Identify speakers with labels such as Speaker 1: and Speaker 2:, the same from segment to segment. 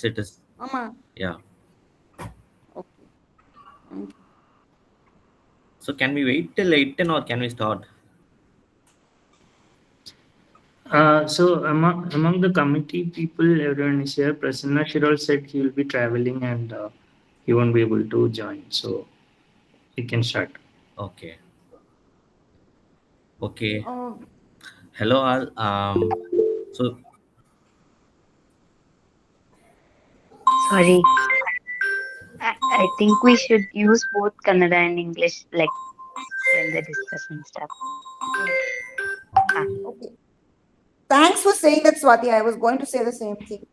Speaker 1: it is. Yeah.
Speaker 2: Okay. Thank you.
Speaker 1: So can we wait till 8:10 or can we start?
Speaker 3: So among the committee people, everyone is here. Prasanna Shirol said he will be traveling and he won't be able to join. So we can start.
Speaker 1: Okay. Okay.
Speaker 2: Oh,
Speaker 1: Hello all. So
Speaker 4: Sorry, I think we should use both Kannada and English, like when the discussion starts. Ah,
Speaker 2: okay. Thanks for saying that, Swati. I was going to say the same thing.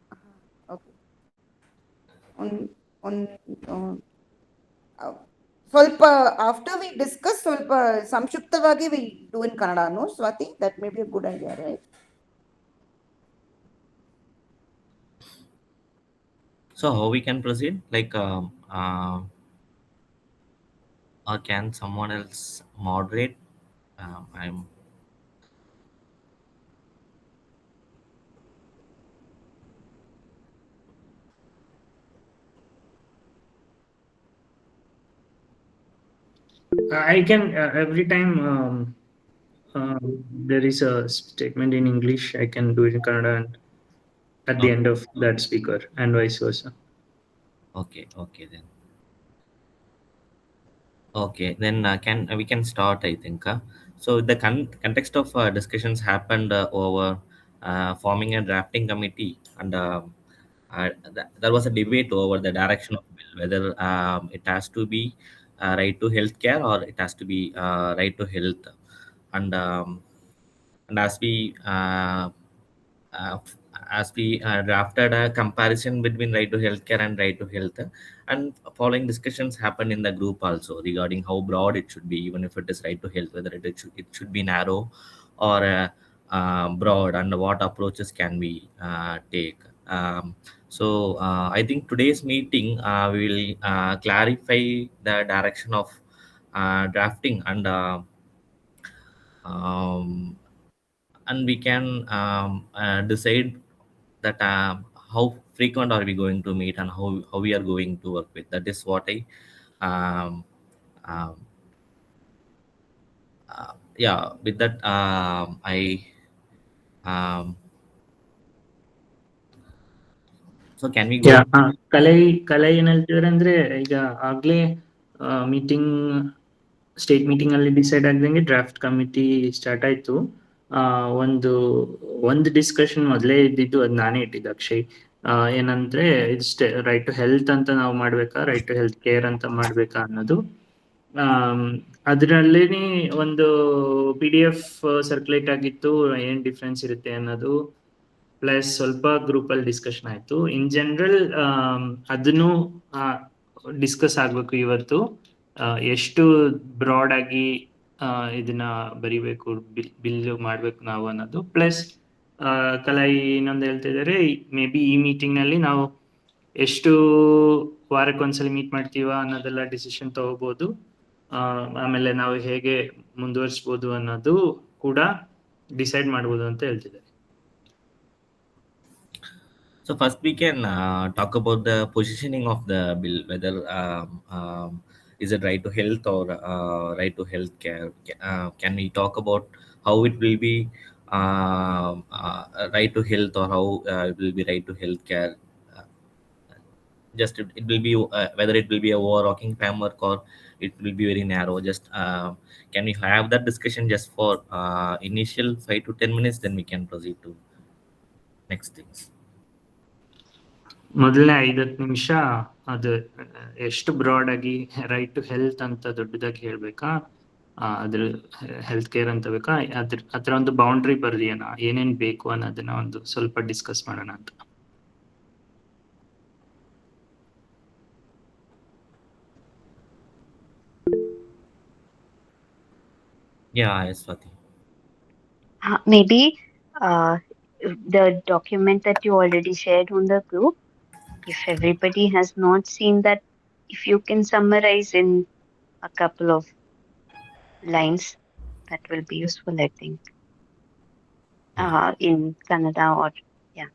Speaker 2: Okay. On on uh, uh, ಸ್ವಲ್ಪ after we discuss ಸ್ವಲ್ಪ ಸಂಕ್ಷಿಪ್ತವಾಗಿ we do in Kannada, no, Swati? That may be a good idea, right?
Speaker 1: so how we can proceed? Like or can someone else moderate? I'm
Speaker 3: I can every time there is a statement in English, I can do it in Kannada and at the
Speaker 1: okay.
Speaker 3: end of that speaker, and vice versa.
Speaker 1: Okay. Okay then. Okay, then can we can start, I think. So the context of discussions happened over forming a drafting committee, and there was a debate over the direction of bill, whether it has to be right to healthcare or it has to be right to health, and as we uh, drafted a comparison between right to healthcare and right to health, and following discussions happened in the group also regarding how broad it should be, even if it is right to health, whether it should be narrow or broad, and what approaches can we take. I think today's meeting we will clarify the direction of drafting, um, and we can decide that how frequent are we going to meet and how we are going to work with. That is what I um, um, yeah, with that um, so can we
Speaker 3: Yeah,
Speaker 1: go?
Speaker 3: ಕಲೆ ಏನ್ ಹೇಳ್ತಿದ್ರೆ ಅಂದ್ರೆ ಈಗ ಆಗ್ಲೇ meeting state meeting ಅಲ್ಲಿ decide ಆಗ್ದಂಗೆ draft committee start ಆಯ್ತು. ಆ ಒಂದು ಒಂದು ಡಿಸ್ಕಷನ್ ಮೊದಲೇ ಇದ್ದಿದ್ದು, ಅದ್ ನಾನೇ ಇಟ್ಟಿದ್ದು ಅಕ್ಷಯ್. ಏನಂದ್ರೆ ಇಷ್ಟೇ, ರೈಟ್ ಟು ಹೆಲ್ತ್ ಅಂತ ನಾವು ಮಾಡ್ಬೇಕಾ, ರೈಟ್ ಟು ಹೆಲ್ತ್ ಕೇರ್ ಅಂತ ಮಾಡ್ಬೇಕಾ ಅನ್ನೋದು. ಅದರಲ್ಲೇನೆ ಒಂದು PDF ಸರ್ಕ್ಯುಲೇಟ್ ಆಗಿತ್ತು, ಏನ್ ಡಿಫ್ರೆನ್ಸ್ ಇರುತ್ತೆ ಅನ್ನೋದು. ಪ್ಲಸ್ ಸ್ವಲ್ಪ ಗ್ರೂಪ್ ಅಲ್ಲಿ ಡಿಸ್ಕಷನ್ ಆಯ್ತು. ಇನ್ ಜನರಲ್ ಅದನ್ನು ಡಿಸ್ಕಸ್ ಆಗ್ಬೇಕು ಇವತ್ತು. ಎಷ್ಟು ಬ್ರಾಡ್ ಆಗಿ ಇದನ್ನ ಬರಿಬೇಕು, ಬಿಲ್ ಮಾಡ್ಬೇಕು ನಾವು ಅನ್ನೋದು. ಪ್ಲಸ್ ಕಲೈ ಇನ್ನೊಂದು ಹೇಳ್ತಿದ್ದಾರೆ, ಮೇ ಬಿ ಈ ಮೀಟಿಂಗ್ ನಲ್ಲಿ ನಾವು ಎಷ್ಟು ವಾರಕ್ಕೊಂದ್ಸಲಿ ಮೀಟ್ ಮಾಡ್ತೀವ ಅನ್ನೋದೆಲ್ಲ ಡಿಸಿಷನ್ ತಗೋಬಹುದು. ಆಮೇಲೆ ನಾವು ಹೇಗೆ ಮುಂದುವರಿಸ್ಬೋದು ಅನ್ನೋದು ಕೂಡ ಡಿಸೈಡ್ ಮಾಡ್ಬೋದು ಅಂತ ಹೇಳ್ತಿದ್ದಾರೆ.
Speaker 1: So first we can talk about the positioning of the bill, whether is it right to health or right to health care. Can we talk about how it will be right to health, or how it will be right to health care? Uh, just it will be whether it will be a overarching framework or it will be very narrow. Just can we have that discussion just for initial 5 to 10 minutes, then we can proceed to next things.
Speaker 3: ಮೊದಲನೇ 5-10 ನಿಮಿಷ ಅದು ಎಷ್ಟು broad ಆಗಿ right to health ಅಂತ ದೊಡ್ಡದಾಗಿ ಹೇಳ್ಬೇಕಾ, ಅದ್ರ health care ಅಂತ ಬೇಕಾ, ಅದ್ರ ಒಂದು ಬೌಂಡ್ರಿ ಬರ್ದಿಯನ, ಏನೇನ್ ಬೇಕು ಅನ್ನೋದನ್ನ ಒಂದು ಸ್ವಲ್ಪ ಡಿಸ್ಕಸ್ ಮಾಡೋಣ ಅಂತ.
Speaker 1: Yeah, Swati.
Speaker 4: maybe the document that you already shared on the group, if everybody has not seen that, if you can summarize in a couple of lines, that will be useful, I think, in Kannada or yeah.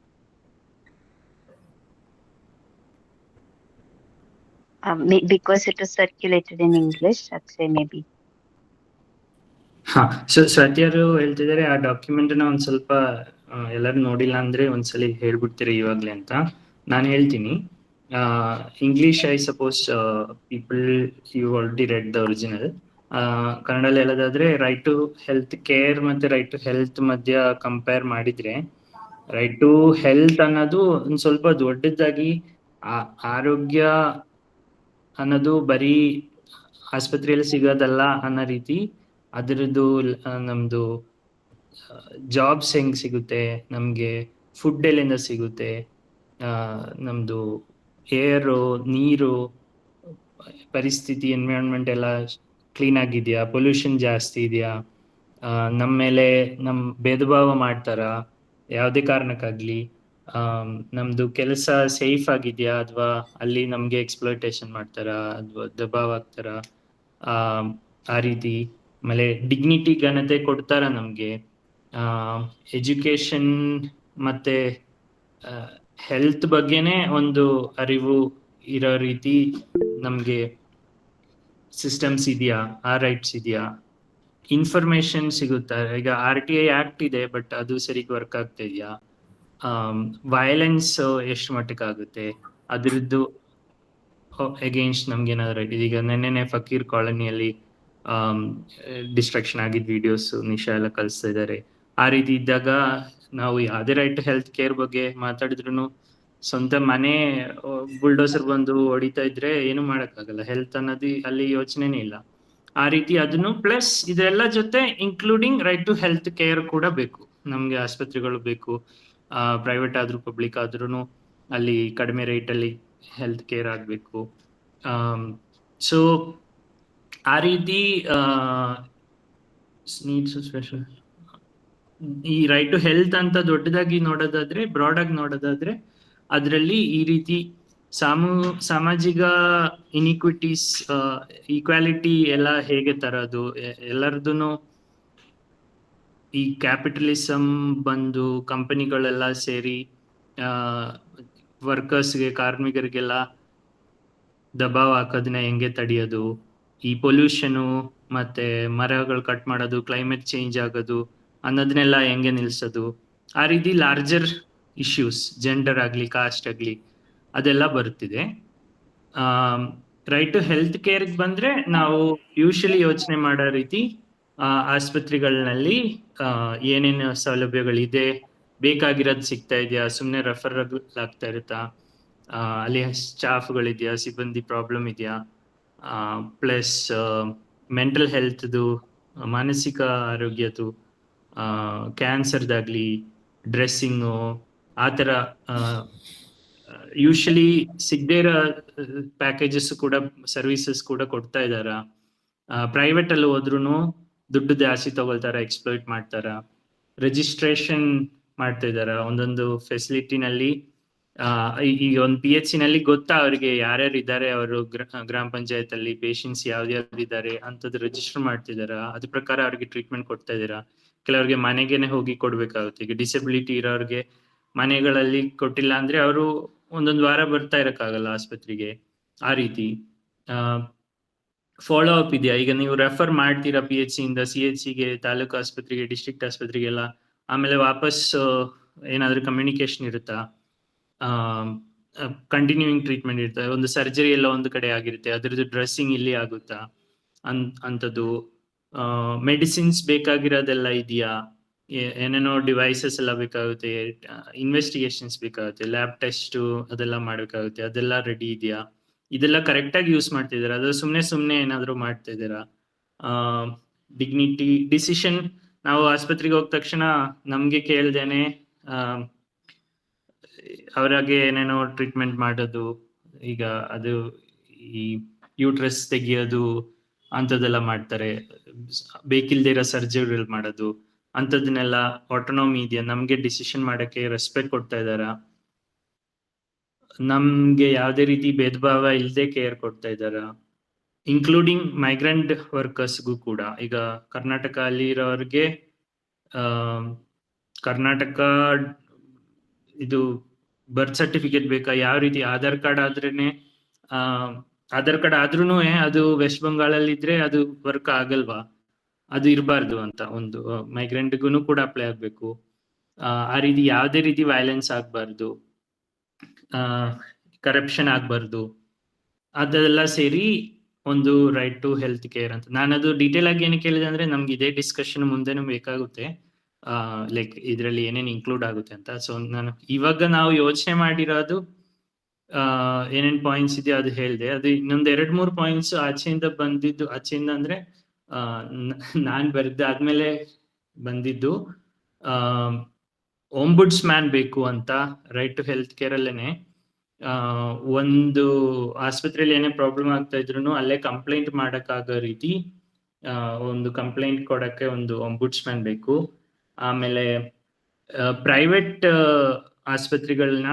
Speaker 4: Because it was circulated in English, Akshay, maybe.
Speaker 3: ಹಾ, so ಸ್ವಾತಿಯವರು ಹೇಳ್ತಿದ್ದಾರೆ ಆ document ನ ಒಂದ್ ಸ್ವಲ್ಪ ಎಲ್ಲರೂ ನೋಡಿಲ್ಲ ಅಂದ್ರೆ ಒಂದ್ಸಲಿ ಹೇಳ್ಬಿಡ್ತೀರಿ ಇವಾಗ್ಲೇ ಅಂತ. ನಾನು ಹೇಳ್ತೀನಿ. English I suppose people you already read the original. ಕನ್ನಡಲ್ಲಿ ಹೇಳೋದಾದ್ರೆ ರೈಟ್ ಟು ಹೆಲ್ತ್ ಕೇರ್ ಮತ್ತೆ ರೈಟ್ ಟು ಹೆಲ್ತ್ ಮಧ್ಯ ಕಂಪೇರ್ ಮಾಡಿದ್ರೆ ರೈಟ್ ಟು ಹೆಲ್ತ್ ಅನ್ನೋದು ಒಂದ್ ಸ್ವಲ್ಪ ದೊಡ್ಡದಾಗಿ ಆರೋಗ್ಯ ಅನ್ನೋದು ಬರೀ ಆಸ್ಪತ್ರೆಯಲ್ಲಿ ಸಿಗೋದಲ್ಲ ಅನ್ನೋ ರೀತಿ ಅದರದ್ದು ನಮ್ದು ಜಾಬ್ಸ್ ಹೆಂಗ್ ಸಿಗುತ್ತೆ, ನಮ್ಗೆ ಫುಡ್ ಎಲ್ಲಿಂದ ಸಿಗುತ್ತೆ, ನಮ್ದು ಏರು, ನೀರು, ಪರಿಸ್ಥಿತಿ, ಎನ್ವಿರಾನ್ಮೆಂಟ್ ಎಲ್ಲ ಕ್ಲೀನ್ ಆಗಿದೆಯಾ, ಪೊಲ್ಯೂಷನ್ ಜಾಸ್ತಿ ಇದೆಯಾ, ನಮ್ಮ ಮೇಲೆ ಭೇದ ಭಾವ ಮಾಡ್ತಾರ ಯಾವುದೇ ಕಾರಣಕ್ಕಾಗ್ಲಿ, ನಮ್ದು ಕೆಲಸ ಸೇಫ್ ಆಗಿದೆಯಾ ಅಥವಾ ಅಲ್ಲಿ ನಮ್ಗೆ ಎಕ್ಸ್ಪ್ಲೋಟೇಷನ್ ಮಾಡ್ತಾರ ಅಥವಾ ದಬಾವ್ ಆಗ್ತಾರ, ಆ ರೀತಿ. ಆಮೇಲೆ ಡಿಗ್ನಿಟಿ, ಘನತೆ ಕೊಡ್ತಾರ ನಮ್ಗೆ. ಎಜುಕೇಶನ್ ಮತ್ತೆ ಹೆಲ್ತ್ ಬಗ್ಗೆನೇ ಒಂದು ಅರಿವು ಇರೋ ರೀತಿ ನಮ್ಗೆ ಸಿಸ್ಟಮ್ಸ್ ಇದೆಯಾ, ಆ ರೈಟ್ಸ್ ಇದೆಯಾ, ಇನ್ಫಾರ್ಮೇಶನ್ ಸಿಗುತ್ತಾ. ಈಗ RTI ಆಕ್ಟ್ ಇದೆ, ಬಟ್ ಅದು ಸರಿಗೆ ವರ್ಕ್ ಆಗ್ತಾ ಇದೆಯಾ, ವಯಲೆನ್ಸ್ ಎಷ್ಟು ಮಟ್ಟಕ್ಕೆ ಆಗುತ್ತೆ, ಅದ್ರದ್ದು ಅಗೇನ್ಸ್ಟ್ ನಮ್ಗೆ ಏನಾದ್ರು ರೈಟ್ ಇದೆ. ಈಗ ನೆನ್ನೆನೆ ಫಕೀರ್ ಕಾಲೋನಿಯಲ್ಲಿ ಡಿಸ್ಟ್ರಕ್ಷನ್ ಆಗಿದ್ದ ವಿಡಿಯೋಸ್ ನಿಶಾ ಎಲ್ಲ ಕಳಿಸ್ತಾ ಇದ್ದಾರೆ. ಆ ರೀತಿ ಇದ್ದಾಗ ನಾವು ಯಾವುದೇ ರೈಟ್ ಹೆಲ್ತ್ ಕೇರ್ ಬಗ್ಗೆ ಮಾತಾಡಿದ್ರು ಸ್ವಂತ ಮನೆ ಬುಲ್ಡೋಸರ್ ಬಂದು ಹೊಡಿತಾ ಇದ್ರೆ ಏನು ಮಾಡಕ್ಕಾಗಲ್ಲ. ಹೆಲ್ತ್ ಅನ್ನೋದು ಅಲ್ಲಿ ಯೋಚನೆನೇ ಇಲ್ಲ. ಆ ರೀತಿ ಅದನ್ನು ಪ್ಲಸ್ ಇದೆಲ್ಲ ಜೊತೆ including right to health care ಕೂಡ ಬೇಕು ನಮ್ಗೆ. ಆಸ್ಪತ್ರೆಗಳು ಬೇಕು, ಪ್ರೈವೇಟ್ ಆದ್ರೂ ಪಬ್ಲಿಕ್ ಆದ್ರೂ ಅಲ್ಲಿ ಕಡಿಮೆ ರೇಟಲ್ಲಿ ಹೆಲ್ತ್ ಕೇರ್ ಆಗಬೇಕು. ಸೊ ಆ ರೀತಿ ನೀಡ್ಸ್ ಸ್ಪೆಷಲ್ ಈ ರೈಟ್ ಟು ಹೆಲ್ತ್ ಅಂತ ದೊಡ್ಡದಾಗಿ ನೋಡೋದಾದ್ರೆ, ಬ್ರಾಡ್ ಆಗಿ ನೋಡೋದಾದ್ರೆ ಅದರಲ್ಲಿ ಈ ರೀತಿ ಸಾಮಾಜಿಕ ಇನಿಕ್ವಿಟೀಸ್, ಈಕ್ವಾಲಿಟಿ ಎಲ್ಲ ಹೇಗೆ ತರೋದು, ಎಲ್ಲರದೂ ಈ ಕ್ಯಾಪಿಟಲಿಸಮ್ ಬಂದು ಕಂಪನಿಗಳೆಲ್ಲ ಸೇರಿ ವರ್ಕರ್ಸ್ಗೆ, ಕಾರ್ಮಿಕರಿಗೆಲ್ಲ ದಬಾವ್ ಹಾಕೋದನ್ನ ಹೆಂಗೆ ತಡೆಯೋದು, ಈ ಪೊಲ್ಯೂಷನು ಮತ್ತೆ ಮರಗಳು ಕಟ್ ಮಾಡೋದು, ಕ್ಲೈಮೇಟ್ ಚೇಂಜ್ ಆಗೋದು ಅನ್ನೋದನ್ನೆಲ್ಲ ಹೆಂಗೆ ನಿಲ್ಸೋದು, ಆ ರೀತಿ ಲಾರ್ಜರ್ ಇಶ್ಯೂಸ್, ಜೆಂಡರ್ ಆಗಲಿ ಕಾಸ್ಟ್ ಆಗಲಿ ಅದೆಲ್ಲ ಬರುತ್ತಿದೆ. ರೈಟ್ ಟು ಹೆಲ್ತ್ ಕೇರ್ಗೆ ಬಂದ್ರೆ ನಾವು ಯೂಶಲಿ ಯೋಚನೆ ಮಾಡೋ ರೀತಿ ಆಸ್ಪತ್ರೆಗಳಲ್ಲಿ ಏನೇನು ಸೌಲಭ್ಯಗಳಿದೆ, ಬೇಕಾಗಿರೋದು ಸಿಗ್ತಾ ಇದೆಯಾ, ಸುಮ್ಮನೆ ರೆಫರ್ ಆಗ್ತಾ ಇರುತ್ತಾ, ಅಲ್ಲಿ ಸ್ಟಾಫ್ಗಳಿದೆಯಾ, ಸಿಬ್ಬಂದಿ ಪ್ರಾಬ್ಲಮ್ ಇದೆಯಾ, ಪ್ಲಸ್ ಮೆಂಟಲ್ ಹೆಲ್ತ್ದು, ಮಾನಸಿಕ ಆರೋಗ್ಯದ್ದು, ಕ್ಯಾನ್ಸರ್ದಾಗ್ಲಿ, ಡ್ರೆಸ್ಸಿಂಗು, ಆ ಥರ ಯೂಶಲಿ ಸಿಗದೇ ಇರೋ ಪ್ಯಾಕೇಜಸ್ ಕೂಡ, ಸರ್ವಿಸಸ್ ಕೂಡ ಕೊಡ್ತಾ ಇದ್ದಾರ. ಪ್ರೈವೇಟ್ ಅಲ್ಲಿ ಹೋದ್ರೂ ದುಡ್ಡು ಜಾಸ್ತಿ ತಗೊಳ್ತಾರ, ಎಕ್ಸ್ಪ್ಲೋಯ್ಟ್ ಮಾಡ್ತಾರ, ರಿಜಿಸ್ಟ್ರೇಷನ್ ಮಾಡ್ತಾ ಇದಾರ ಒಂದೊಂದು ಫೆಸಿಲಿಟಿನಲ್ಲಿ. ಈಗ ಒಂದು PHC ನಲ್ಲಿ ಗೊತ್ತಾ ಅವ್ರಿಗೆ ಯಾರ್ಯಾರು ಇದ್ದಾರೆ, ಅವರು ಗ್ರಾಮ ಪಂಚಾಯತ್ ಅಲ್ಲಿ ಪೇಷಂಟ್ಸ್ ಯಾವ್ದು ಇದ್ದಾರೆ ಅಂತದ್ದು ರಿಜಿಸ್ಟರ್ ಮಾಡ್ತಿದಾರ, ಅದ್ರ ಪ್ರಕಾರ ಅವ್ರಿಗೆ ಟ್ರೀಟ್ಮೆಂಟ್ ಕೊಡ್ತಾ ಇದ್ದೀರಾ. ಕೆಲವ್ರಿಗೆ ಮನೆಗೇನೆ ಹೋಗಿ ಕೊಡ್ಬೇಕಾಗುತ್ತೆ. ಈಗ ಡಿಸಬಿಲಿಟಿ ಇರೋರಿಗೆ ಮನೆಗಳಲ್ಲಿ ಕೊಟ್ಟಿಲ್ಲ ಅಂದ್ರೆ ಅವರು ಒಂದೊಂದು ವಾರ ಬರ್ತಾ ಇರಕ್ಕಾಗಲ್ಲ ಆಸ್ಪತ್ರೆಗೆ. ಆ ರೀತಿ ಫಾಲೋ ಅಪ್ ಇದೆಯಾ. ಈಗ ನೀವು ರೆಫರ್ ಮಾಡ್ತೀರಾ PHC ಇಂದ CHCಗೆ, ತಾಲೂಕು ಆಸ್ಪತ್ರೆಗೆ, ಡಿಸ್ಟ್ರಿಕ್ಟ್ ಆಸ್ಪತ್ರೆಗೆಲ್ಲ, ಆಮೇಲೆ ವಾಪಸ್ ಏನಾದ್ರೂ ಕಮ್ಯುನಿಕೇಶನ್ ಇರುತ್ತಾ, ಕಂಟಿನ್ಯೂಯಿಂಗ್ ಟ್ರೀಟ್ಮೆಂಟ್ ಇರುತ್ತೆ, ಒಂದು ಸರ್ಜರಿ ಎಲ್ಲ ಒಂದು ಕಡೆ ಆಗಿರುತ್ತೆ, ಅದ್ರದ್ದು ಡ್ರೆಸ್ಸಿಂಗ್ ಇಲ್ಲಿ ಆಗುತ್ತಾ ಅಂಥದ್ದು, ಮೆಡಿಸಿನ್ಸ್ ಬೇಕಾಗಿರೋದೆಲ್ಲ ಇದೆಯಾ, ಏನೇನೋ ಡಿವೈಸಸ್ ಎಲ್ಲ ಬೇಕಾಗುತ್ತೆ, ಇನ್ವೆಸ್ಟಿಗೇಷನ್ಸ್ ಬೇಕಾಗುತ್ತೆ, ಲ್ಯಾಬ್ ಟೆಸ್ಟ್ ಅದೆಲ್ಲ ಮಾಡಬೇಕಾಗುತ್ತೆ, ಅದೆಲ್ಲ ರೆಡಿ ಇದೆಯಾ, ಇದೆಲ್ಲ ಕರೆಕ್ಟಾಗಿ ಯೂಸ್ ಮಾಡ್ತಿದ್ದೀರಾ, ಅದು ಸುಮ್ಮನೆ ಏನಾದರೂ ಮಾಡ್ತಾ ಇದ್ದೀರಾ. ಡಿಗ್ನಿಟಿ, ಡಿಸಿಷನ್, ನಾವು ಆಸ್ಪತ್ರೆಗೆ ಹೋದ ತಕ್ಷಣ ನಮಗೆ ಕೇಳ್ದೇನೆ ಅವರಾಗೆ ಏನೇನೋ ಟ್ರೀಟ್ಮೆಂಟ್ ಮಾಡೋದು, ಈಗ ಅದು ಈ ಯೂಟ್ರಸ್ ತೆಗಿಯೋದು ಅಂಥದ್ದೆಲ್ಲ ಮಾಡ್ತಾರೆ, ಬೇಕಿಲ್ದೇ ಇರೋ ಸರ್ಜರಿಗಳು ಮಾಡೋದು, ಅಂಥದ್ದನ್ನೆಲ್ಲ ಆಟೋನಮಿ ಇದೆಯಾ, ನಮಗೆ ಡಿಸಿಷನ್ ಮಾಡೋಕ್ಕೆ ರೆಸ್ಪೆಕ್ಟ್ ಕೊಡ್ತಾ ಇದ್ದಾರಾ, ನಮ್ಗೆ ಯಾವುದೇ ರೀತಿ ಭೇದ ಭಾವ ಇಲ್ಲದೆ ಕೇರ್ ಕೊಡ್ತಾ ಇದ್ದಾರಾ, ಇನ್ಕ್ಲೂಡಿಂಗ್ ಮೈಗ್ರೆಂಟ್ ವರ್ಕರ್ಸ್ಗೂ ಕೂಡ. ಈಗ ಕರ್ನಾಟಕ ಅಲ್ಲಿ ಇರೋರಿಗೆ ಕರ್ನಾಟಕ ಇದು ಬರ್ತ್ ಸರ್ಟಿಫಿಕೇಟ್ ಬೇಕಾ, ಯಾವ ರೀತಿ, ಆಧಾರ್ ಕಾರ್ಡ್ ಆದ್ರೇನೆ ಆಧಾರ್ ಕಾರ್ಡ್ ಆದ್ರೂ ಅದು ವೆಸ್ಟ್ ಬಂಗಾಳಲ್ಲಿ ಇದ್ರೆ ಅದು ವರ್ಕ್ ಆಗಲ್ವಾ, ಅದು ಇರಬಾರ್ದು ಅಂತ ಒಂದು ಮೈಗ್ರೆಂಟ್ಗೂ ಕೂಡ ಅಪ್ಲೈ ಆಗ್ಬೇಕು. ಆ ರೀತಿ ಯಾವುದೇ ರೀತಿ ವೈಲೆನ್ಸ್ ಆಗ್ಬಾರ್ದು, ಕರಪ್ಷನ್ ಆಗ್ಬಾರ್ದು, ಅದೆಲ್ಲ ಸೇರಿ ಒಂದು ರೈಟ್ ಟು ಹೆಲ್ತ್ ಕೇರ್ ಅಂತ. ನಾನು ಅದು ಡೀಟೇಲ್ ಆಗಿ ಏನಕ್ಕೆ ಕೇಳಿದೆ ಅಂದ್ರೆ ನಮ್ಗೆ ಇದೇ ಡಿಸ್ಕಷನ್ ಮುಂದೆನೂ ಬೇಕಾಗುತ್ತೆ, ಲೈಕ್ ಇದರಲ್ಲಿ ಏನೇನು ಇನ್ಕ್ಲೂಡ್ ಆಗುತ್ತೆ ಅಂತ. ಸೊ ನಾನು ಇವಾಗ ನಾವು ಯೋಚನೆ ಮಾಡಿರೋದು ಏನೇನ್ ಪಾಯಿಂಟ್ಸ್ ಇದೆಯೋ ಅದು ಹೇಳಿದೆ. ಅದು ಇನ್ನೊಂದ್ 2-3 ಪಾಯಿಂಟ್ಸ್ ಆಚೆಯಿಂದ ಬಂದಿದ್ದು, ಆಚೆಯಿಂದ ಅಂದ್ರೆ ನಾನ್ ಬರೆದಾದ್ಮೇಲೆ ಬಂದಿದ್ದು, ಓಂಬುಡ್ಸ್ ಮ್ಯಾನ್ ಬೇಕು ಅಂತ ರೈಟ್ ಟು ಹೆಲ್ತ್ ಕೇರ್ ಅಲ್ಲೇನೆ. ಒಂದು ಆಸ್ಪತ್ರೆಯಲ್ಲಿ ಏನೇ ಪ್ರಾಬ್ಲಮ್ ಆಗ್ತಾ ಇದ್ರು ಅಲ್ಲೇ ಕಂಪ್ಲೇಂಟ್ ಮಾಡಕ್ಕಾಗೋ ರೀತಿ ಒಂದು ಕಂಪ್ಲೇಂಟ್ ಕೊಡಕ್ಕೆ ಒಂದು ಓಂಬುಡ್ಸ್ ಮ್ಯಾನ್ ಬೇಕು. ಆಮೇಲೆ ಪ್ರೈವೇಟ್ ಆಸ್ಪತ್ರೆಗಳನ್ನ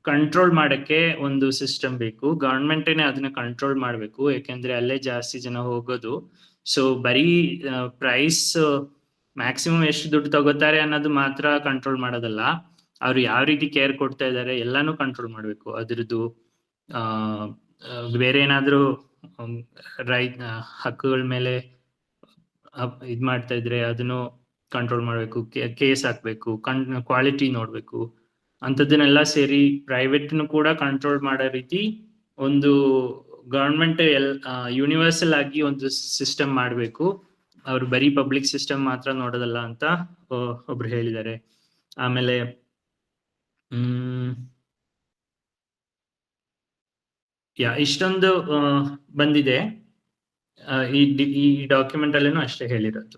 Speaker 3: ಕಂಟ್ರೋಲ್ ಮಾಡಕ್ಕೆ ಒಂದು ಸಿಸ್ಟಮ್ ಬೇಕು. ಗವರ್ಮೆಂಟೇನೆ ಅದನ್ನ ಕಂಟ್ರೋಲ್ ಮಾಡಬೇಕು, ಯಾಕೆಂದ್ರೆ ಅಲ್ಲೇ ಜಾಸ್ತಿ ಜನ ಹೋಗೋದು. ಸೊ ಬರೀ ಪ್ರೈಸ್ ಮ್ಯಾಕ್ಸಿಮಮ್ ಎಷ್ಟು ದುಡ್ಡು ತಗೋತಾರೆ ಅನ್ನೋದು ಮಾತ್ರ ಕಂಟ್ರೋಲ್ ಮಾಡೋದಲ್ಲ, ಅವ್ರು ಯಾವ ರೀತಿ ಕೇರ್ ಕೊಡ್ತಾ ಇದ್ದಾರೆ ಎಲ್ಲಾನು ಕಂಟ್ರೋಲ್ ಮಾಡಬೇಕು. ಅದ್ರದ್ದು ಬೇರೆ ಏನಾದ್ರು ಹಕ್ಕುಗಳ ಮೇಲೆ ಇದ್ ಮಾಡ್ತಾ ಇದ್ರೆ ಅದನ್ನು ಕಂಟ್ರೋಲ್ ಮಾಡಬೇಕು, ಕೇಸ್ ಹಾಕ್ಬೇಕು, ಕ್ವಾಲಿಟಿ ನೋಡ್ಬೇಕು, ಅಂಥದ್ದನ್ನೆಲ್ಲ ಸೇರಿ ಪ್ರೈವೇಟ್ನು ಕೂಡ ಕಂಟ್ರೋಲ್ ಮಾಡೋ ರೀತಿ ಒಂದು ಗವರ್ಮೆಂಟ್ ಯೂನಿವರ್ಸಲ್ ಆಗಿ ಒಂದು ಸಿಸ್ಟಮ್ ಮಾಡಬೇಕು. ಅವ್ರು ಬರೀ ಪಬ್ಲಿಕ್ ಸಿಸ್ಟಮ್ ಮಾತ್ರ ನೋಡೋದಲ್ಲ ಅಂತ ಒಬ್ರು ಹೇಳಿದ್ದಾರೆ. ಆಮೇಲೆ ಇಷ್ಟೊಂದು ಬಂದಿದೆ ಈ ಡಾಕ್ಯುಮೆಂಟ್ ಅಲ್ಲೇನು ಅಷ್ಟೇ ಹೇಳಿರೋದು.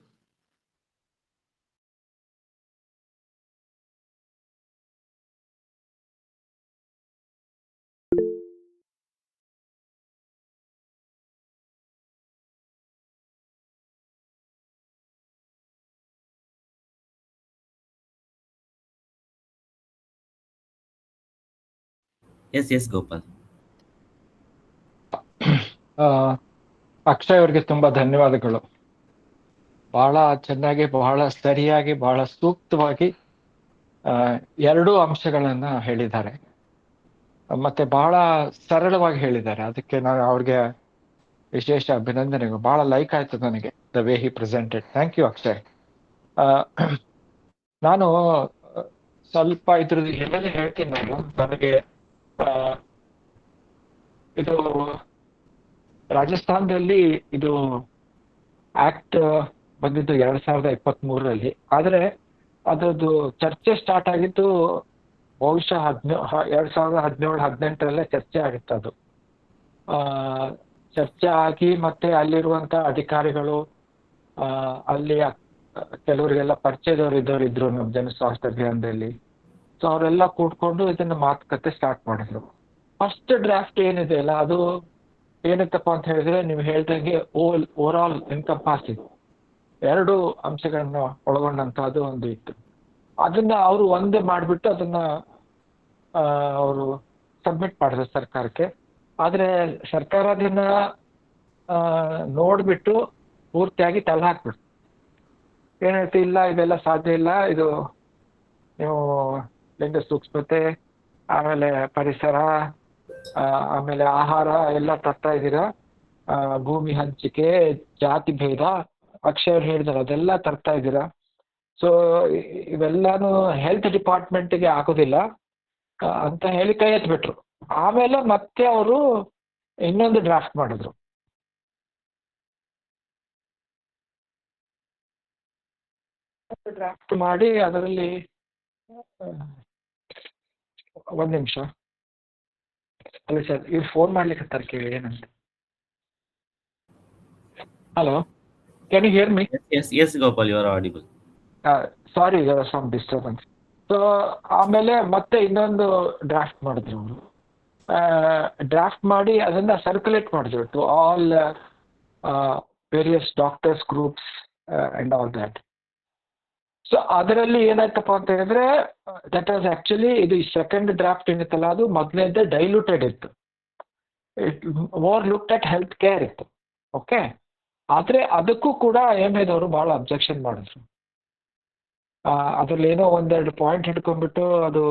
Speaker 1: ಎಸ್ ಗೋಪಾಲ್.
Speaker 5: ಅಕ್ಷಯ್ ಅವರಿಗೆ ತುಂಬಾ ಧನ್ಯವಾದಗಳು. ಬಹಳ ಚೆನ್ನಾಗಿ, ಬಹಳ ಸರಿಯಾಗಿ, ಬಹಳ ಸೂಕ್ತವಾಗಿ ಎರಡೂ ಅಂಶಗಳನ್ನ ಹೇಳಿದ್ದಾರೆ, ಮತ್ತೆ ಬಹಳ ಸರಳವಾಗಿ ಹೇಳಿದ್ದಾರೆ. ಅದಕ್ಕೆ ನಾನು ಅವ್ರಿಗೆ ವಿಶೇಷ ಅಭಿನಂದನೆಗಳು. ಬಹಳ ಲೈಕ್ ಆಯ್ತು ನನಗೆ the way he presented. Thank you Akshay. ನಾನು ಸ್ವಲ್ಪ ಇದ್ರದ್ದು ಎಲ್ಲೆಲ್ಲ ಹೇಳ್ತೀನಿ. ನಾನು ನನಗೆ ಇದು ರಾಜಸ್ಥಾನದಲ್ಲಿ ಇದು ಆಕ್ಟ್ ಬಂದಿದ್ದು 2023ರಲ್ಲಿ, ಆದ್ರೆ ಅದರದ್ದು ಚರ್ಚೆ ಸ್ಟಾರ್ಟ್ ಆಗಿದ್ದು ಬಹುಶಃ 2017-18ರಲ್ಲೇ ಚರ್ಚೆ ಆಗಿತ್ತು. ಅದು ಚರ್ಚೆ ಆಗಿ ಮತ್ತೆ ಅಲ್ಲಿರುವಂತ ಅಧಿಕಾರಿಗಳು, ಅಲ್ಲಿ ಕೆಲವರಿಗೆಲ್ಲ ಪರಿಚಯದವರು ಇದ್ರು ನಮ್ಮ ಜನಸ್ವಾಸ್ಥ್ಯ ಅಭಿಯಾನದಲ್ಲಿ. ಸೊ ಅವರೆಲ್ಲ ಕೂಡ್ಕೊಂಡು ಇದನ್ನ ಮಾತುಕತೆ ಸ್ಟಾರ್ಟ್ ಮಾಡಿದ್ರು. ಫಸ್ಟ್ ಡ್ರಾಫ್ಟ್ ಏನಿದೆ ಅಲ್ಲ, ಅದು ಏನಿತ್ತಪ್ಪ ಅಂತ ಹೇಳಿದ್ರೆ ನೀವು ಹೇಳ್ದಂಗೆ ಓವರ್ ಆಲ್ ಎನ್ಕಂಪಾಸಿಂಗ್ ಎರಡು ಅಂಶಗಳನ್ನ ಒಳಗೊಂಡಂತ ಅದು ಒಂದು ಇತ್ತು. ಅದನ್ನ ಅವರು ಒಂದೇ ಮಾಡಿಬಿಟ್ಟು ಅದನ್ನ ಅವರು ಸಬ್ಮಿಟ್ ಮಾಡಿದ್ರು ಸರ್ಕಾರಕ್ಕೆ. ಆದ್ರೆ ಸರ್ಕಾರ ಅದನ್ನ ನೋಡ್ಬಿಟ್ಟು ಪೂರ್ತಿಯಾಗಿ ತಲೆ ಹಾಕ್ಬಿಡ್ತು. ಏನೈತಿ, ಇಲ್ಲ ಇದೆಲ್ಲ ಸಾಧ್ಯ ಇಲ್ಲ, ಇದು ನೀವು ಲಿಂಗ ಸೂಕ್ಷ್ಮತೆ, ಆಮೇಲೆ ಪರಿಸರ, ಆಮೇಲೆ ಆಹಾರ ಎಲ್ಲ ತರ್ತಾ ಇದ್ದೀರಾ, ಭೂಮಿ ಹಂಚಿಕೆ, ಜಾತಿ ಭೇದ, ಅಕ್ಷಯ್ ಹೇಳಿದಾರೆ ಅದೆಲ್ಲ ತರ್ತಾ ಇದ್ದೀರಾ. ಸೊ ಇವೆಲ್ಲಾನು ಹೆಲ್ತ್ ಡಿಪಾರ್ಟ್ಮೆಂಟ್ಗೆ ಆಗೋದಿಲ್ಲ ಅಂತ ಹೇಳಿ ಕೈ ಎತ್ಬಿಟ್ರು. ಆಮೇಲೆ ಮತ್ತೆ ಅವರು ಇನ್ನೊಂದು ಡ್ರಾಫ್ಟ್ ಮಾಡಿದ್ರು. ಡ್ರಾಫ್ಟ್ ಮಾಡಿ ಅದರಲ್ಲಿ ಒಂದ್ ನಿಮಿಷ, ಅಲ್ಲ ಸರ್, ಇವ್ರು ಫೋನ್ ಮಾಡ್ಲಿಕ್ಕೆ ಕೇಳಿ ಏನಂತ. Hello, can you hear me?
Speaker 1: Yes Gopal, you are audible.
Speaker 5: Sorry, some disturbance. So ಆಮೇಲೆ ಮತ್ತೆ ಇನ್ನೊಂದು ಡ್ರಾಫ್ಟ್ ಮಾಡಿದ್ರು ಅವರು. ಡ್ರಾಫ್ಟ್ ಮಾಡಿ ಅದನ್ನ ಸರ್ಕ್ಯುಲೇಟ್ ಮಾಡಿದ್ರು to all various doctors groups and all that. So ಅದರಲ್ಲಿ ಏನಾಯ್ತಪ್ಪ ಅಂತ ಹೇಳಿದ್ರೆ, ದಟ್ ವಾಸ್ ಆಕ್ಚುಲಿ, ಇದು ಸೆಕೆಂಡ್ ಡ್ರಾಫ್ಟ್ ಏನಿತ್ತಲ್ಲ ಅದು ಮೊದಲನೇದೇ ಡೈಲ್ಯೂಟೆಡ್ ಇತ್ತು. It more looked at health care ಇತ್ತು. ಓಕೆ, ಆದ್ರೆ ಅದಕ್ಕೂ ಕೂಡ ಅವರು ಬಹಳ ಅಬ್ಜೆಕ್ಷನ್ ಮಾಡಿದ್ರು. ಅದ್ರಲ್ಲಿ ಏನೋ ಒಂದೆರಡು ಪಾಯಿಂಟ್ ಹಿಡ್ಕೊಂಡ್ಬಿಟ್ಟು ಅದು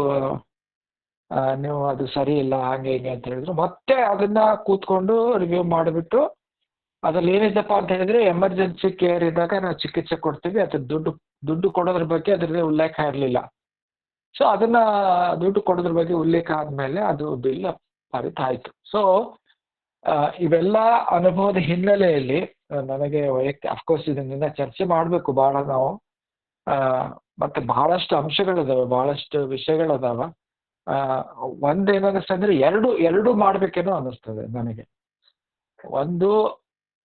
Speaker 5: ನೀವು ಅದು ಸರಿ ಇಲ್ಲ ಹಾಗೆ ಹೀಗೆ ಅಂತ ಹೇಳಿದ್ರು. ಮತ್ತೆ ಅದನ್ನ ಕೂತ್ಕೊಂಡು ರಿವ್ಯೂ ಮಾಡಿಬಿಟ್ಟು ಅದ್ರಲ್ಲಿ ಏನಿದೆಪ್ಪ ಅಂತ ಹೇಳಿದ್ರೆ ಎಮರ್ಜೆನ್ಸಿ ಕೇರ್ ಇದ್ದಾಗ ನಾವು ಚಿಕಿತ್ಸೆ ಕೊಡ್ತೀವಿ, ಅದ್ರ ದುಡ್ಡು ಕೊಡೋದ್ರ ಬಗ್ಗೆ ಅದರಲ್ಲಿ ಉಲ್ಲೇಖ ಇರಲಿಲ್ಲ. ಸೊ ಅದನ್ನ ದುಡ್ಡು ಕೊಡೋದ್ರ ಬಗ್ಗೆ ಉಲ್ಲೇಖ ಆದ್ಮೇಲೆ ಅದು ಬಿಲ್ ಪಾರಿತ ಆಯ್ತು. ಸೊ ಇವೆಲ್ಲ ಅನುಭವದ ಹಿನ್ನೆಲೆಯಲ್ಲಿ ನನಗೆ ವೈಯಕ್ತಿಕ ಅಫ್ಕೋರ್ಸ್ ಇದನ್ನೆಲ್ಲ ಚರ್ಚೆ ಮಾಡಬೇಕು ಬಹಳ ನಾವು, ಮತ್ತೆ ಬಹಳಷ್ಟು ಅಂಶಗಳಿದಾವೆ, ಬಹಳಷ್ಟು ವಿಷಯಗಳದಾವ. ಒಂದೇನನ್ನಿಸ್ತದೆ ಅಂದ್ರೆ ಎರಡು ಮಾಡ್ಬೇಕೇನೋ ಅನ್ನಿಸ್ತದೆ ನನಗೆ. ಒಂದು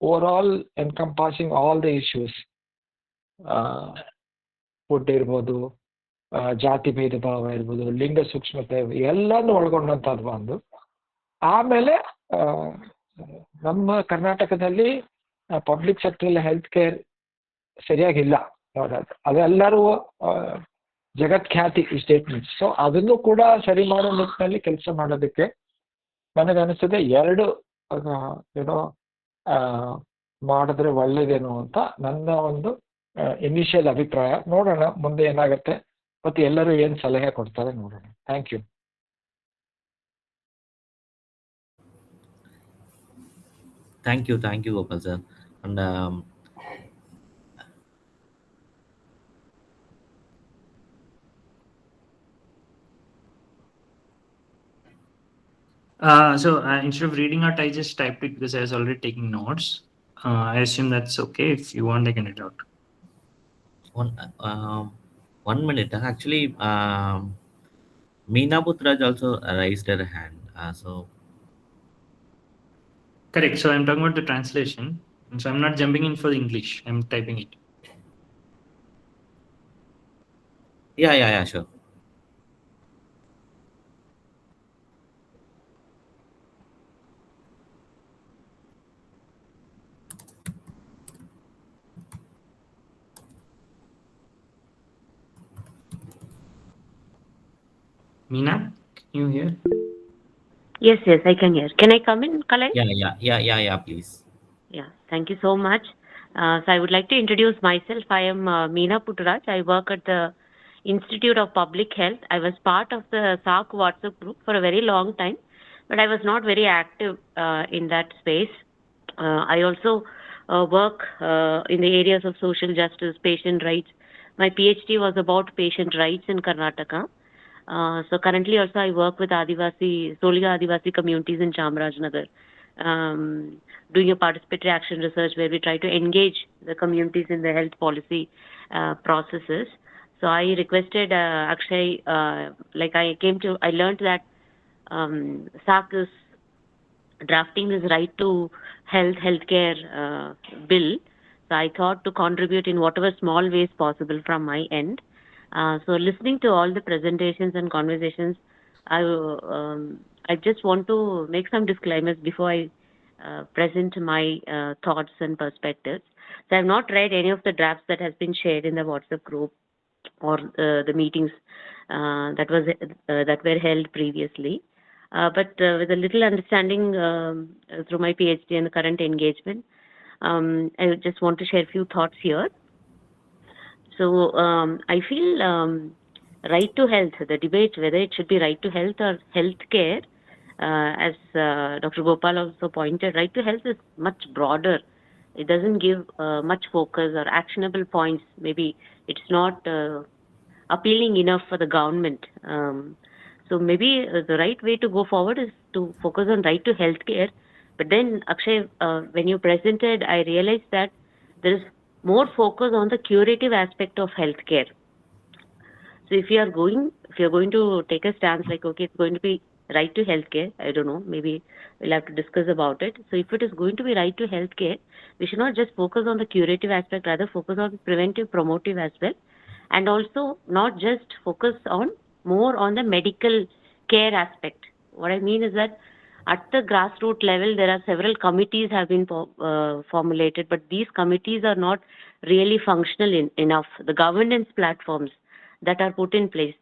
Speaker 5: over all encompassing all the issues, food ಇರ್ಬೋದು, ಜಾತಿ ಭೇದ ಭಾವ ಇರ್ಬೋದು, ಲಿಂಗ ಸೂಕ್ಷ್ಮತೆ ಎಲ್ಲಾನು ಒಳಗೊಂಡಂಥದ್ದು ಒಂದು. ಆಮೇಲೆ ನಮ್ಮ ಕರ್ನಾಟಕದಲ್ಲಿ ಪಬ್ಲಿಕ್ ಸೆಕ್ಟರ್ ಹೆಲ್ತ್ ಕೇರ್ ಸರಿಯಾಗಿಲ್ಲ, ಅದೆಲ್ಲರೂ ಜಗತ್ಖ್ಯಾತಿ ಈ ಸ್ಟೇಟ್ಮೆಂಟ್. ಸೊ ಅದನ್ನು ಕೂಡ ಸರಿ ಮಾಡೋ ನಿಟ್ಟಿನಲ್ಲಿ ಕೆಲಸ ಮಾಡೋದಕ್ಕೆ ನನಗನ್ನಿಸ್ತದೆ ಎರಡು ಏನೋ ಮಾಡಿದ್ರೆ ಒಳ್ಳೇದೇನೋ ಅಂತ ನನ್ನ ಒಂದು ಇನಿಷಿಯಲ್ ಅಭಿಪ್ರಾಯ. ನೋಡೋಣ ಮುಂದೆ ಏನಾಗುತ್ತೆ ಮತ್ತು ಎಲ್ಲರೂ ಏನು ಸಲಹೆ ಕೊಡ್ತಾರೆ ನೋಡೋಣ. Thank you.
Speaker 1: Thank you, Gopal sir. And
Speaker 3: So instead of reading out, I just typed it because I was already taking notes. I assume that's okay. If you want, I can read out.
Speaker 1: One minute. Actually, Meena Putraj also raised her hand. So
Speaker 3: Correct. So I'm talking about the translation. And so I'm not jumping in for the English. I'm typing it.
Speaker 1: yeah, sure.
Speaker 3: Meena, can you hear?
Speaker 6: Yes, I can hear. Can I come in, Kalai?
Speaker 1: Yeah, please.
Speaker 6: Yeah, thank you so much. So I would like to introduce myself. I am Meena Putraj. I work at the Institute of Public Health. I was part of the SARC WhatsApp group for a very long time, but I was not very active in that space. I also work in the areas of social justice, patient rights. My PhD was about patient rights in Karnataka. So currently also I work with solely Adivasi communities in Chamarajanagar, doing a participatory action research where we try to engage the communities in the health policy processes. So I requested Akshay, I learned that SARC is drafting this right to healthcare bill. So I thought to contribute in whatever small ways possible from my end. So listening to all the presentations and conversations, I just want to make some disclaimers before I present my thoughts and perspectives. So I have not read any of the drafts that has been shared in the WhatsApp group or the meetings that were held previously. But with a little understanding through my PhD and the current engagement, I just want to share a few thoughts here. So I feel right to health, the debate whether it should be right to health or health care, as Dr. Gopal also pointed, right to health is much broader. It doesn't give much focus or actionable points. Maybe it's not appealing enough for the government. So maybe the right way to go forward is to focus on right to health care. But then, Akshay, when you presented, I realized that there is more focus on the curative aspect of healthcare. So if you are going to take a stance like, okay, it's going to be right to healthcare, I don't know, maybe we'll have to discuss about it. So if it is going to be right to healthcare, we should not just focus on the curative aspect, rather focus on preventive, promotive as well. And also not just focus on more on the medical care aspect. What I mean is that at the grassroots level, there are several committees have been formulated, but these committees are not really functional enough. The governance platforms that are put in place.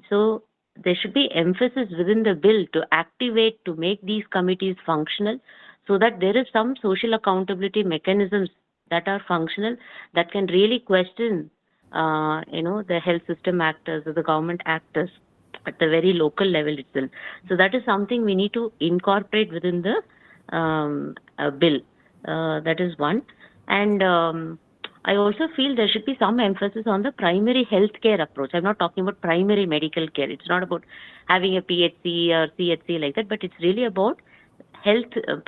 Speaker 6: So there should be emphasis within the bill to activate, to make these committees functional, so that there is some social accountability mechanisms that are functional, that can really question, the health system actors or the government actors. at the very local level itself. So that is something we need to incorporate within the bill. That is one. And I also feel there should be some emphasis on the primary healthcare approach. I'm not talking about primary medical care. It's not about having a PHC or CHC like that, but it's really about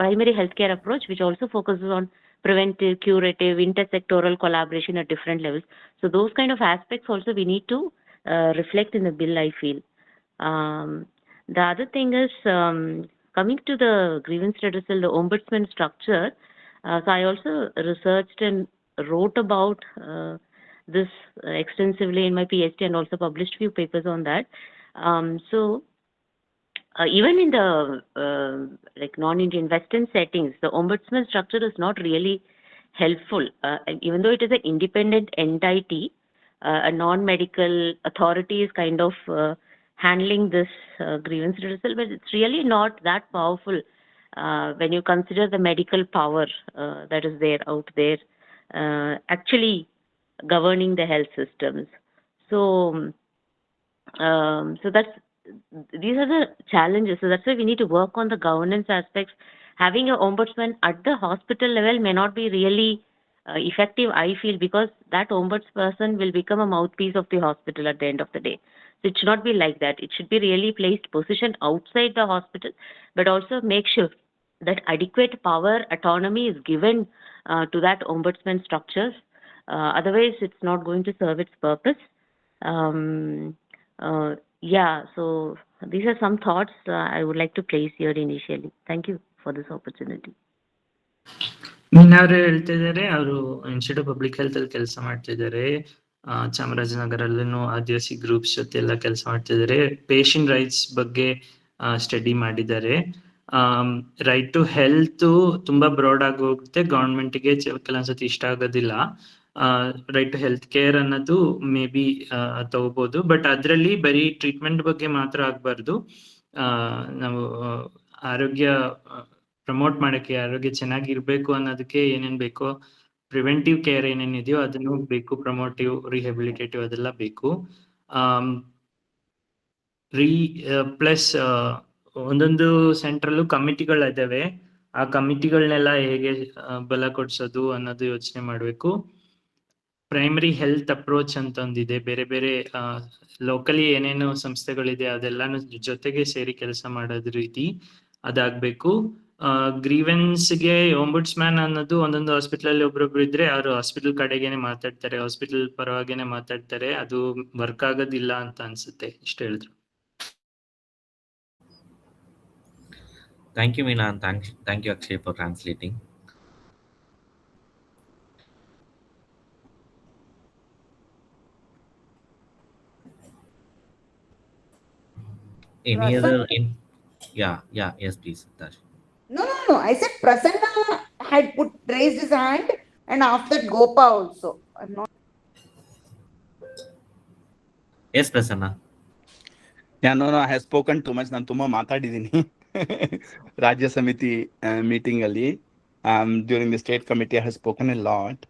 Speaker 6: primary healthcare approach, which also focuses on preventive, curative, intersectoral collaboration at different levels. So those kind of aspects also we need to reflect in the bill, I feel. The other thing is, coming to the grievance redressal, the ombudsman structure. So I also researched and wrote about this extensively in my PhD and also published few papers on that. So even in the like non-Indian Western settings, the ombudsman structure is not really helpful. Even though it is an independent entity, a non-medical authority is kind of handling this grievance redressal, but it's really not that powerful when you consider the medical power that is there out there actually governing the health systems. So so these are the challenges. So that's why we need to work on the governance aspects. Having an ombudsman at the hospital level may not be really effective, I feel, because that ombudsperson will become a mouthpiece of the hospital at the end of the day. So it should not be like that. It should be really positioned outside the hospital, but also make sure that adequate power, autonomy is given to that ombudsman structures. Otherwise, it's not going to serve its purpose. Yeah, so these are some thoughts I would like to place here initially. Thank you for this opportunity.
Speaker 3: ಮೀನಾವ್ರು ಹೇಳ್ತಿದ್ದಾರೆ, ಅವರು institute of public health ಅಲ್ಲಿ ಕೆಲಸ ಮಾಡ್ತಿದ್ದಾರೆ. ಚಾಮರಾಜನಗರಲ್ಲೂ ಆದಿವಾಸಿ groups ಜೊತೆ ಎಲ್ಲ ಕೆಲಸ ಮಾಡ್ತಿದ್ದಾರೆ. Patient rights ಬಗ್ಗೆ ಸ್ಟಡಿ ಮಾಡಿದ್ದಾರೆ. ರೈಟ್ ಟು ಹೆಲ್ತ್ ತುಂಬಾ ಬ್ರಾಡ್ ಆಗಿ ಹೋಗುತ್ತೆ, ಗವರ್ಮೆಂಟ್ಗೆ ಕೆಲವೊಂದ್ಸತಿ ಇಷ್ಟ ಆಗೋದಿಲ್ಲ. ರೈಟ್ ಟು ಹೆಲ್ತ್ ಕೇರ್ ಅನ್ನೋದು ಮೇ ಬಿ ತಗೋಬಹುದು, ಬಟ್ ಅದರಲ್ಲಿ ಬರೀ ಟ್ರೀಟ್ಮೆಂಟ್ ಬಗ್ಗೆ ಮಾತ್ರ ಆಗ್ಬಾರ್ದು. ನಾವು ಆರೋಗ್ಯ ಪ್ರಮೋಟ್ ಮಾಡಕ್ಕೆ, ಆರೋಗ್ಯ ಚೆನ್ನಾಗಿರ್ಬೇಕು ಅನ್ನೋದಕ್ಕೆ ಏನೇನ್ ಬೇಕೋ, ಪ್ರಿವೆಂಟಿವ್ ಕೇರ್ ಏನೇನಿದೆಯೋ ಅದನ್ನು ಬೇಕು, ಪ್ರಮೋಟಿವ್, ರಿಹ್ಯಾಬಿಲಿಟೇಟಿವ್ ಅದೆಲ್ಲ ಬೇಕು. ಪ್ಲಸ್ ಒಂದೊಂದು ಸೆಂಟ್ರಲ್ಲೂ ಕಮಿಟಿಗಳಿದಾವೆ. ಆ ಕಮಿಟಿಗಳನ್ನೆಲ್ಲ ಹೇಗೆ ಬಲ ಕೊಡ್ಸೋದು ಅನ್ನೋದು ಯೋಚನೆ ಮಾಡಬೇಕು. ಪ್ರೈಮರಿ ಹೆಲ್ತ್ ಅಪ್ರೋಚ್ ಅಂತ ಒಂದಿದೆ, ಬೇರೆ ಬೇರೆ ಲೋಕಲಿ ಏನೇನು ಸಂಸ್ಥೆಗಳಿದೆ ಅದೆಲ್ಲಾನು ಜೊತೆಗೆ ಸೇರಿ ಕೆಲಸ ಮಾಡೋದ್ ರೀತಿ ಅದಾಗ್ಬೇಕು. ಗ್ರೀವೆನ್ಸ್ಗೆ ಓಂಬುಡ್ಸ್ಮ್ಯಾನ್ ಅನ್ನೋದು ಒಂದೊಂದು ಹಾಸ್ಪಿಟಲ್ ಅಲ್ಲಿ ಒಬ್ರೊಬ್ರು ಇದ್ರೆ ಅವರು ಹಾಸ್ಪಿಟಲ್ ಕಡೆಗೇನೆ ಮಾತಾಡ್ತಾರೆ, ಹಾಸ್ಪಿಟಲ್ ಪರವಾಗೇನೆ ಮಾತಾಡ್ತಾರೆ. ಅದು ವರ್ಕ್ ಆಗೋದಿಲ್ಲ ಅಂತ ಅನ್ಸುತ್ತೆ. ಇಷ್ಟ ಹೇಳಿದ್ರು.
Speaker 1: Thank you, Meena, and thank you Akshay for translating. Any other yes please, Dash.
Speaker 2: No. I said Prasanna had raised his hand, and after Gopa also. I'm not.
Speaker 1: Yes, Prasanna.
Speaker 7: Yeah, no, I have spoken too much. ನಾನು ತುಂಬಾ ಮಾತಾಡಿದ್ದೀನಿ ರಾಜ್ಯ ಸಮಿತಿ meeting ಅಲ್ಲಿ. During the state committee I have spoken a lot.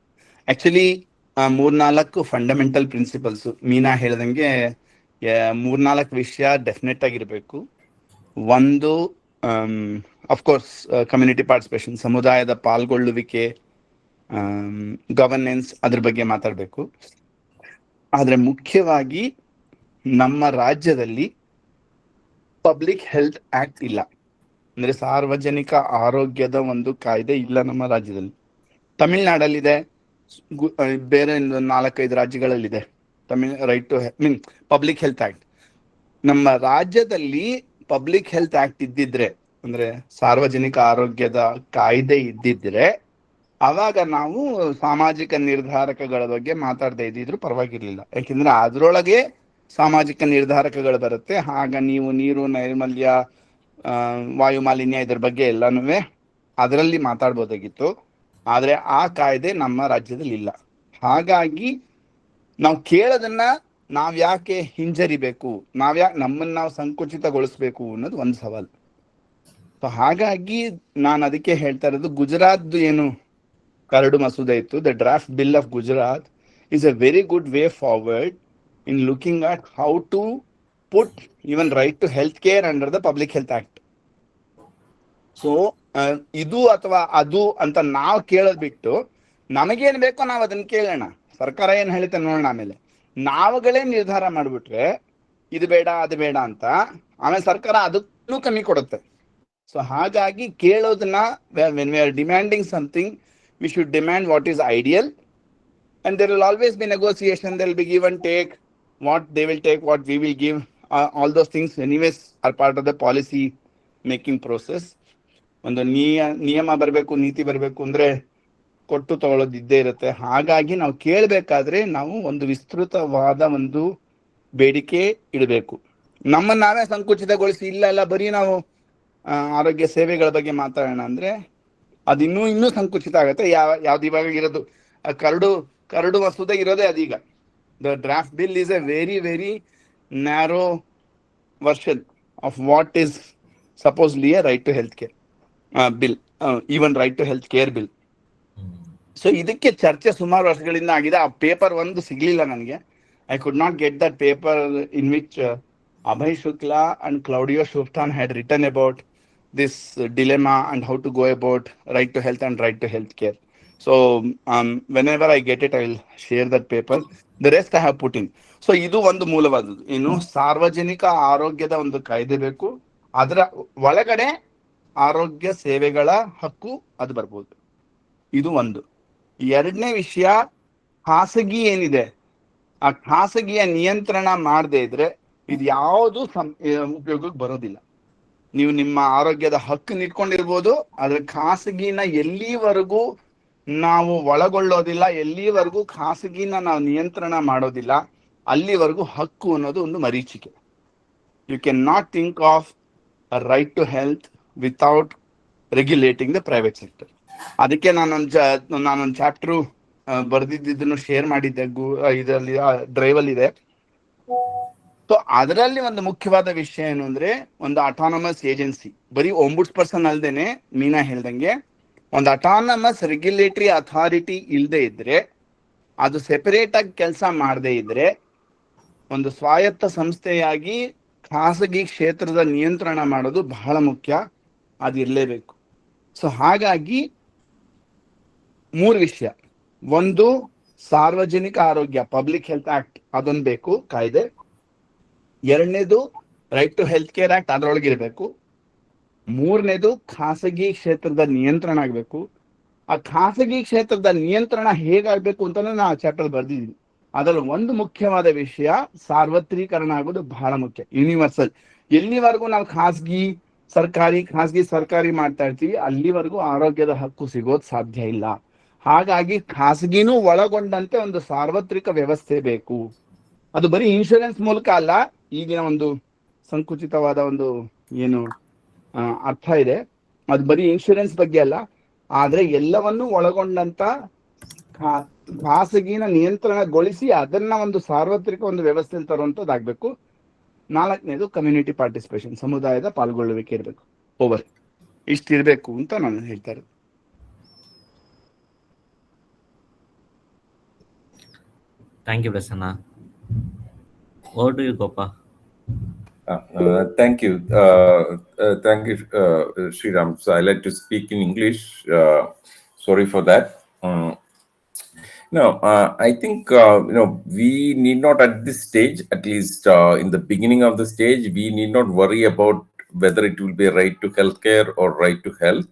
Speaker 7: Actually 3-4 fundamental principles Meena ಹೇಳ್ದಂಗೆ 3-4 ವಿಷಯ definite ಆಗಿರ್ಬೇಕು. ಒಂದು, ಅಫ್ಕೋರ್ಸ್ ಕಮ್ಯುನಿಟಿ ಪಾರ್ಟಿಸಿಪೇಷನ್, ಸಮುದಾಯದ ಪಾಲ್ಗೊಳ್ಳುವಿಕೆ, ಗವರ್ನೆನ್ಸ್, ಅದ್ರ ಬಗ್ಗೆ ಮಾತಾಡಬೇಕು. ಆದ್ರೆ ಮುಖ್ಯವಾಗಿ ನಮ್ಮ ರಾಜ್ಯದಲ್ಲಿ ಪಬ್ಲಿಕ್ ಹೆಲ್ತ್ ಆಕ್ಟ್ ಇಲ್ಲ, ಅಂದ್ರೆ ಸಾರ್ವಜನಿಕ ಆರೋಗ್ಯದ ಒಂದು ಕಾಯ್ದೆ ಇಲ್ಲ ನಮ್ಮ ರಾಜ್ಯದಲ್ಲಿ. ತಮಿಳ್ನಾಡಲ್ಲಿದೆ, ಬೇರೆ 4-5 ರಾಜ್ಯಗಳಲ್ಲಿದೆ right to public health act. ನಮ್ಮ ರಾಜ್ಯದಲ್ಲಿ ಪಬ್ಲಿಕ್ ಹೆಲ್ತ್ ಆಕ್ಟ್ ಇದ್ದಿದ್ರೆ, ಅಂದ್ರೆ ಸಾರ್ವಜನಿಕ ಆರೋಗ್ಯದ ಕಾಯ್ದೆ ಇದ್ದಿದ್ರೆ, ಅವಾಗ ನಾವು ಸಾಮಾಜಿಕ ನಿರ್ಧಾರಕಗಳ ಬಗ್ಗೆ ಮಾತಾಡದೇ ಇದ್ದಿದ್ರು ಪರವಾಗಿರ್ಲಿಲ್ಲ. ಯಾಕೆಂದ್ರೆ ಅದ್ರೊಳಗೆ ಸಾಮಾಜಿಕ ನಿರ್ಧಾರಕಗಳು ಬರುತ್ತೆ. ಆಗ ನೀವು ನೀರು, ನೈರ್ಮಲ್ಯ, ವಾಯು ಮಾಲಿನ್ಯ ಇದ್ರ ಬಗ್ಗೆ ಎಲ್ಲಾನು ಅದರಲ್ಲಿ ಮಾತಾಡ್ಬೋದಾಗಿತ್ತು. ಆದ್ರೆ ಆ ಕಾಯ್ದೆ ನಮ್ಮ ರಾಜ್ಯದಲ್ಲಿ ಇಲ್ಲ. ಹಾಗಾಗಿ ನಾವು ಕೇಳೋದನ್ನ ನಾವ್ಯಾಕೆ ಹಿಂಜರಿಬೇಕು, ನಮ್ಮನ್ನ ನಾವು ಸಂಕುಚಿತಗೊಳಿಸ್ಬೇಕು ಅನ್ನೋದು ಒಂದು ಸವಾಲು. ಸೊ ಹಾಗಾಗಿ ನಾನು ಅದಕ್ಕೆ ಹೇಳ್ತಾ ಇರೋದು, ಗುಜರಾತ್ ಏನು ಕರಡು ಮಸೂದೆ ಇತ್ತು, the draft bill of Gujarat is a very good way forward in looking at how to put even right to health care under the Public Health Act. So ಇದು ಅಥವಾ ಅದು ಅಂತ ನಾವು ಕೇಳೋದು ಬಿಟ್ಟು ನಮಗೇನು ಬೇಕೋ ನಾವು ಅದನ್ನ ಕೇಳೋಣ, ಸರ್ಕಾರ ಏನು ಹೇಳುತ್ತೆ ನೋಡೋಣ. ಆಮೇಲೆ ನಾವುಗಳೇ ನಿರ್ಧಾರ ಮಾಡಿಬಿಟ್ರೆ ಇದು ಬೇಡ ಅದು ಬೇಡ ಅಂತ, ಆಮೇಲೆ ಸರ್ಕಾರ ಅದಕ್ಕೂ ಕಮ್ಮಿ ಕೊಡುತ್ತೆ. ಸೊ ಹಾಗಾಗಿ ಕೇಳೋದನ್ನ, when we are demanding something, we should demand what is ideal, and there will always be negotiation, there will be give and take, what they will take, what we will give, all those things anyways are part of the policy making process. ಒಂದು ನಿಯಮ ಬರಬೇಕು, ನೀತಿ ಬರಬೇಕು ಅಂದ್ರೆ ಕೊಟ್ಟು ತಗೊಳ್ಳೋದಿದ್ದೇ ಇರುತ್ತೆ. ಹಾಗಾಗಿ ನಾವು ಕೇಳಬೇಕಾದ್ರೆ ನಾವು ಒಂದು ವಿಸ್ತೃತವಾದ ಒಂದು ಬೇಡಿಕೆ ಇಡಬೇಕು. ನಮ್ಮನ್ನು ನಾವೇ ಸಂಕುಚಿತಗೊಳಿಸಿ ಇಲ್ಲ ಬರೀ ನಾವು ಆರೋಗ್ಯ ಸೇವೆಗಳ ಬಗ್ಗೆ ಮಾತಾಡೋಣ ಅಂದ್ರೆ ಅದು ಇನ್ನೂ ಸಂಕುಚಿತ ಆಗುತ್ತೆ. ಯಾವ್ದು ಇವಾಗ ಇರೋದು ಕರಡು ಮಸೂದೆ ಇರೋದೇ ಅದೀಗ. The draft bill is a very very narrow version of what is supposedly a right to health care bill, even right to health care bill. So ಇದಕ್ಕೆ ಚರ್ಚೆ ಸುಮಾರು ವರ್ಷಗಳಿಂದ ಆಗಿದೆ. ಆ ಪೇಪರ್ ಒಂದು ಸಿಗ್ಲಿಲ್ಲ ನನಗೆ. I could not get that paper in which Abhay Shukla and Claudio Shuftan had written about this dilemma and how to go about right to health and right to health care. So whenever I get it, I will share that paper. The rest I have put in. So ಇದು ಒಂದು ಮೂಲವಾದದ್ದು. ಏನು, ಸಾರ್ವಜನಿಕ ಆರೋಗ್ಯದ ಒಂದು ಕಾಯ್ದೆ ಬೇಕು, ಅದರ ಒಳಗಡೆ ಆರೋಗ್ಯ ಸೇವೆಗಳ ಹಕ್ಕು ಅದು ಬರ್ಬೋದು. ಇದು ಒಂದು. ಎರಡನೇ ವಿಷಯ, ಖಾಸಗಿ ಏನಿದೆ ಆ ಖಾಸಗಿಯ ನಿಯಂತ್ರಣ ಮಾಡದೇ ಇದ್ರೆ ಇದು ಯಾವುದು ಉಪಯೋಗಕ್ಕೆ ಬರೋದಿಲ್ಲ. ನೀವು ನಿಮ್ಮ ಆರೋಗ್ಯದ ಹಕ್ಕು ಇಟ್ಕೊಂಡಿರ್ಬೋದು, ಆದ್ರೆ ಖಾಸಗಿನ ಎಲ್ಲಿವರೆಗೂ ನಾವು ಒಳಗೊಳ್ಳೋದಿಲ್ಲ, ಎಲ್ಲಿವರೆಗೂ ಖಾಸಗಿನ ನಾವು ನಿಯಂತ್ರಣ ಮಾಡೋದಿಲ್ಲ, ಅಲ್ಲಿವರೆಗೂ ಹಕ್ಕು ಅನ್ನೋದು ಒಂದು ಮರೀಚಿಕೆ. You can not think of a right to health without regulating the private sector. ಅದಕ್ಕೆ ನಾನೊಂದು ಚಾಪ್ಟರ್ ಬರ್ದಿದ್ದನ್ನು ಶೇರ್ ಮಾಡಿದ್ದೆ, ಇದರಲ್ಲಿ ಡ್ರೈವಲ್ಲಿ ಇದೆ. ಸೊ ಅದರಲ್ಲಿ ಒಂದು ಮುಖ್ಯವಾದ ವಿಷಯ ಏನು ಅಂದ್ರೆ, ಒಂದು ಅಟಾನಮಸ್ ಏಜೆನ್ಸಿ, ಬರೀ ಒಂಬುಡ್ಸ್ ಪರ್ಸನ್ ಅಲ್ದೇನೆ ಮೀನಾ ಹೇಳ್ದಂಗೆ ಒಂದು ಅಟಾನಮಸ್ ರೆಗ್ಯುಲೇಟರಿ ಅಥಾರಿಟಿ ಇಲ್ಲದೆ ಇದ್ರೆ, ಅದು ಸೆಪರೇಟ್ ಆಗಿ ಕೆಲಸ ಮಾಡದೇ ಇದ್ರೆ, ಒಂದು ಸ್ವಾಯತ್ತ ಸಂಸ್ಥೆಯಾಗಿ ಖಾಸಗಿ ಕ್ಷೇತ್ರದ ನಿಯಂತ್ರಣ ಮಾಡೋದು ಬಹಳ ಮುಖ್ಯ, ಅದು ಇರಲೇಬೇಕು. ಸೊ ಹಾಗಾಗಿ 3 ವಿಷಯ. ಒಂದು, ಸಾರ್ವಜನಿಕ ಆರೋಗ್ಯ ಪಬ್ಲಿಕ್ ಹೆಲ್ತ್ ಆಕ್ಟ್ ಅದೊಂದು ಬೇಕು ಕಾಯ್ದೆ. ಎರಡನೇದು right to health care act ಅದರೊಳಗಿರಬೇಕು. ಮೂರನೇದು ಖಾಸಗಿ ಕ್ಷೇತ್ರದ ನಿಯಂತ್ರಣ ಆಗಬೇಕು. ಆ ಖಾಸಗಿ ಕ್ಷೇತ್ರದ ನಿಯಂತ್ರಣ ಹೇಗಾಗಬೇಕು ಅಂತಾನೆ ನಾನು ಆ ಚಾಪ್ಟರ್ ಬರ್ದಿದ್ದೀನಿ. ಅದರಲ್ಲಿ ಒಂದು ಮುಖ್ಯವಾದ ವಿಷಯ, ಸಾರ್ವತ್ರೀಕರಣ ಆಗೋದು ಬಹಳ ಮುಖ್ಯ, ಯೂನಿವರ್ಸಲ್. ಎಲ್ಲಿವರೆಗೂ ನಾವು ಖಾಸಗಿ ಸರ್ಕಾರಿ ಮಾಡ್ತಾ ಇರ್ತೀವಿ, ಅಲ್ಲಿವರೆಗೂ ಆರೋಗ್ಯದ ಹಕ್ಕು ಸಿಗೋದು ಸಾಧ್ಯ ಇಲ್ಲ. ಹಾಗಾಗಿ ಖಾಸಗಿನೂ ಒಳಗೊಂಡಂತೆ ಒಂದು ಸಾರ್ವತ್ರಿಕ ವ್ಯವಸ್ಥೆ ಬೇಕು. ಅದು ಬರೀ ಇನ್ಶೂರೆನ್ಸ್ ಮೂಲಕ ಅಲ್ಲ, ಈಗಿನ ಒಂದು ಸಂಕುಚಿತವಾದ ಒಂದು ಏನು ಅರ್ಥ ಇದೆ, ಅದು ಬರೀ ಇನ್ಶೂರೆನ್ಸ್ ಬಗ್ಗೆ ಅಲ್ಲ, ಆದ್ರೆ ಎಲ್ಲವನ್ನೂ ಒಳಗೊಂಡಂತ ಖಾಸಗಿನ ನಿಯಂತ್ರಣಗೊಳಿಸಿ ಅದನ್ನ ಒಂದು ಸಾರ್ವತ್ರಿಕ ಒಂದು ವ್ಯವಸ್ಥೆಯಲ್ಲಿ ತರುವಂತದ್ದಾಗಬೇಕು. 4ನೇದು ಕಮ್ಯುನಿಟಿ ಪಾರ್ಟಿಸಿಪೇಷನ್, ಸಮುದಾಯದ ಪಾಲ್ಗೊಳ್ಳುವಿಕೆ ಇರಬೇಕು. ಇಷ್ಟಿರಬೇಕು ಅಂತ ನಾನು ಹೇಳ್ತಾ ಇರೋದು.
Speaker 1: Thank you, Prasanna. Over to you, Gopa.
Speaker 8: Thank you. Thank you, Sriram. So I like to speak in English. Sorry for that. I think we need not at this stage, at least in the beginning of the stage, we need not worry about whether it will be right to healthcare or right to health.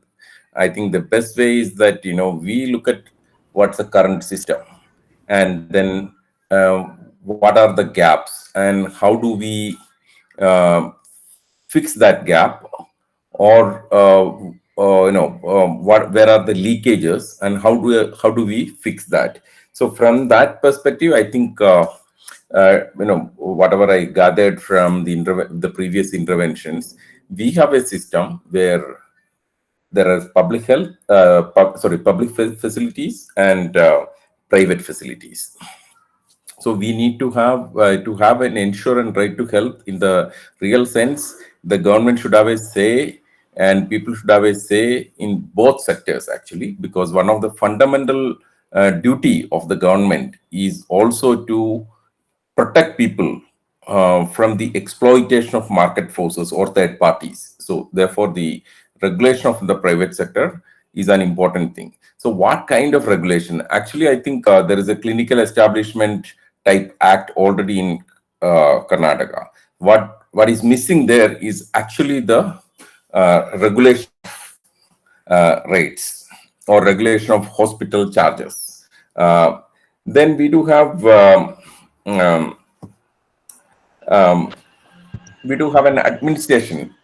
Speaker 8: I think the best way is that we look at what's the current system, and then what are the gaps, and how do we fix that gap, or where are the leakages, and how do we fix that? So from that perspective, I think whatever I gathered from the previous interventions, we have a system where there are public facilities and private facilities. So we need to have an ensure and right to health in the real sense. The government should have a say, and people should have a say in both sectors, actually, because one of the fundamental duty of the government is also to protect people from the exploitation of market forces or third parties. So therefore, the regulation of the private sector is an important thing. So what kind of regulation? Actually, I think there is a clinical establishment type act already in Karnataka. What is missing there is actually the regulation rates or regulation of hospital charges. Then we do have we do have an administration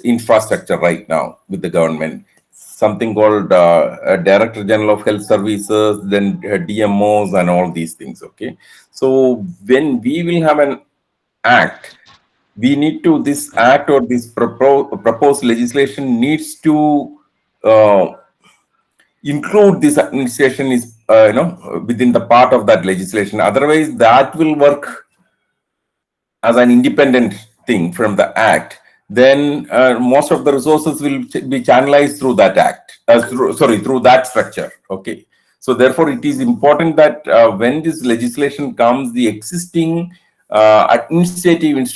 Speaker 8: infrastructure right now with the government, something called Director General of Health Services, then DMOs and all these things. Okay, so when we will have an act, we need to, this act or this proposed legislation needs to include this administration is within the part of that legislation. Otherwise, that will work as an independent thing from the act. Then most of the resources will be channelized through that act, through that structure. Okay, so therefore it is important that when this legislation comes, the existing administrative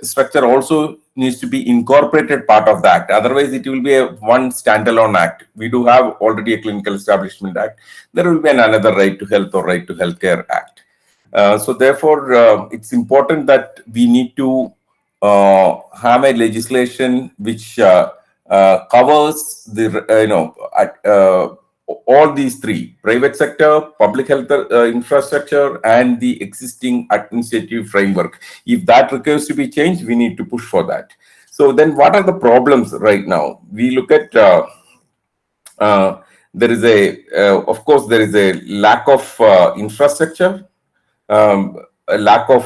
Speaker 8: structure also needs to be incorporated part of the act. Otherwise, it will be a one standalone act. We do have already a Clinical Establishment Act. There will be another Right to Health or Right to Healthcare Act. So therefore, it's important that we need to have a legislation which covers the all these three: private sector, public health infrastructure, and the existing administrative framework. If that requires to be changed, we need to push for that. So then, what are the problems right now? We look at there is of course, there is a lack of infrastructure. A lack of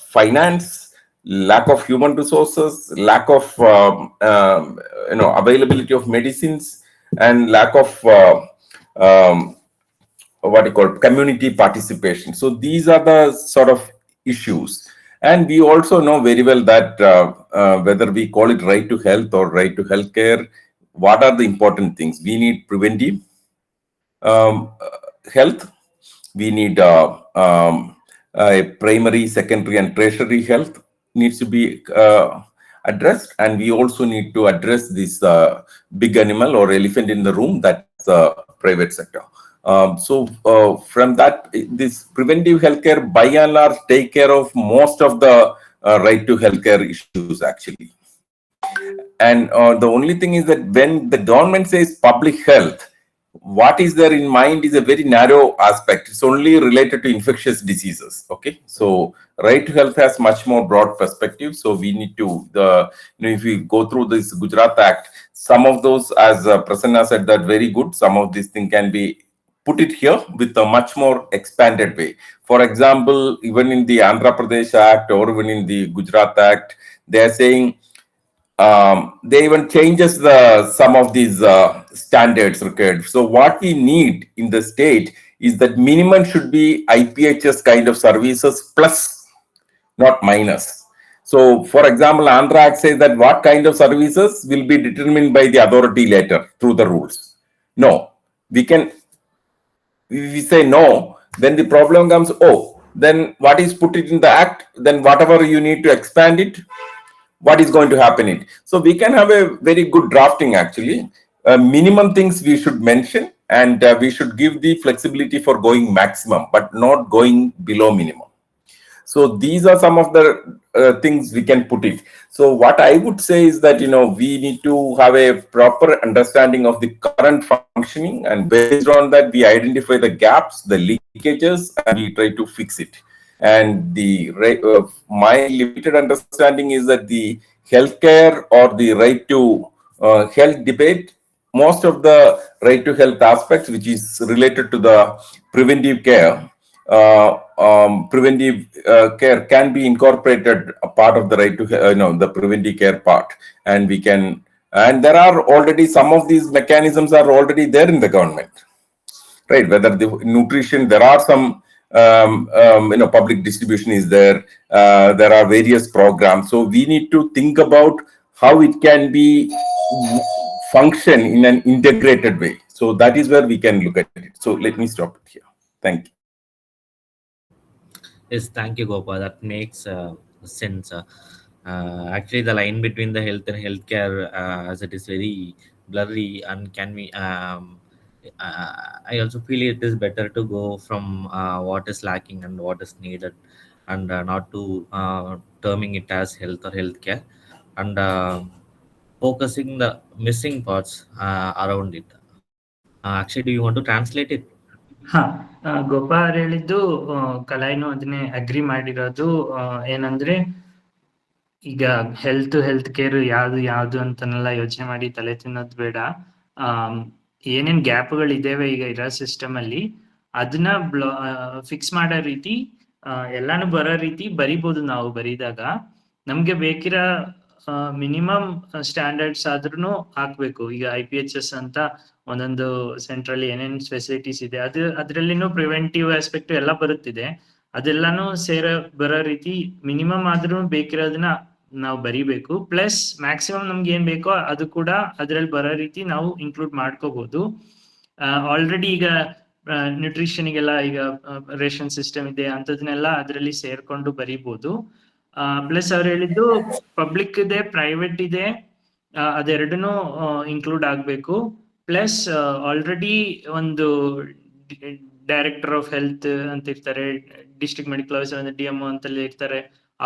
Speaker 8: finance, lack of human resources, lack of availability of medicines, and lack of what you call community participation. So these are the sort of issues. And we also know very well that whether we call it right to health or right to healthcare, what are the important things? We need preventive health. We need primary, secondary, and tertiary health needs to be addressed, and we also need to address this big animal or elephant in the room, that's the private sector. So from that, this preventive healthcare by and large take care of most of the right to healthcare issues actually. And the only thing is that when the government says public health, what is there in mind is a very narrow aspect. It's only related to infectious diseases. Okay, so right to health has much more broad perspective. So we need to, if we go through this Gujarat Act, some of those, as Prasanna said, that very good. Some of these things can be put it here with a much more expanded way. For example, even in the Andhra Pradesh Act or even in the Gujarat Act, they are saying they even changes some of these standards required. So what we need in the state is that minimum should be IPHS kind of services plus, not minus. So for example, Andhra Act says that what kind of services will be determined by the authority later through the rules. No, if we say no, then the problem comes, then what is put it in the act, then whatever you need to expand it, what is going to happen it. So we can have a very good drafting actually. Minimum things we should mention, and we should give the flexibility for going maximum, but not going below minimum. So these are some of the things we can put it. So what I would say is that, we need to have a proper understanding of the current functioning, and based on that, we identify the gaps, the leakages, and we try to fix it. And my limited understanding is that the healthcare or the right to health debate, most of the right to health aspects, which is related to the preventive care, care can be incorporated a part of the right to the preventive care part, and we can. And there are already some of these mechanisms are already there in the government, right? Whether the nutrition, there are some. Public distribution is there. There are various programs. So we need to think about how it can be function in an integrated way. So that is where we can look at it. So let me stop it here. Thank you.
Speaker 1: Yes, thank you, Gopa. That makes sense. Actually, the line between the health and healthcare, as it is very blurry, and can be. I also feel it is better to go from what is lacking and what is needed, and not to terming it as health or healthcare, and focusing the missing parts around it. Actually, do you want to translate it?
Speaker 3: ಹಾ, ಗೋಪಾ ಅವ್ರು ಹೇಳಿದ್ದು ಕಲಾಯ್ನು ಅದನ್ನೇ agri ಮಾಡಿರೋದು. ಏನಂದ್ರೆ ಈಗ health care ಯಾವ್ದು ಅಂತನೆಲ್ಲ ಯೋಚನೆ ಮಾಡಿ ತಲೆ ತಿನ್ನೋದು ಬೇಡ. ಏನೇನ್ ಗ್ಯಾಪ್ಗಳಿದ್ದೇವೆ ಈಗ ಇರೋ ಸಿಸ್ಟಮ್ ಅಲ್ಲಿ ಅದನ್ನ ಫಿಕ್ಸ್ ಮಾಡೋ ರೀತಿ, ಎಲ್ಲಾನು ಬರೋ ರೀತಿ ಬರಿಬೋದು. ನಾವು ಬರೀದಾಗ ನಮ್ಗೆ ಬೇಕಿರೋ ಮಿನಿಮಮ್ ಸ್ಟ್ಯಾಂಡರ್ಡ್ಸ್ ಆದ್ರೂ ಹಾಕ್ಬೇಕು. ಈಗ IPHS ಅಂತ ಒಂದೊಂದು ಸೆಂಟ್ರಲ್ಲಿ ಏನೇನ್ ಫೆಸಿಲಿಟೀಸ್ ಇದೆ ಅದ್ರಲ್ಲಿನೂ ಪ್ರಿವೆಂಟಿವ್ ಆಸ್ಪೆಕ್ಟ್ ಎಲ್ಲ ಬರುತ್ತಿದೆ. ಅದೆಲ್ಲಾನು ಬರೋ ರೀತಿ ಮಿನಿಮಮ್ ಆದ್ರೂ ಬೇಕಿರೋದನ್ನ ನಾವು ಬರಿಬೇಕು. ಪ್ಲಸ್ ಮ್ಯಾಕ್ಸಿಮಮ್ ನಮ್ಗೆ ಏನ್ ಬೇಕೋ ಅದು ಕೂಡ ಅದ್ರಲ್ಲಿ ಬರೋ ರೀತಿ ನಾವು ಇನ್ಕ್ಲೂಡ್ ಮಾಡ್ಕೋಬಹುದು. ಆಲ್ರೆಡಿ ಈಗ ನ್ಯೂಟ್ರಿಷನ್ಗೆಲ್ಲ ಈಗ ರೇಷನ್ ಸಿಸ್ಟಮ್ ಇದೆ, ಅಂತದನ್ನೆಲ್ಲ ಅದರಲ್ಲಿ ಸೇರ್ಕೊಂಡು ಬರಿಬಹುದು. ಪ್ಲಸ್ ಅವ್ರು ಹೇಳಿದ್ದು ಪಬ್ಲಿಕ್ ಇದೆ, ಪ್ರೈವೇಟ್ ಇದೆ, ಅದೆರಡನ್ನೂ ಇನ್ಕ್ಲೂಡ್ ಆಗ್ಬೇಕು. ಪ್ಲಸ್ ಆಲ್ರೆಡಿ ಒಂದು ಡೈರೆಕ್ಟರ್ ಆಫ್ ಹೆಲ್ತ್ ಅಂತ ಇರ್ತಾರೆ, ಡಿಸ್ಟ್ರಿಕ್ಟ್ ಮೆಡಿಕಲ್ ಆಫೀಸರ್ DMO ಅಂತಲ್ಲಿ ಇರ್ತಾರೆ.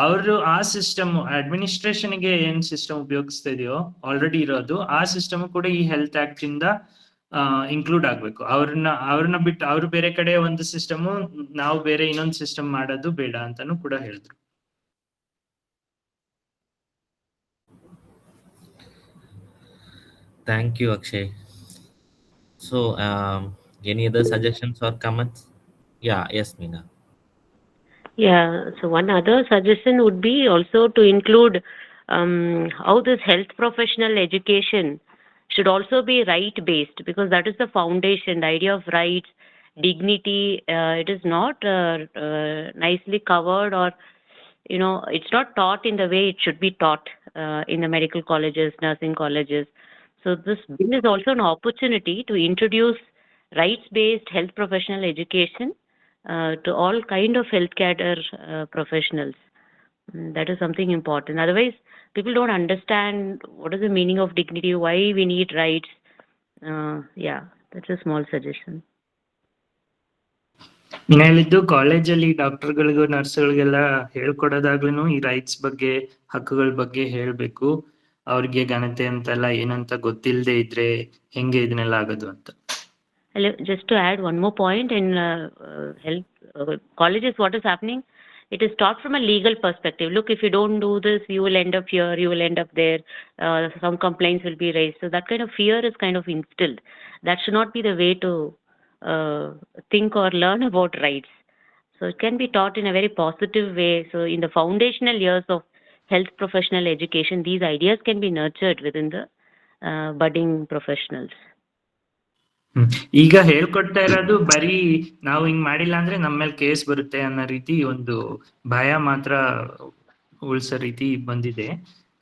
Speaker 3: ಅವರು ಆ ಸಿಸ್ಟಮ್ ಅಡ್ಮಿನಿಸ್ಟ್ರೇಷನ್ಗೆ ಏನ್ ಸಿಸ್ಟಮ್ ಉಪಯೋಗಿಸ್ತಾ ಇದೆಯೋ ಆಲ್ರೆಡಿ ಇರೋದು, ಆ ಸಿಸ್ಟಮ್ ಕೂಡ ಈ ಹೆಲ್ತ್ ಆಕ್ಟ್ ಇಂದ ಇನ್ಕ್ಲೂಡ್ ಆಗ್ಬೇಕು. ಅವ್ರನ್ನ ಬಿಟ್ಟು ಅವ್ರು ಬೇರೆ ಕಡೆ ಒಂದು ಸಿಸ್ಟಮ್, ನಾವು ಬೇರೆ ಇನ್ನೊಂದು ಸಿಸ್ಟಮ್ ಮಾಡೋದು ಬೇಡ ಅಂತಾನು ಕೂಡ ಹೇಳಿದ್ರು.
Speaker 1: Thank you, Akshay. So, any other suggestions or comments? Yeah, yes, Meena.
Speaker 6: Yeah, so one other suggestion would be also to include how this health professional education should also be right-based, because that is the foundation, the idea of rights, dignity. It is not nicely covered, or it's not taught in the way it should be taught in the medical colleges, nursing colleges. So this bill is also an opportunity to introduce rights-based health professional education to all kind of healthcare professionals. That is something important. Otherwise, people don't understand what is the meaning of dignity, why we need rights. Yeah, that's a small suggestion.
Speaker 3: ಇನ್ನು ಹೇಳಿದ್ದು ಕಾಲೇಜಲ್ಲಿ ಡಾಕ್ಟರ್ಗಳಿಗೂ ನರ್ಸ್ಗಳಿಗೆಲ್ಲ ಹೇಳ್ಕೊಡೋದಾಗ್ಲೂ ಈ rights ಬಗ್ಗೆ, ಹಕ್ಕುಗಳ ಬಗ್ಗೆ ಹೇಳ್ಬೇಕು. ಅವ್ರಿಗೆ ಘನತೆ ಅಂತೆಲ್ಲ ಏನಂತ ಗೊತ್ತಿಲ್ಲದೆ ಇದ್ರೆ ಹೆಂಗೆ ಇದನ್ನೆಲ್ಲ ಆಗೋದು ಅಂತ.
Speaker 6: Just to add one more point, in health colleges, what is happening? It is taught from a legal perspective. Look, if you don't do this, you will end up here, you will end up there. Some complaints will be raised. So that kind of fear is kind of instilled. That should not be the way to think or learn about rights. So it can be taught in a very positive way. So in the foundational years of health professional education, these ideas can be nurtured within the budding professionals.
Speaker 3: ಈಗ ಹೇಳ್ಕೊಡ್ತಾ ಇರೋದು ಬರೀ ನಾವು ಹಿಂಗ್ ಮಾಡಿಲ್ಲ ಅಂದ್ರೆ ನಮ್ಮ ಮೇಲೆ ಕೇಸ್ ಬರುತ್ತೆ ಅನ್ನೋ ರೀತಿ ಒಂದು ಭಯ ಮಾತ್ರ ಉಳ್ಸೋ ರೀತಿ ಬಂದಿದೆ,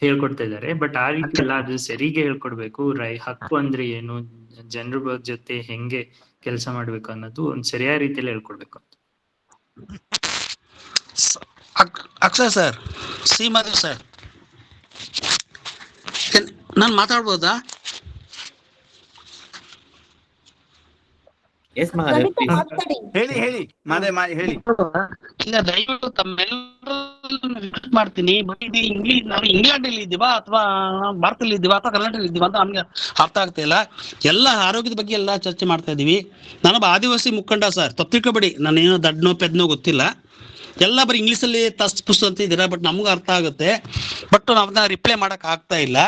Speaker 3: ಹೇಳ್ಕೊಡ್ತಾ ಇದ್ದಾರೆ. ಬಟ್ ಆ ರೀತಿ ಅಲ್ಲ, ಅದು ಸರಿಗೆ ಹೇಳ್ಕೊಡ್ಬೇಕು. ಹಕ್ಕು ಅಂದ್ರೆ ಏನು, ಜನರ ಜೊತೆ ಹೆಂಗೆ ಕೆಲಸ ಮಾಡ್ಬೇಕು ಅನ್ನೋದು ಒಂದು ಸರಿಯಾದ ರೀತಿಯಲ್ಲಿ ಹೇಳ್ಕೊಡ್ಬೇಕು ಅಂತ.
Speaker 9: Akshay sir, C Madhav sir, ನಾನು ಮಾತಾಡ್ಬೋದಾ?
Speaker 7: ಹೇಳಿ ಮಾದೇ ಹೇಳಿ.
Speaker 9: ಈಗ ದಯವಿಟ್ಟು ತಮ್ಮೆಲ್ಲರೂ ರಿಕ್ವೆಸ್ಟ್ ಮಾಡ್ತೀನಿ, ಬಟ್ ಇದು ನಾವು ಇಂಗ್ಲೆಂಡ್ ಅಲ್ಲಿ ಇದ್ದೀವಾ ಅಥವಾ ಭಾರತದಲ್ಲಿ ಇದ್ದೀವಾ ಅಥವಾ ಕರ್ನಾಟಕದಲ್ಲಿ ಇದ್ದೀವಾ ಅಂತ ನಮ್ಗೆ ಅರ್ಥ ಆಗ್ತಾ ಇಲ್ಲ. ಎಲ್ಲ ಆರೋಗ್ಯದ ಬಗ್ಗೆ ಎಲ್ಲ ಚರ್ಚೆ ಮಾಡ್ತಾ ಇದೀವಿ. ನಾನೊಬ್ಬ ಆದಿವಾಸಿ ಮುಖಂಡ ಸರ್, ತಪ್ಪು ತಿಳ್ಕೊಬೇಡಿ, ನಾನೇನೋ ದಡ್ನೋ ಪೆದ್ನೋ ಗೊತ್ತಿಲ್ಲ. ಎಲ್ಲ ಬರೀ ಇಂಗ್ಲೀಷಲ್ಲಿ ತಸ್ ಅಂತ ಇದ್ದೀರಾ, ಬಟ್ ನಮ್ಗೆ ಅರ್ಥ ಆಗುತ್ತೆ, ಬಟ್ ನಾವನ್ನ ರಿಪ್ಲೈ ಮಾಡಕ್ ಆಗ್ತಾ ಇಲ್ಲ.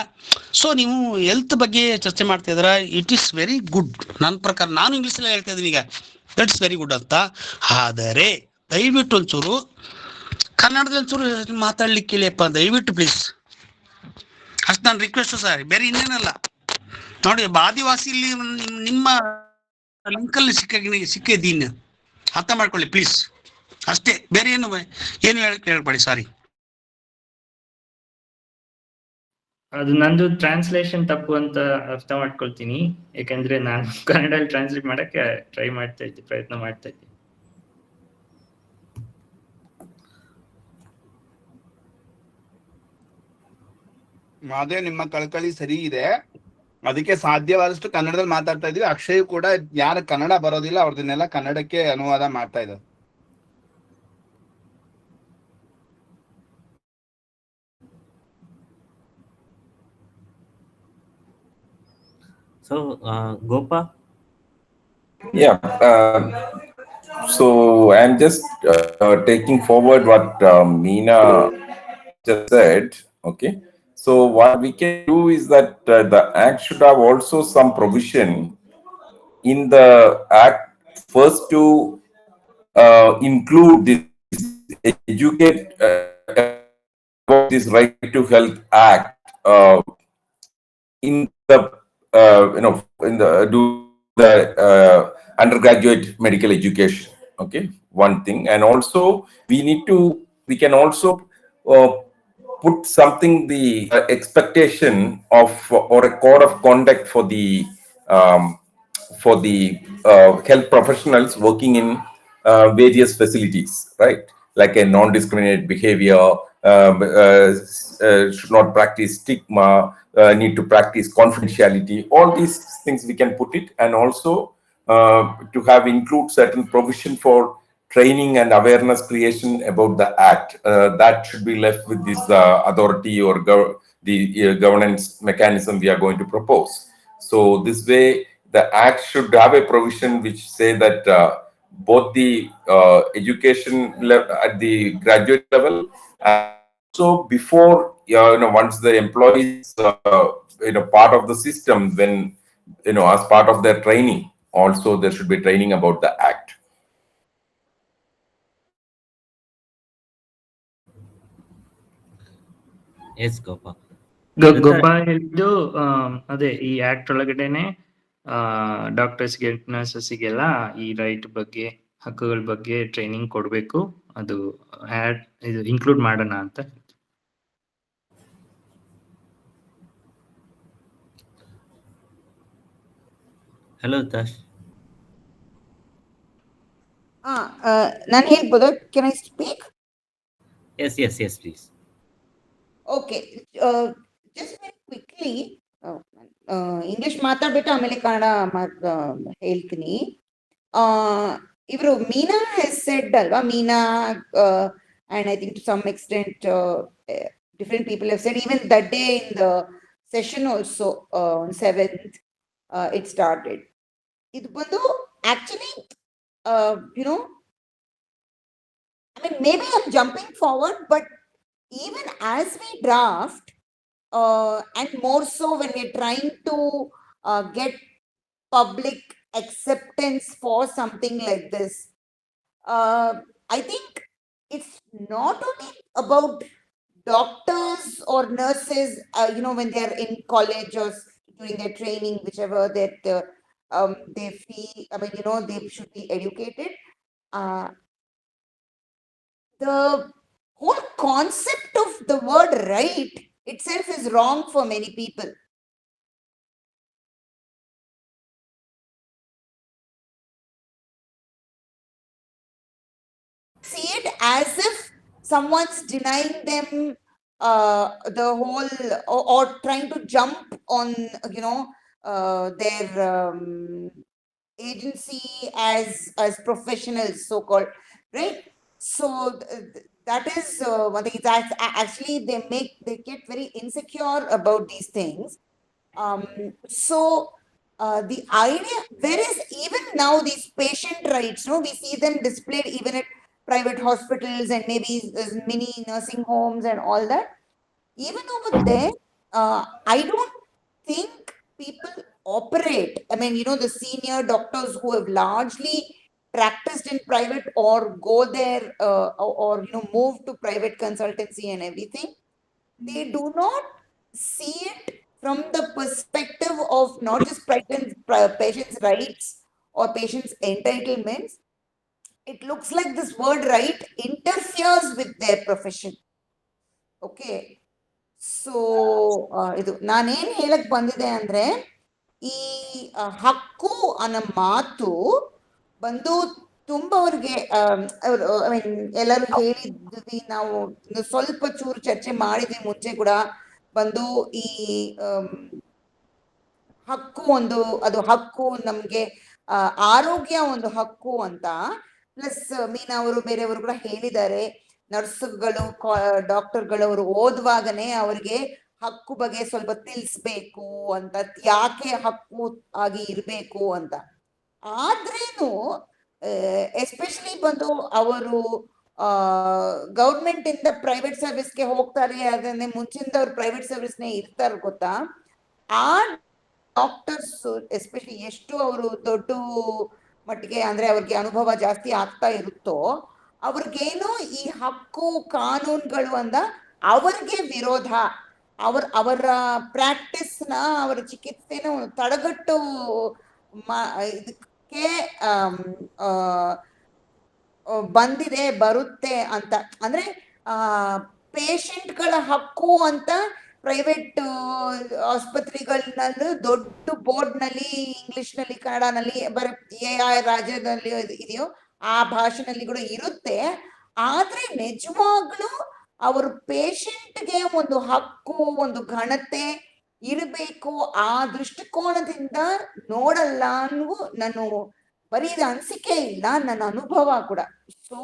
Speaker 9: ಸೊ ನೀವು ಹೆಲ್ತ್ ಬಗ್ಗೆ ಚರ್ಚೆ ಮಾಡ್ತಾ ಇದ್ದೀರಾ, ಇಟ್ ಈಸ್ ವೆರಿ ಗುಡ್. ನನ್ನ ಪ್ರಕಾರ ನಾನು ಇಂಗ್ಲೀಷಲ್ಲಿ ಹೇಳ್ತಾ ಇದ್ದೀನಿ ಈಗ, ದಟ್ಸ್ ವೆರಿ ಗುಡ್ ಅಂತ. ಆದರೆ ದಯವಿಟ್ಟು ಒಂಚೂರು ಕನ್ನಡದಲ್ಲಿ ಒಂಚೂರು ಮಾತಾಡ್ಲಿಕ್ಕಿಲ್ಲಪ್ಪ, ದಯವಿಟ್ಟು ಪ್ಲೀಸ್. ಅಷ್ಟು ನನ್ನ ರಿಕ್ವೆಸ್ಟ್ ಸರ್, ಬೇರೆ ಇನ್ನೇನಲ್ಲ. ನೋಡಿ, ಆದಿವಾಸಿಲಿ ನಿಮ್ಮ ಲಿಂಕಲ್ಲಿ ಸಿಕ್ಕಿದ್ದೀನಿ, ಅರ್ಥ ಮಾಡ್ಕೊಳ್ಳಿ ಪ್ಲೀಸ್, ಅಷ್ಟೇ. ಬೇರೆ ಏನು ಹೇಳ್ಬೇಡಿ, ಸಾರಿ.
Speaker 3: ಅದು ನಂದು ಟ್ರಾನ್ಸ್ಲೇಷನ್ ತಪ್ಪು ಅಂತ ಅರ್ಥ ಮಾಡ್ಕೊಳ್ತೀನಿ, ಯಾಕಂದ್ರೆ ನಾನು ಕನ್ನಡದಲ್ಲಿ ಟ್ರಾನ್ಸ್ಲೇಟ್ ಮಾಡಕ್ಕೆ ಪ್ರಯತ್ನ ಮಾಡ್ತಾ ಇದ್ದೀನಿ.
Speaker 7: ಅದೇ ನಿಮ್ಮ ಕಳಕಳಿ ಸರಿ ಇದೆ, ಅದಕ್ಕೆ ಸಾಧ್ಯವಾದಷ್ಟು ಕನ್ನಡದಲ್ಲಿ ಮಾತಾಡ್ತಾ ಇದೀವಿ. ಅಕ್ಷಯ್ ಕೂಡ ಯಾರು ಕನ್ನಡ ಬರೋದಿಲ್ಲ ಅವ್ರದನ್ನೆಲ್ಲ ಕನ್ನಡಕ್ಕೆ ಅನುವಾದ ಮಾಡ್ತಾ ಇದ್ದಾರೆ.
Speaker 1: So, Gopa?
Speaker 8: Yeah. So I'm just taking forward what Meena just said. Okay. So what we can do is that the Act should have also some provision in the Act first to include this educate about this right to health Act in the in the do the undergraduate medical education. Okay, one thing. And also we can also put something, the expectation of or a code of conduct for the health professionals working in various facilities, right? Like a non-discriminate behavior, should not practice stigma, need to practice confidentiality. All these things we can put it, and also to have include certain provision for training and awareness creation about the Act. That should be left with this authority or the governance mechanism we are going to propose. So this way, the Act should have a provision which say that both the education at the graduate level, so before once the employees part of the system, when as part of their training, also there should be training about the Act.
Speaker 1: Yes, Gopa.
Speaker 3: ಗೊಬ್ಬ ಹೇಳಿದ್ದು ಅದೇ ಈ act ಒಳಗಡೆನೆ ಡಾಕ್ಟರ್ಸ್ಗೆ ನರ್ಸಸ್ಗೆಲ್ಲ ಈ right ಬಗ್ಗೆ, ಹಕ್ಕುಗಳ ಬಗ್ಗೆ training ಕೊಡ್ಬೇಕು. ಅದು ಇದು ಇನ್ಕ್ಲೂಡ್ ಮಾಡೋಣ ಅಂತ.
Speaker 1: Hello, Tash.
Speaker 2: ನಾನು ಹೇಳ್ಬೋದಾ? Can I speak?
Speaker 1: Yes, please.
Speaker 2: Okay. Just very quickly, English ಮಾತಾಡ್ಬಿಟ್ಟು ಆಮೇಲೆ ಕನ್ನಡ ಹೇಳ್ತೀನಿ. ಇವರು ಮೀನಾ ಹೆಸ್ ಸೆಡ್ ಅಲ್ವಾ, ಮೀನಾ and I think to some extent different people have said, even that day in the session also on 7th it started. ಇದು ಬಂದು actually I mean, maybe I'm jumping forward, but even as we draft, and more so when we're trying to get public acceptance for something like this, I think it's not only about doctors or nurses, when they're in college or doing their training, whichever that they feel, I mean, they should be educated. The whole concept of the word right itself is wrong for many people. See it as if someone's denying them the whole, or trying to jump on their agency as professionals, so called, right? So that is one thing. It's actually they get very insecure about these things. So the idea, whereas even now these patient rights, we see them displayed even at private hospitals and maybe mini nursing homes and all that. Even over there, I don't think people operate. I mean, the senior doctors who have largely practiced in private or go there or move to private consultancy and everything, they do not see it from the perspective of not just patients' rights or patients' entitlements. It looks like this word right interferes with their profession. Okay. So ಇದು ನಾನೇನ್ ಹೇಳಕ್ ಬಂದಿದೆ ಅಂದ್ರೆ, ಈ ಹಕ್ಕು ಅನ್ನೋ ಮಾತು ಬಂದು ತುಂಬ ಅವ್ರಿಗೆ ಐ ಮೀನ್ ಎಲ್ಲರೂ ಹೇಳಿದ್ವಿ, ನಾವು ಸ್ವಲ್ಪ ಚೂರು ಚರ್ಚೆ ಮಾಡಿದ್ವಿ ಮುಂಚೆ ಕೂಡ, ಬಂದು ಈ ಹಕ್ಕು ಒಂದು, ಅದು ಹಕ್ಕು ನಮ್ಗೆ ಆರೋಗ್ಯ ಒಂದು ಹಕ್ಕು ಅಂತ. ಪ್ಲಸ್ ಮೀನಾ ಅವರು ಬೇರೆಯವರು ಕೂಡ ಹೇಳಿದ್ದಾರೆ, ನರ್ಸ್ಗಳು ಡಾಕ್ಟರ್ಗಳು ಅವರು ಓದುವಾಗನೇ ಅವ್ರಿಗೆ ಹಕ್ಕು ಬಗ್ಗೆ ಸ್ವಲ್ಪ ತಿಳಿಸ್ಬೇಕು ಅಂತ, ಯಾಕೆ ಹಕ್ಕು ಆಗಿ ಇರಬೇಕು ಅಂತ. ಆದ್ರೇನು ಎಸ್ಪೆಷಲಿ ಬಂದು ಅವರು ಗೌರ್ಮೆಂಟ್ ಇಂದ ಪ್ರೈವೇಟ್ ಸರ್ವಿಸ್ಗೆ ಹೋಗ್ತಾರೆ, ಅದನ್ನೇ ಮುಂಚಿಂದ ಅವ್ರು ಪ್ರೈವೇಟ್ ಸರ್ವಿಸ್ನೇ ಇರ್ತಾರೆ ಗೊತ್ತಾ. ಆ ಡಾಕ್ಟರ್ಸ್ ಎಸ್ಪೆಷಲಿ ಎಷ್ಟು ಅವರು ದೊಡ್ಡ ಮಟ್ಟಿಗೆ ಅಂದ್ರೆ ಅವ್ರಿಗೆ ಅನುಭವ ಜಾಸ್ತಿ ಆಗ್ತಾ ಇರುತ್ತೋ, ಅವ್ರಿಗೇನು ಈ ಹಕ್ಕು ಕಾನೂನುಗಳು ಅಂದ ಅವ್ರಿಗೆ ವಿರೋಧ, ಅವರ ಪ್ರಾಕ್ಟೀಸ್ನ, ಅವರ ಚಿಕಿತ್ಸೆನ ತಡೆಗಟ್ಟು ಇದಕ್ಕೆ ಬರುತ್ತೆ ಅಂತ. ಅಂದ್ರೆ ಪೇಷಂಟ್ಗಳ ಹಕ್ಕು ಅಂತ ಪ್ರೈವೇಟ್ ಆಸ್ಪತ್ರೆಗಳಲ್ಲೂ ದೊಡ್ಡ ಬೋರ್ಡ್ನಲ್ಲಿ ಇಂಗ್ಲಿಷ್ನಲ್ಲಿ ಕನ್ನಡನಲ್ಲಿ ಯಾವ ರಾಜ್ಯದಲ್ಲಿ ಇದೆಯೋ ಆ ಭಾಷೆನಲ್ಲಿ ಕೂಡ ಇರುತ್ತೆ. ಆದ್ರೆ ನಿಜವಾಗ್ಲೂ ಅವ್ರ ಪೇಷಂಟ್ಗೆ ಒಂದು ಹಕ್ಕು, ಒಂದು ಘನತೆ ಇರಬೇಕು, ಆ ದೃಷ್ಟಿಕೋನದಿಂದ ನೋಡಲ್ಲ ಅನ್ನೋ ನಾನು ಬರೀ ಇದು ಅನಿಸಿಕೆ ಇಲ್ಲ, ನನ್ನ ಅನುಭವ ಕೂಡ. ಸೊ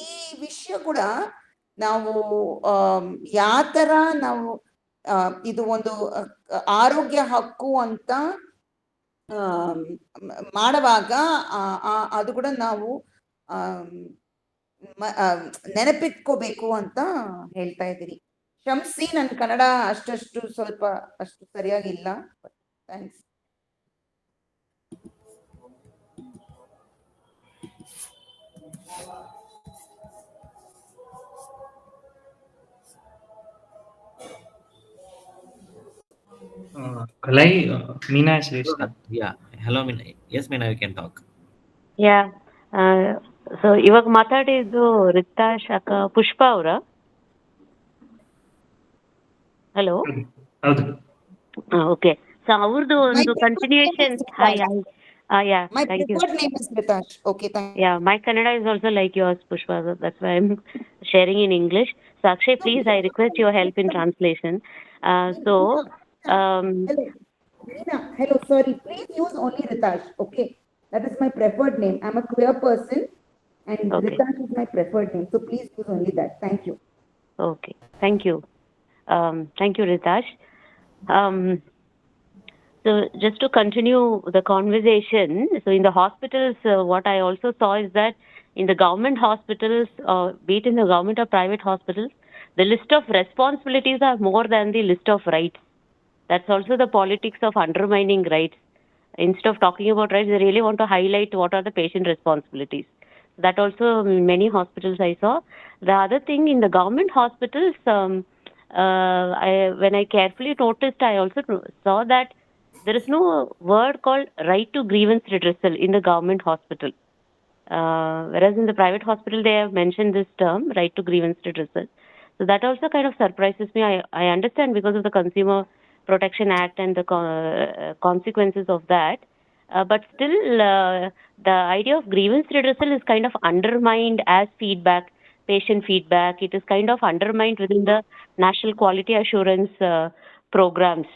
Speaker 2: ಈ ವಿಷಯ ಕೂಡ ನಾವು ಯಾತರ ನಾವು ಇದು ಒಂದು ಆರೋಗ್ಯ ಹಕ್ಕು ಅಂತ ಮಾಡುವಾಗ ಅದು ಕೂಡ ನಾವು ನೆನಪಿಟ್ಕೋಬೇಕು ಅಂತ ಹೇಳ್ತಾ ಇದ್ದೀನಿ. ಕ್ಷಮಿಸಿ, ನನ್ನ ಕನ್ನಡ ಸ್ವಲ್ಪ ಅಷ್ಟು ಸರಿಯಾಗಿಲ್ಲ. Thanks.
Speaker 3: Kalai, Meena is raised.
Speaker 1: Yeah. Hello, Meena. Yes, Meena, you can talk.
Speaker 6: Yeah. So ಇವಾಗ ಮಾತಾಡಿದ್ದು ರಿತಾಶ್ ಅಕ್ಕ, ಪುಷ್ಪ ಅವರ? ಹಲೋ.
Speaker 3: ಹೌದು.
Speaker 6: ಓಕೆ. ಸೊ ಅವ್ರದ್ದು ಒಂದು continuation. Yeah,
Speaker 2: my
Speaker 6: thank you.
Speaker 2: preferred name is Ritash. Okay, thank you.
Speaker 6: Yeah, my Kannada is also like yours, Pushpa. That's why I'm sharing in English. So Akshay, please, I request your help in translation.
Speaker 2: Hello. Meena, hello, sorry. Please use only Ritash. Okay, that is my preferred name. I'm a queer person, and
Speaker 6: Okay.
Speaker 2: Ritash is my preferred name. So please use only that. Thank you.
Speaker 6: Okay, thank you. Thank you, Ritash. So just to continue the conversation, so in the hospitals, what I also saw is that in the government hospitals, be it in the government or private hospitals, the list of responsibilities are more than the list of rights. That's also the politics of undermining rights. Instead of talking about rights, they really want to highlight what are the patient responsibilities. That also in many hospitals I saw. The other thing, in the government hospitals, when I carefully noticed, I also saw that there is no word called right to grievance redressal in the government hospital. Whereas in the private hospital, they have mentioned this term, right to grievance redressal. So that also kind of surprises me. I understand because of the Consumer Protection Act and the consequences of that. But still, the idea of grievance redressal is kind of undermined as feedback, patient feedback. It is kind of undermined within the National Quality Assurance programs.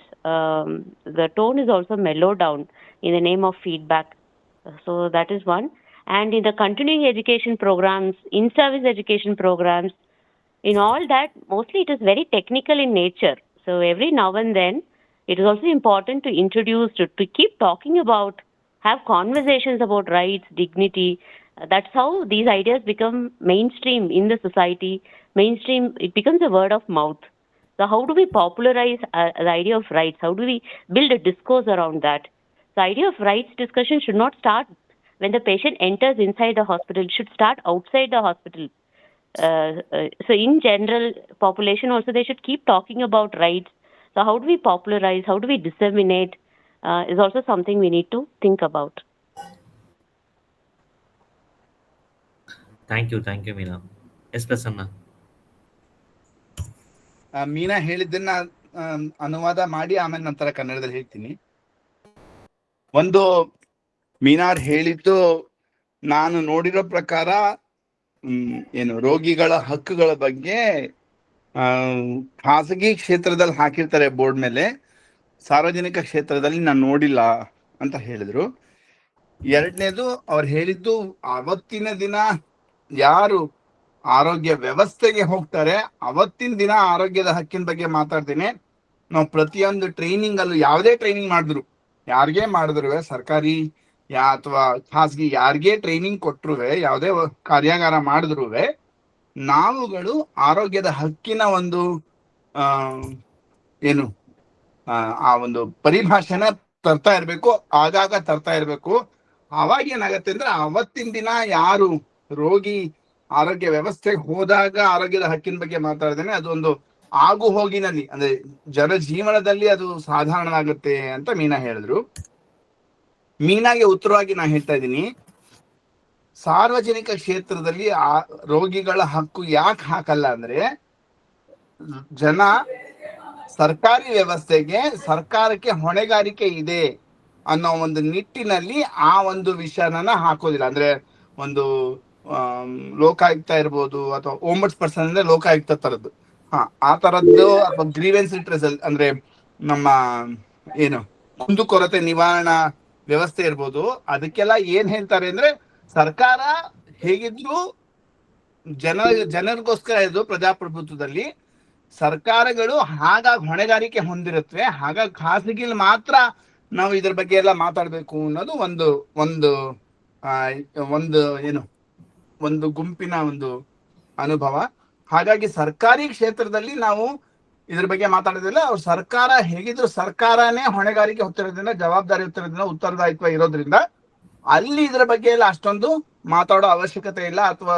Speaker 6: The tone is also mellowed down in the name of feedback. So that is one. And in the continuing education programs, in-service education programs, in all that, mostly it is very technical in nature. So every now and then, it is also important to introduce, to keep talking about, have conversations about rights, dignity. That's how these ideas become mainstream in the society. Mainstream, it becomes a word of mouth. So how do we popularize the idea of rights? How do we build a discourse around that? The idea of rights discussion should not start when the patient enters inside the hospital. It should start outside the hospital. So in general, population also, they should keep talking about rights. So how do we popularize? How do we disseminate? Is also something we need to think about.
Speaker 1: Thank you, Meena. Yes, Prasanna.
Speaker 7: ಮೀನಾ ಹೇಳಿದ್ದನ್ನ ಅನುವಾದ ಮಾಡಿ ಆಮೇಲೆ ನಂತರ ಕನ್ನಡದಲ್ಲಿ ಹೇಳ್ತೀನಿ. ಒಂದು, ಮೀನಾರ್ ಹೇಳಿದ್ದು ನಾನು ನೋಡಿರೋ ಪ್ರಕಾರ ಏನು ರೋಗಿಗಳ ಹಕ್ಕುಗಳ ಬಗ್ಗೆ ಖಾಸಗಿ ಕ್ಷೇತ್ರದಲ್ಲಿ ಹಾಕಿರ್ತಾರೆ ಬೋರ್ಡ್ ಮೇಲೆ, ಸಾರ್ವಜನಿಕ ಕ್ಷೇತ್ರದಲ್ಲಿ ನಾನು ನೋಡಿಲ್ಲ ಅಂತ ಹೇಳಿದ್ರು. ಎರಡನೇದು ಅವ್ರು ಹೇಳಿದ್ದು, ಅವತ್ತಿನ ದಿನ ಯಾರು ಆರೋಗ್ಯ ವ್ಯವಸ್ಥೆಗೆ ಹೋಗ್ತಾರೆ ಅವತ್ತಿನ ದಿನ ಆರೋಗ್ಯದ ಹಕ್ಕಿನ ಬಗ್ಗೆ ಮಾತಾಡ್ತೇನೆ. ನಾವು ಪ್ರತಿಯೊಂದು ಟ್ರೈನಿಂಗ್ ಅಲ್ಲೂ ಯಾವುದೇ ಟ್ರೈನಿಂಗ್ ಮಾಡಿದ್ರು, ಯಾರಿಗೇ ಮಾಡಿದ್ರು, ಸರ್ಕಾರಿ ಅಥವಾ ಖಾಸಗಿ ಯಾರಿಗೇ ಟ್ರೈನಿಂಗ್ ಕೊಟ್ಟರು, ಯಾವುದೇ ಕಾರ್ಯಾಗಾರ ಮಾಡಿದ್ರು, ನಾವುಗಳು ಆರೋಗ್ಯದ ಹಕ್ಕಿನ ಒಂದು ಏನು ಆ ಒಂದು ಪರಿಭಾಷೆನ ತರ್ತಾ ಇರ್ಬೇಕು, ಆಗಾಗ ತರ್ತಾ ಇರ್ಬೇಕು. ಅವಾಗ ಏನಾಗತ್ತೆ ಅಂದ್ರೆ ಅವತ್ತಿನ ದಿನ ಯಾರು ರೋಗಿ ಆರೋಗ್ಯ ವ್ಯವಸ್ಥೆಗೆ ಹೋದಾಗ ಆರೋಗ್ಯದ ಹಕ್ಕಿನ ಬಗ್ಗೆ ಮಾತಾಡ್ದೇನೆ ಅದೊಂದು ಆಗು ಹೋಗಿನಲ್ಲಿ ಅಂದ್ರೆ ಜನಜೀವನದಲ್ಲಿ ಅದು ಸಾಧಾರಣ ಆಗುತ್ತೆ ಅಂತ ಮೀನಾ ಹೇಳಿದ್ರು. ಮೀನಾಗೆ ಉತ್ತರವಾಗಿ ನಾ ಹೇಳ್ತಾ ಇದ್ದೀನಿ, ಸಾರ್ವಜನಿಕ ಕ್ಷೇತ್ರದಲ್ಲಿ ಆ ರೋಗಿಗಳ ಹಕ್ಕು ಯಾಕೆ ಹಾಕಲ್ಲ ಅಂದ್ರೆ, ಜನ ಸರ್ಕಾರಿ ವ್ಯವಸ್ಥೆಗೆ ಸರ್ಕಾರಕ್ಕೆ ಹೊಣೆಗಾರಿಕೆ ಇದೆ ಅನ್ನೋ ಒಂದು ನಿಟ್ಟಿನಲ್ಲಿ ಆ ಒಂದು ವಿಷಯನ ಹಾಕೋದಿಲ್ಲ. ಅಂದ್ರೆ ಒಂದು ಲೋಕಾಯುಕ್ತ ಇರ್ಬೋದು ಅಥವಾ ಓಂಬಡ್ಸ್ ಪರ್ಸನ್ ಅಂದ್ರೆ ಲೋಕಾಯುಕ್ತ ತರದ್ದು, ಆ ತರದ್ದು ಅಥವಾ ಗ್ರೀವೆನ್ಸ್ ರಿಟ್ರೆಸಲ್ ಅಂದ್ರೆ ನಮ್ಮ ಏನು ಕುಂದುಕೊರತೆ ನಿವಾರಣಾ ವ್ಯವಸ್ಥೆ ಇರ್ಬೋದು, ಅದಕ್ಕೆಲ್ಲ ಏನ್ ಹೇಳ್ತಾರೆ ಅಂದ್ರೆ, ಸರ್ಕಾರ ಹೇಗಿದ್ರು ಜನರಿಗೋಸ್ಕರ ಇದು ಪ್ರಜಾಪ್ರಭುತ್ವದಲ್ಲಿ ಸರ್ಕಾರಗಳು ಹಾಗಾಗಿ ಹೊಣೆಗಾರಿಕೆ ಹೊಂದಿರುತ್ತವೆ, ಹಾಗಾಗಿ ಖಾಸಗಿಲಿ ಮಾತ್ರ ನಾವು ಇದ್ರ ಬಗ್ಗೆ ಎಲ್ಲ ಮಾತಾಡ್ಬೇಕು ಅನ್ನೋದು ಒಂದು ಒಂದು ಒಂದು ಏನು ಒಂದು ಗುಂಪಿನ ಒಂದು ಅನುಭವ. ಹಾಗಾಗಿ ಸರ್ಕಾರಿ ಕ್ಷೇತ್ರದಲ್ಲಿ ನಾವು ಇದ್ರ ಬಗ್ಗೆ ಮಾತಾಡೋದಿಲ್ಲ. ಅವ್ರು ಸರ್ಕಾರ ಹೇಗಿದ್ರು ಸರ್ಕಾರನೇ ಹೊಣೆಗಾರಿಕೆ ಹೊತ್ತಿರೋದ್ರಿಂದ, ಜವಾಬ್ದಾರಿ ಹೊತ್ತಿರೋದ್ರಿಂದ, ಉತ್ತರದಾಯಿತ್ವ ಇರೋದ್ರಿಂದ ಅಲ್ಲಿ ಇದ್ರ ಬಗ್ಗೆ ಎಲ್ಲ ಅಷ್ಟೊಂದು ಮಾತಾಡೋ ಅವಶ್ಯಕತೆ ಇಲ್ಲ. ಅಥವಾ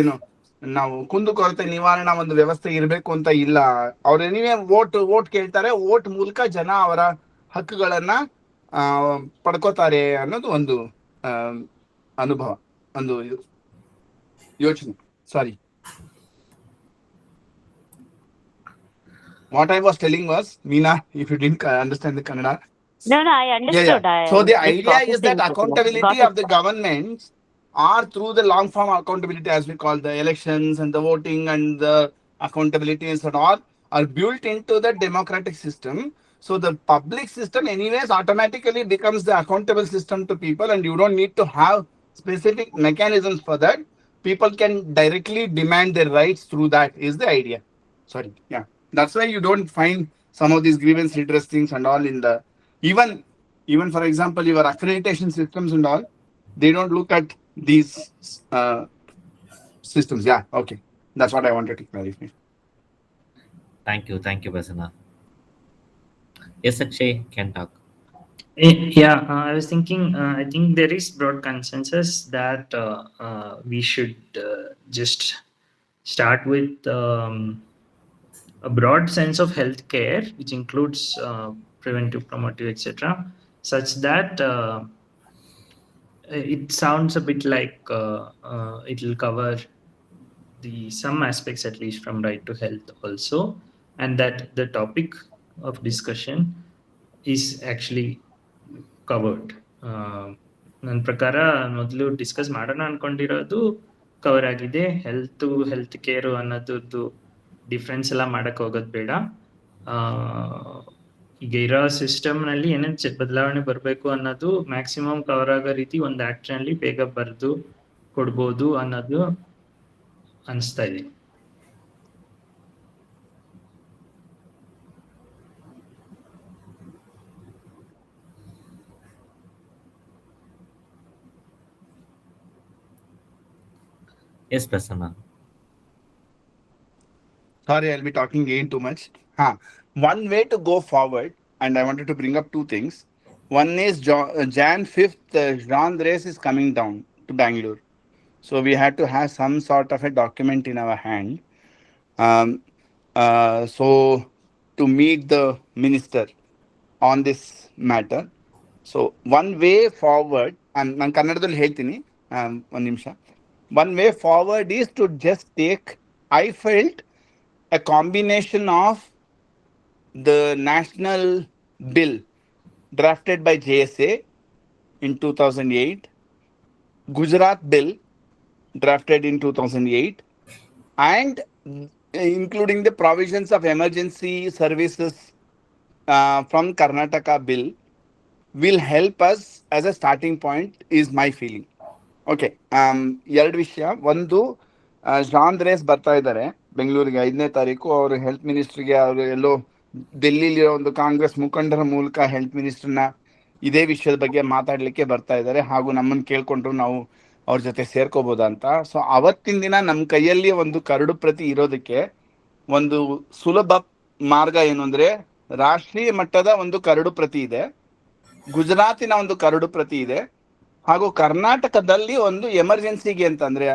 Speaker 7: ಏನು ನಾವು ಕುಂದುಕೊರತೆ ನಿವಾರಣಾ ಒಂದು ವ್ಯವಸ್ಥೆ ಇರಬೇಕು ಅಂತ ಇಲ್ಲ. ಅವ್ರು ಏನಿವೆ ವೋಟ್ ಕೇಳ್ತಾರೆ, ವೋಟ್ ಮೂಲಕ ಜನ ಅವರ ಹಕ್ಕುಗಳನ್ನ ಪಡ್ಕೋತಾರೆ ಅನ್ನೋದು ಒಂದು ಅನುಭವ, ಒಂದು ಯೋಚನೆ. ಸಾರಿ, what I was telling was, Meena, if you didn't understand the Kannada.
Speaker 6: No, I understood.
Speaker 7: Yeah. So the idea is that accountability of the governments are through the long form accountability, as we call the elections and the voting and the accountabilities and all are built into the democratic system. So the public system anyways automatically becomes the accountable system to people, and you don't need to have specific mechanisms for that. People can directly demand their rights through that is the idea. Sorry, yeah. That's why you don't find some of these grievance redress things and all in the, even for example, your accreditation systems and all, they don't look at these systems. Yeah, okay. That's what I wanted to clarify.
Speaker 1: Thank you, Basana. Yes, Akshay can talk.
Speaker 3: Yeah, I was thinking, I think there is broad consensus that we should just start with a broad sense of healthcare, which includes preventive, promotive, etc., such that it sounds a bit like it will cover some aspects at least from right to health also, and that the topic of discussion is actually covered. ನನ್ನ ಪ್ರಕಾರ ಮೊದಲು discuss ಮಾಡೋಣ ಅನ್ಕೊಂಡಿರೋದು cover ಆಗಿದೆ. Health care ಅನ್ನೋದು difference ಎಲ್ಲ ಮಾಡಕ್ ಹೋಗೋದು ಬೇಡ. ಈಗ ಇರೋ ಸಿಸ್ಟಮ್ನಲ್ಲಿ ಏನೇನು ಬದಲಾವಣೆ ಬರಬೇಕು ಅನ್ನೋದು ಮ್ಯಾಕ್ಸಿಮಮ್ ಕವರ್ ಆಗೋ ರೀತಿ ಒಂದು ಆ್ಯಕ್ಟ್ನಲ್ಲಿ ಬೇಗ ಬರೆದು ಕೊಡ್ಬೋದು ಅನ್ನೋದು ಅನಿಸ್ತಾ ಇದೆ.
Speaker 1: Yes, Prasanna.
Speaker 7: Sorry, I'll be talking again too much. One way to go forward, and I wanted to bring up two things. One is Jan 5th, Grand Race is coming down to Bangalore. So we had to have some sort of a document in our hand. So to meet the minister on this matter. So one way forward, and ನಾನು ಕನ್ನಡದಲ್ಲಿ ಹೇಳ್ತೀನಿ, ಒಂದು ನಿಮಿಷ. One way forward is to just take, I felt, a combination of the national bill drafted by JSA in 2008, Gujarat bill drafted in 2008, and including the provisions of emergency services from Karnataka bill, will help us as a starting point, is my feeling. Okay, ಎರಡು ವಿಷಯ. ಒಂದು, John race ಬರ್ತಾ ಇದ್ದಾರೆ ಬೆಂಗಳೂರಿಗೆ 5ನೇ ತಾರೀಕು. ಅವರು health ಮಿನಿಸ್ಟ್ರಿಗೆ, ಅವರು ಎಲ್ಲೋ ಡೆಲ್ಲಿಲಿರೋ ಒಂದು ಕಾಂಗ್ರೆಸ್ ಮುಖಂಡರ ಮೂಲಕ ಹೆಲ್ತ್ ಮಿನಿಸ್ಟರ್ನ ಇದೇ ವಿಷಯದ ಬಗ್ಗೆ ಮಾತಾಡಲಿಕ್ಕೆ ಬರ್ತಾ ಇದ್ದಾರೆ. ಹಾಗೂ ನಮ್ಮನ್ನು ಕೇಳ್ಕೊಂಡ್ರು ನಾವು ಅವ್ರ ಜೊತೆ ಸೇರ್ಕೋಬೋದಂತ. ಸೊ ಅವತ್ತಿನ ದಿನ ನಮ್ಮ ಕೈಯಲ್ಲಿ ಒಂದು ಕರಡು ಪ್ರತಿ ಇರೋದಕ್ಕೆ ಒಂದು ಸುಲಭ ಮಾರ್ಗ ಏನು ಅಂದರೆ, ರಾಷ್ಟ್ರೀಯ ಮಟ್ಟದ ಒಂದು ಕರಡು ಪ್ರತಿ ಇದೆ, ಗುಜರಾತಿನ ಒಂದು ಕರಡು ಪ್ರತಿ ಇದೆ, ಹಾಗೂ ಕರ್ನಾಟಕದಲ್ಲಿ ಒಂದು ಎಮರ್ಜೆನ್ಸಿಗೆ ಅಂತಂದ್ರೆ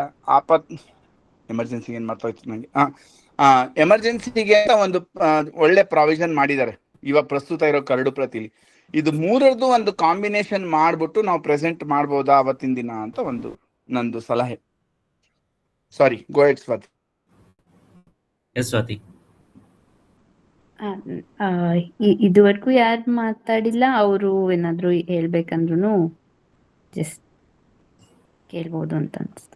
Speaker 7: ಎಮರ್ಜೆನ್ಸಿಗೆ ಏನು ಮಾಡ್ತಾ ನಂಗೆ ಎಮರ್ಜೆನ್ಸಿಗೆ ಅಂತ ಒಂದು ಒಳ್ಳೆ ಪ್ರಾವಿಷನ್ ಮಾಡಿದ್ದಾರೆ ಇವಾಗ ಪ್ರಸ್ತುತ ಇರೋ ಕರಡು ಪ್ರತಿಲಿ. ಇದು ಮೂರರದ್ದು ಒಂದು ಕಾಂಬಿನೇಷನ್ ಮಾಡ್ಬಿಟ್ಟು ನಾವು ಪ್ರೆಸೆಂಟ್ ಮಾಡ್ಬೋದಾ ಅವತ್ತಿನ ದಿನ ಅಂತ ಒಂದು ನಂದು ಸಲಹೆ. ಸಾರಿ, ಗೋ ಹೆಡ್ ಸ್ವಾತಿ.
Speaker 1: ಎಸ್ ಸ್ವಾತಿ.
Speaker 10: ಇದುವರೆಗೂ ಯಾರು ಮಾತಾಡಿಲ್ಲ, ಅವರು ಏನಾದ್ರು ಹೇಳ್ಬೇಕಂದ್ರು ಜಸ್ಟ್ ಕೇಳ್ಬೋದು ಅಂತ ಅನ್ಸ್ತು.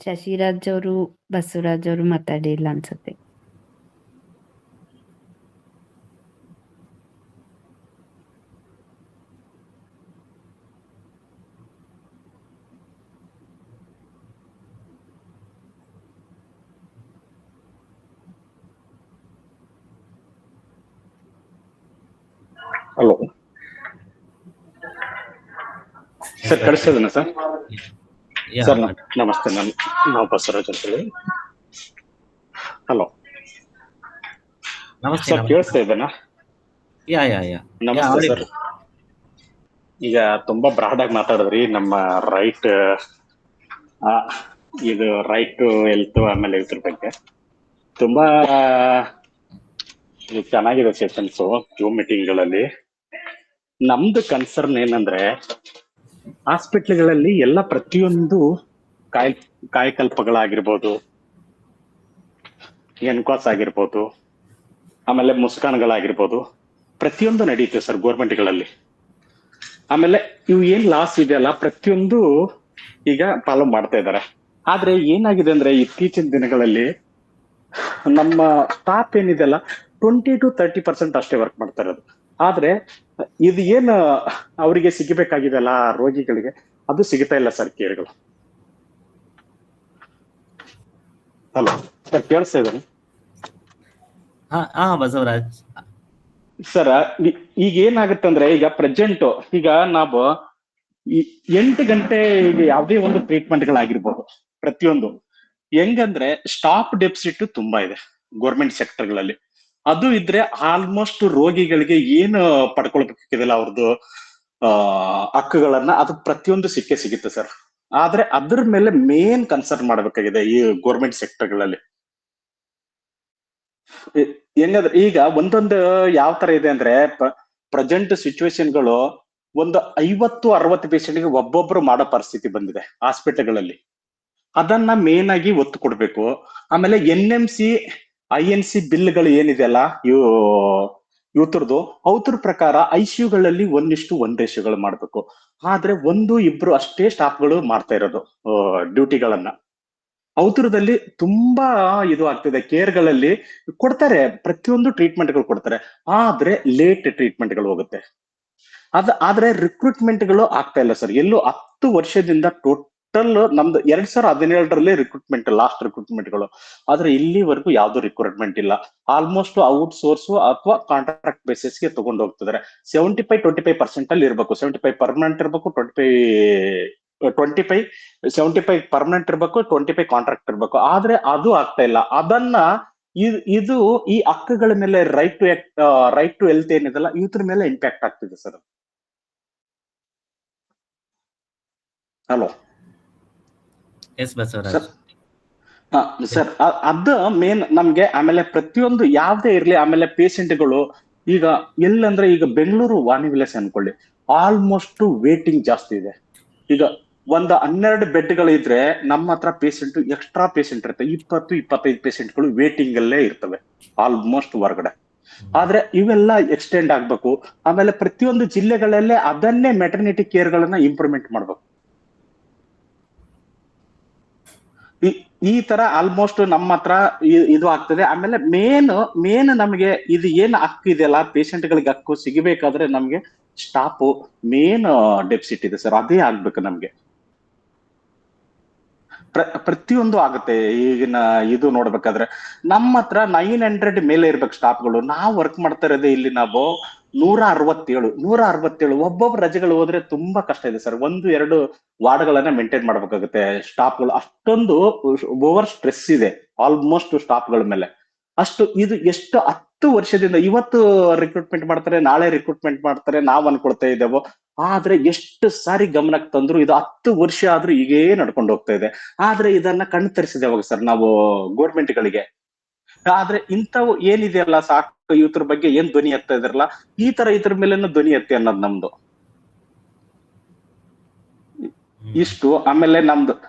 Speaker 10: ಶಶಿರಾಜ್ ಅವರು, ಬಸವರಾಜ್ ಅವರು ಮಾತಾಡಿಲ್ಲ ಅನ್ಸುತ್ತೆ.
Speaker 11: ಹಲೋ ಸರ್, ಕಳಿಸ್ತದನ ಸರ್? ಸರ್ ನಮಸ್ತೆ, ನಾವು ಬಸವರಾಜ್ ಅಂತ ಹೇಳಿ. ಹಲೋ ಸರ್, ಕೇಳಿಸ್ತಾ ಇದ್ದೇನಾ? ನಮಸ್ತೆ ಸರ್. ಈಗ ತುಂಬಾ ಬ್ರಾಡ್ ಆಗಿ ಮಾತಾಡಿದ್ರಿ. ನಮ್ಮ ರೈಟ್ ಇದು ರೈಟ್ ಟು ಹೆಲ್ತ್ ಆಮೇಲೆ ಇದ್ರ ಬಗ್ಗೆ ತುಂಬಾ ಚೆನ್ನಾಗಿದೆ ಸೆಷನ್ಸು ಜೂಮ್ ಮೀಟಿಂಗ್ಗಳಲ್ಲಿ. ನಮ್ದು ಕನ್ಸರ್ನ್ ಏನಂದ್ರೆ, ಹಾಸ್ಪಿಟ್ಲ್ಗಳಲ್ಲಿ ಎಲ್ಲ ಪ್ರತಿಯೊಂದು ಕಾಯಕಲ್ಪಗಳಾಗಿರ್ಬೋದು, ಎನ್ಕಾಸ್ ಆಗಿರ್ಬೋದು, ಆಮೇಲೆ ಮುಸ್ಕಾನ್ಗಳಾಗಿರ್ಬೋದು, ಪ್ರತಿಯೊಂದು ನಡೀತೆ ಸರ್ ಗೋರ್ಮೆಂಟ್ಗಳಲ್ಲಿ. ಆಮೇಲೆ ಇವು ಏನ್ ಲಾಸ್ ಇದೆಯಲ್ಲ ಪ್ರತಿಯೊಂದು ಈಗ ಫಾಲೋ ಮಾಡ್ತಾ ಇದ್ದಾರೆ. ಆದ್ರೆ ಏನಾಗಿದೆ ಅಂದ್ರೆ, ಇತ್ತೀಚಿನ ದಿನಗಳಲ್ಲಿ ನಮ್ಮ ಸ್ಟಾಫ್ ಏನಿದೆಲ್ಲ 20 to 30% ಅಷ್ಟೇ ವರ್ಕ್ ಮಾಡ್ತಾ ಇರೋದು. ಆದ್ರೆ ಇದು ಏನು ಅವರಿಗೆ ಸಿಗಬೇಕಾಗಿದೆಲ್ಲ ರೋಗಿಗಳಿಗೆ, ಅದು ಸಿಗ್ತಾ ಇಲ್ಲ ಸರ್ ಕೇರ್ಗಳು. ಹಲೋ ಸರ್, ಕೇಳಿಸ್ತಾ ಇದ್ದಾನೆ?
Speaker 1: ಬಸವರಾಜ್
Speaker 11: ಸರ್, ಈಗ ಏನಾಗುತ್ತಂದ್ರೆ, ಈಗ ಪ್ರೆಸೆಂಟ್ ಈಗ ನಾವು 8 ಗಂಟೆ ಈಗ ಯಾವುದೇ ಒಂದು ಟ್ರೀಟ್ಮೆಂಟ್ಗಳಾಗಿರ್ಬೋದು, ಪ್ರತಿಯೊಂದು ಹೆಂಗಂದ್ರೆ ಸ್ಟಾಫ್ ಡೆಫಿಸಿಟ್ ತುಂಬಾ ಇದೆ ಗೋರ್ಮೆಂಟ್ ಸೆಕ್ಟರ್ಗಳಲ್ಲಿ. ಅದು ಇದ್ರೆ ಆಲ್ಮೋಸ್ಟ್ ರೋಗಿಗಳಿಗೆ ಏನು ಪಡ್ಕೊಳ್ಬೇಕಿದೆಲ್ಲ ಅವ್ರದ್ದು ಹಕ್ಕುಗಳನ್ನ ಅದು ಪ್ರತಿಯೊಂದು ಸಿಗುತ್ತೆ ಸರ್. ಆದ್ರೆ ಅದ್ರ ಮೇಲೆ ಮೇನ್ ಕನ್ಸರ್ನ್ ಮಾಡ್ಬೇಕಾಗಿದೆ ಈ ಗೋರ್ಮೆಂಟ್ ಸೆಕ್ಟರ್ಗಳಲ್ಲಿ. ಹೆಂಗಂದ್ರೆ ಈಗ ಒಂದೊಂದು ಯಾವ ತರ ಇದೆ ಅಂದ್ರೆ, ಪ್ರೆಸೆಂಟ್ ಸಿಚುವೇಶನ್ಗಳು ಒಂದು 50-60 ಪೇಷಂಟ್ಗೆ ಒಬ್ಬೊಬ್ರು ಮಾಡೋ ಪರಿಸ್ಥಿತಿ ಬಂದಿದೆ ಹಾಸ್ಪಿಟಲ್ಗಳಲ್ಲಿ. ಅದನ್ನ ಮೇನ್ ಆಗಿ ಒತ್ತು ಕೊಡ್ಬೇಕು. ಆಮೇಲೆ NMC INC ಬಿಲ್ಗಳು ಏನಿದೆಯಲ್ಲ ಇವತ್ರದ್ದು, ಅವ್ರ ಪ್ರಕಾರ ICUಗಳಲ್ಲಿ 1:1 ರೇಷಿಯೋಗಳು ಮಾಡ್ಬೇಕು. ಆದ್ರೆ 1-2 ಅಷ್ಟೇ ಸ್ಟಾಫ್ಗಳು ಮಾಡ್ತಾ ಇರೋದು ಡ್ಯೂಟಿಗಳನ್ನ. ಔತರದಲ್ಲಿ ತುಂಬಾ ಇದು ಆಗ್ತಿದೆ. ಕೇರ್ಗಳಲ್ಲಿ ಕೊಡ್ತಾರೆ, ಪ್ರತಿಯೊಂದು ಟ್ರೀಟ್ಮೆಂಟ್ಗಳು ಕೊಡ್ತಾರೆ, ಆದ್ರೆ ಲೇಟ್ ಟ್ರೀಟ್ಮೆಂಟ್ಗಳು ಹೋಗುತ್ತೆ. ಆದ್ರೆ ರಿಕ್ರೂಟ್ಮೆಂಟ್ಗಳು ಆಗ್ತಾ ಇಲ್ಲ ಸರ್. ಎಲ್ಲೂ 10 ವರ್ಷದಿಂದ ಟೋಟಲ್ ನಮ್ದು 2017ರಲ್ಲಿ ರಿಕ್ರೂಟ್ಮೆಂಟ್, ಲಾಸ್ಟ್ ರಿಕ್ರೂಟ್ಮೆಂಟ್ಗಳು. ಆದ್ರೆ ಇಲ್ಲಿವರೆಗೂ ಯಾವ್ದು ರಿಕ್ರೂಟ್ಮೆಂಟ್ ಇಲ್ಲ. ಆಲ್ಮೋಸ್ಟ್ ಔಟ್ ಸೋರ್ಸ್ ಅಥವಾ ಕಾಂಟ್ರಾಕ್ಟ್ ಬೇಸಿಸ್ಗೆ ತಗೊಂಡು ಹೋಗ್ತಿದ್ದಾರೆ. 75-25% ಅಲ್ಲಿ ಇರ್ಬೇಕು. 75 ಪರ್ಮನೆಂಟ್ ಇರ್ಬೇಕು, 75 ಪರ್ಮನೆಂಟ್ ಇರ್ಬೇಕು, 25 ಕಾಂಟ್ರಾಕ್ಟ್ ಇರ್ಬೇಕು. ಆದ್ರೆ ಅದು ಆಗ್ತಾ ಇಲ್ಲ. ಅದನ್ನ ಇದು ಈ ಹಕ್ಕುಗಳ ಮೇಲೆ ರೈಟ್ ಟು ಹೆಲ್ತ್ ಏನಿದೆಲ್ಲ ಇದ್ರ ಮೇಲೆ ಇಂಪ್ಯಾಕ್ಟ್ ಆಗ್ತಿದೆ ಸರ್. ಹಲೋ ಸರ್, ಅದ ಮೇನ್ ನಮ್ಗೆ. ಆಮೇಲೆ ಪ್ರತಿಯೊಂದು ಯಾವ್ದೇ ಇರ್ಲಿ, ಆಮೇಲೆ ಪೇಷಂಟ್ಗಳು ಈಗ ಎಲ್ಲಂದ್ರೆ, ಈಗ ಬೆಂಗಳೂರು ವಾಣಿವಿಲಾಸ ಅನ್ಕೊಳ್ಳಿ, ಆಲ್ಮೋಸ್ಟ್ ವೇಟಿಂಗ್ ಜಾಸ್ತಿ ಇದೆ. ಈಗ ಒಂದು 12 ಬೆಡ್ಗಳು ಇದ್ರೆ ನಮ್ಮ ಹತ್ರ ಪೇಷಂಟ್ ಎಕ್ಸ್ಟ್ರಾ ಪೇಷಂಟ್ ಇರುತ್ತೆ. 20-25 ಪೇಷಂಟ್ಗಳು ವೇಟಿಂಗ್ ಅಲ್ಲೇ ಇರ್ತವೆ ಆಲ್ಮೋಸ್ಟ್ ಹೊರಗಡೆ. ಆದ್ರೆ ಇವೆಲ್ಲ ಎಕ್ಸ್ಟೆಂಡ್ ಆಗ್ಬೇಕು. ಆಮೇಲೆ ಪ್ರತಿಯೊಂದು ಜಿಲ್ಲೆಗಳಲ್ಲೇ ಅದನ್ನೇ ಮೆಟರ್ನಿಟಿ ಕೇರ್ಗಳನ್ನ ಇಂಪ್ರೂವ್ಮೆಂಟ್ ಮಾಡ್ಬೇಕು. ಈ ತರ ಆಲ್ಮೋಸ್ಟ್ ನಮ್ಮ ಹತ್ರ ಇದು ಆಗ್ತದೆ. ಆಮೇಲೆ ಮೇನ್ ನಮಗೆ ಇದು ಏನ್ ಹಕ್ಕು ಇದೆಯಲ್ಲ, ಪೇಷಂಟ್ ಗಳಿಗೆ ಹಕ್ಕು ಸಿಗಬೇಕಾದ್ರೆ ನಮ್ಗೆ ಸ್ಟಾಪ್ ಮೇನ್ ಡೆಫಿಸಿಟ್ ಇದೆ ಸರ್, ಅದೇ ಆಗ್ಬೇಕು ನಮ್ಗೆ. ಪ್ರತಿಯೊಂದು ಆಗುತ್ತೆ. ಈಗಿನ ಇದು ನೋಡ್ಬೇಕಾದ್ರೆ ನಮ್ಮ ಹತ್ರ 900 ಮೇಲೆ ಇರ್ಬೇಕು ಸ್ಟಾಫ್ಗಳು. ನಾವು ವರ್ಕ್ ಮಾಡ್ತಾ ಇರೋದೇ ಇಲ್ಲಿ ನಾವು 167 ಒಬ್ಬೊಬ್ಬ ರಜೆಗಳು ಹೋದ್ರೆ ತುಂಬಾ ಕಷ್ಟ ಇದೆ ಸರ್. 1-2 ವಾರ್ಡ್ಗಳನ್ನ ಮೇಂಟೈನ್ ಮಾಡ್ಬೇಕಾಗುತ್ತೆ ಸ್ಟಾಫ್ಗಳು. ಅಷ್ಟೊಂದು ಓವರ್ ಸ್ಟ್ರೆಸ್ ಇದೆ ಆಲ್ಮೋಸ್ಟ್ ಸ್ಟಾಫ್ಗಳ ಮೇಲೆ. ಅಷ್ಟು ಇದು ಎಷ್ಟು 10 ವರ್ಷದಿಂದ ಇವತ್ತು ರಿಕ್ರೂಟ್ಮೆಂಟ್ ಮಾಡ್ತಾರೆ, ನಾಳೆ ರಿಕ್ರೂಟ್ಮೆಂಟ್ ಮಾಡ್ತಾರೆ ನಾವ್ ಅನ್ಕೊಳ್ತಾ ಇದ್ದೇವೋ. ಆದ್ರೆ ಎಷ್ಟು ಸಾರಿ ಗಮನಕ್ಕೆ ತಂದ್ರು ಇದು 10 ವರ್ಷ ಆದ್ರೂ ಹೀಗೇ ನಡ್ಕೊಂಡು ಹೋಗ್ತಾ ಇದೆ. ಆದ್ರೆ ಇದನ್ನ ಕಣ್ ತರಿಸಿದೇವಾಗ ಸರ್ ನಾವು ಗೋರ್ಮೆಂಟ್ ಗಳಿಗೆ. ಆದ್ರೆ ಇಂಥವು ಏನಿದೆಯಲ್ಲ ಸಾಕು ಇವ್ರ ಬಗ್ಗೆ ಏನ್ ಧ್ವನಿ ಎತ್ತಾ ಇದ್ರಲ್ಲ, ಈ ತರ ಇದ್ರ ಮೇಲೇನು ಧ್ವನಿ ಎತ್ತಿ ಅನ್ನೋದು ನಮ್ದು ಇಷ್ಟು. ಆಮೇಲೆ